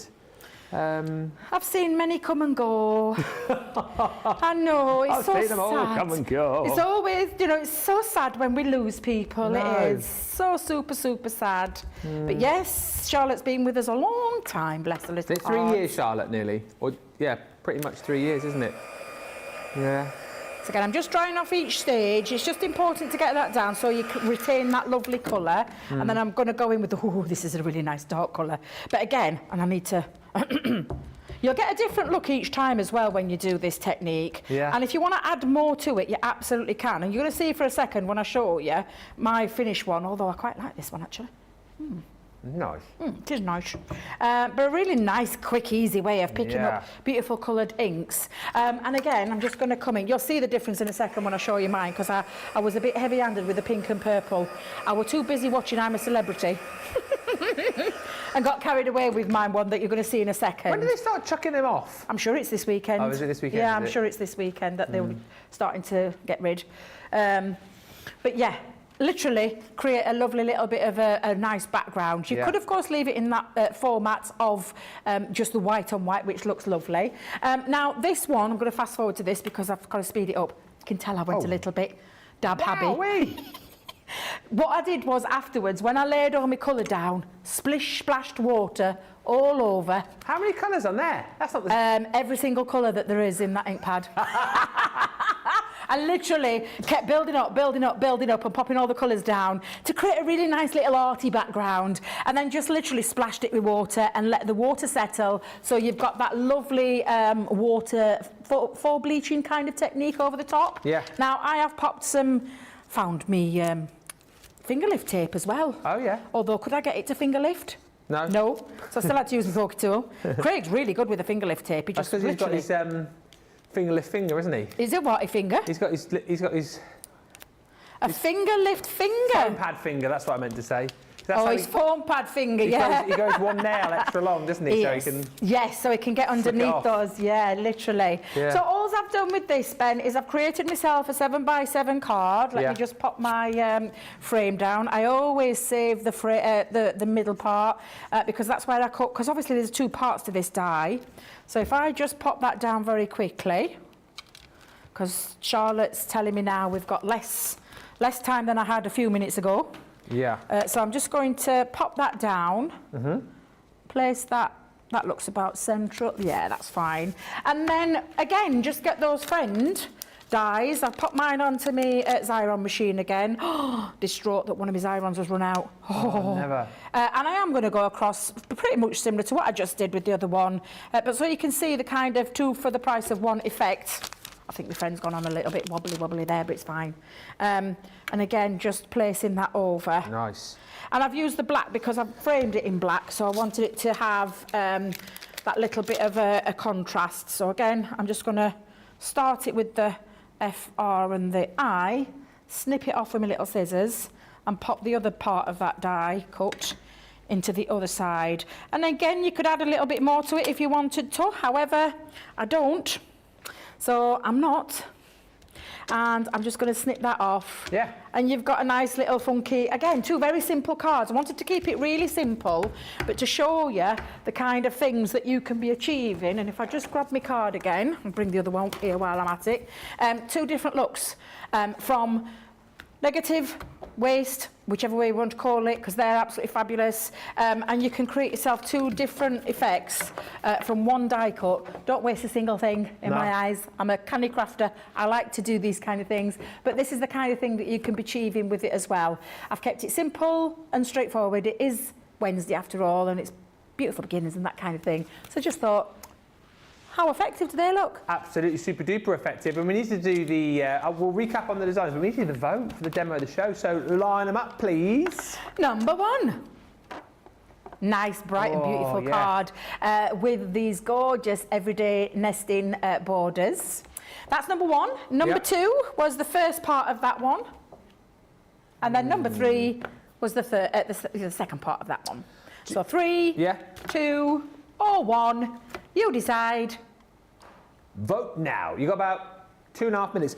I've seen many come and go. I know, it's I've so seen them all sad. come and go. It's always, you know, it's so sad when we lose people. No. It is so super, super sad. But yes, Charlotte's been with us a long time, bless her little Is it 3 heart. years, Charlotte, nearly? Or yeah, pretty much 3 years, isn't it? Yeah. So again, I'm just drying off each stage. It's just important to get that down so you can retain that lovely colour. And then I'm going to go in with the, oh, this is a really nice dark colour. But again, and I need to... You'll get a different look each time as well when you do this technique. Yeah. And if you want to add more to it, you absolutely can. And you're going to see for a second when I show you my finished one, although I quite like this one actually. Nice. It is nice. But a really nice, quick, easy way of picking up beautiful coloured inks. And again, I'm just going to come in. You'll see the difference in a second when I show you mine, because I was a bit heavy-handed with the pink and purple. I was too busy watching I'm a Celebrity and got carried away with mine one that you're going to see in a second. When do they start chucking them off? I'm sure it's this weekend. Oh, is it this weekend? Yeah, I'm sure it's this weekend that they're starting to get rid. But yeah, literally create a lovely little bit of a nice background. You could, of course, leave it in that format of just the white on white, which looks lovely. Now, this one, I'm going to fast forward to this because I've got to speed it up. You can tell I went a little bit dab-habby. What I did was afterwards, when I laid all my colour down, splish-splashed water all over. How many colours on there? That's not the... Every single colour that there is in that ink pad. I literally kept building up and popping all the colours down to create a really nice little arty background, and then just literally splashed it with water and let the water settle, so you've got that lovely water for bleaching kind of technique over the top. Yeah. Now I have found me finger lift tape as well. Oh yeah. Although, could I get it to finger lift? No. No. So I still had to use my poker tool. Craig's really good with a finger lift tape. He just That's because he's got his finger lift finger, isn't he? Is it what, a finger? He's got his a finger lift finger. foam pad finger. That's what I meant to say. That's Oh, how his foam pad finger, he yeah. Goes, he goes one nail extra long, doesn't he? Yes. So he can. Yes, so it can get underneath off. those. Yeah, literally. Yeah. So all I've done with this, Ben, is I've created myself a 7x7 card. Let me just pop my frame down. I always save the middle part because that's where I cut. Because obviously there's two parts to this die. So if I just pop that down very quickly, because Charlotte's telling me now we've got less time than I had a few minutes ago. Yeah. So I'm just going to pop that down, place that looks about central, yeah, that's fine. And then, again, just get those friend dies. I've popped mine onto my Xyron machine again. Distraught that one of my Xyrons has run out. Never. And I am going to go across pretty much similar to what I just did with the other one. But so you can see the kind of two for the price of one effect. I think the friend's gone on a little bit wobbly there, but it's fine. And again, just placing that over. Nice. And I've used the black because I've framed it in black, so I wanted it to have that little bit of a contrast. So again, I'm just going to start it with the FR and the I, snip it off with my little scissors, and pop the other part of that die cut into the other side. And again, you could add a little bit more to it if you wanted to. However, I don't. So I'm not, and I'm just going to snip that off. Yeah. And you've got a nice little funky, again, two very simple cards. I wanted to keep it really simple, but to show you the kind of things that you can be achieving. And if I just grab my card again and bring the other one here while I'm at it, two different looks from negative, waste, whichever way you want to call it, because they're absolutely fabulous. And you can create yourself 2 different effects from one die cut. Don't waste a single thing in my eyes. I'm a canny crafter. I like to do these kind of things, but this is the kind of thing that you can be achieving with it as well. I've kept it simple and straightforward. It is Wednesday after all, and it's beautiful beginnings and that kind of thing. So just thought, how effective do they look? Absolutely super duper effective. And we need to do the, we'll recap on the designs, but we need to do the vote for the demo of the show. So line them up, please. Number 1. Nice, bright and beautiful card with these gorgeous everyday nesting borders. That's number 1. Number 2 was the first part of that one. And then number 3 was the second part of that one. So 3, 2, or 1. You decide. Vote now. You got about 2.5 minutes.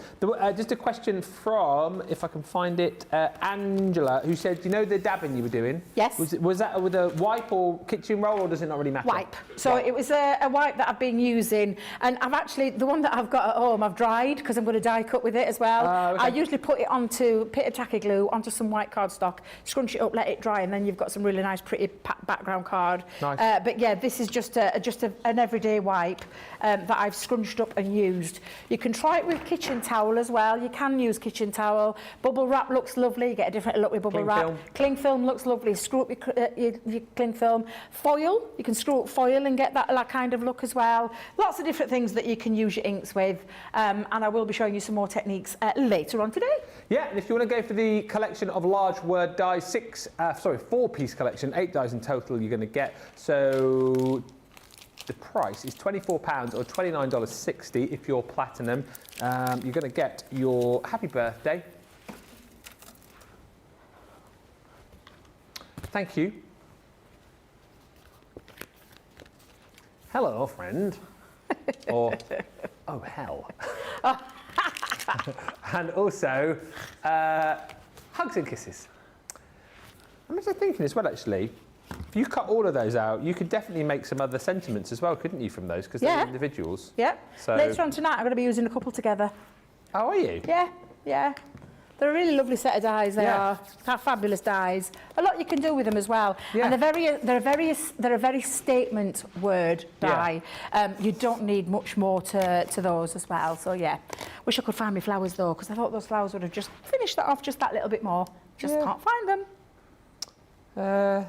Just a question from, if I can find it, Angela, who said, do you know the dabbing you were doing? Yes. Was that with a wipe or kitchen roll, or does it not really matter? Wipe. So it was a wipe that I've been using, and I've actually, the one that I've got at home, I've dried because I'm going to die cut with it as well. I usually put it onto a bit of tacky glue, onto some white cardstock, scrunch it up, let it dry, and then you've got some really nice, pretty background card. Nice. But yeah, this is just an everyday wipe that I've scrunched up and used. You can try it with kitchen towel as well. You can use kitchen towel. Bubble wrap looks lovely. You get a different look with bubble wrap. Cling film looks lovely. Screw up your cling film. Foil, you can screw up foil and get that kind of look as well. Lots of different things that you can use your inks with. And I will be showing you some more techniques later on today. Yeah, and if you want to go for the collection of large word dies, 4-piece collection, 8 dies in total you're going to get. So the price is £24 or $29.60 if you're platinum. You're going to get your happy birthday. Thank you. Hello, friend. Or, oh, hell. And also, hugs and kisses. I'm just thinking as well, actually, if you cut all of those out, you could definitely make some other sentiments as well, couldn't you, from those? Because they're individuals. Yeah. So later on tonight, I'm going to be using a couple together. Oh, are you? Yeah, yeah. They're a really lovely set of dies. They are. They're fabulous dies. A lot you can do with them as well. Yeah. And they're a very statement word die. You don't need much more to those as well. So yeah. Wish I could find my flowers though, because I thought those flowers would have just finished that off just that little bit more. Just can't find them.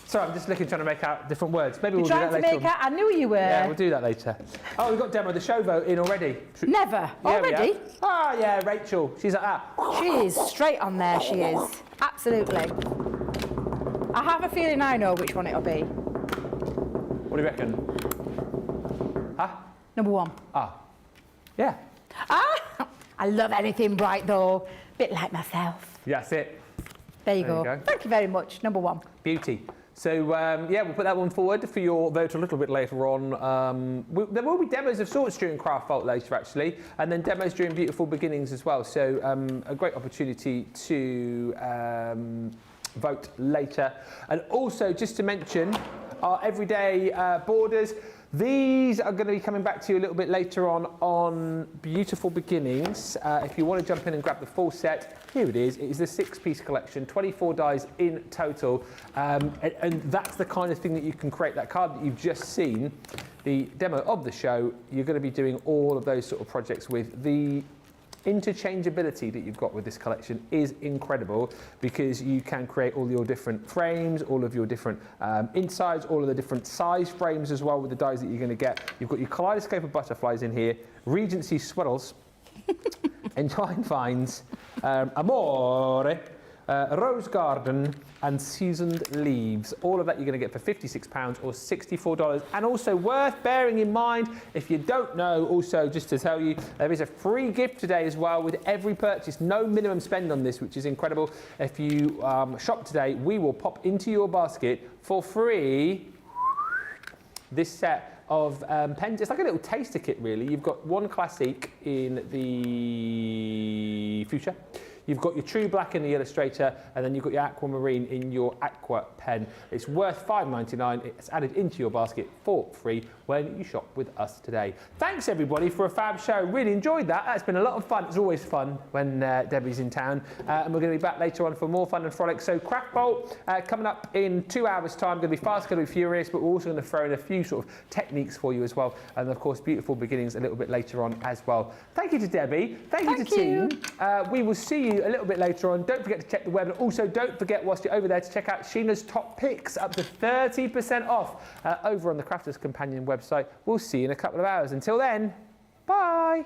Sorry, I'm just looking, trying to make out different words. Maybe we'll do trying that to later. make out? I knew you were. Yeah, we'll do that later. Oh, we've got demo of the show vote in already. Never. Already? Ah, yeah, Rachel. She's like that. She is straight on there, she is. Absolutely. I have a feeling I know which one it'll be. What do you reckon? Huh? Number 1. Ah. Yeah. Ah! I love anything bright though. Bit like myself. Yeah, that's it. There you go. Thank you very much. Number 1. Beauty. So, yeah, we'll put that one forward for your vote a little bit later on. There will be demos of sorts during Craft Vault later, actually, and then demos during Beautiful Beginnings as well. So, a great opportunity to vote later. And also, just to mention, our everyday borders. These are going to be coming back to you a little bit later on Beautiful Beginnings. If you want to jump in and grab the full set, here it is. It is the 6-piece collection, 24 dies in total. And that's the kind of thing that you can create. That card that you've just seen, the demo of the show, you're going to be doing all of those sort of projects with. The interchangeability that you've got with this collection is incredible, because you can create all your different frames, all of your different insides, all of the different size frames as well with the dies that you're going to get. You've got your kaleidoscope of butterflies in here, Regency swirls, Entwine Vines, Amore, Rose Garden and Seasoned Leaves. All of that you're going to get for £56 or $64. And also worth bearing in mind, if you don't know, also just to tell you, there is a free gift today as well with every purchase. No minimum spend on this, which is incredible. If you shop today, we will pop into your basket for free this set of pens. It's like a little taster kit, really. You've got one classic in the fuchsia. You've got your True Black in the Illustrator, and then you've got your Aquamarine in your Aqua pen. It's worth $5.99. It's added into your basket for free when you shop with us today. Thanks everybody for a fab show. Really enjoyed that. That's been a lot of fun. It's always fun when Debbie's in town, and we're going to be back later on for more fun and frolic. So Craft Bowl coming up in 2 hours' time. Going to be fast, going to be furious, but we're also going to throw in a few sort of techniques for you as well, and of course Beautiful Beginnings a little bit later on as well. Thank you to Debbie. Thank you to team. We will see you a little bit later on. Don't forget to check the web, and also don't forget whilst you're over there to check out Sheena's top picks, up to 30% off over on the Crafters Companion website. We'll see you in a couple of hours. Until then, bye.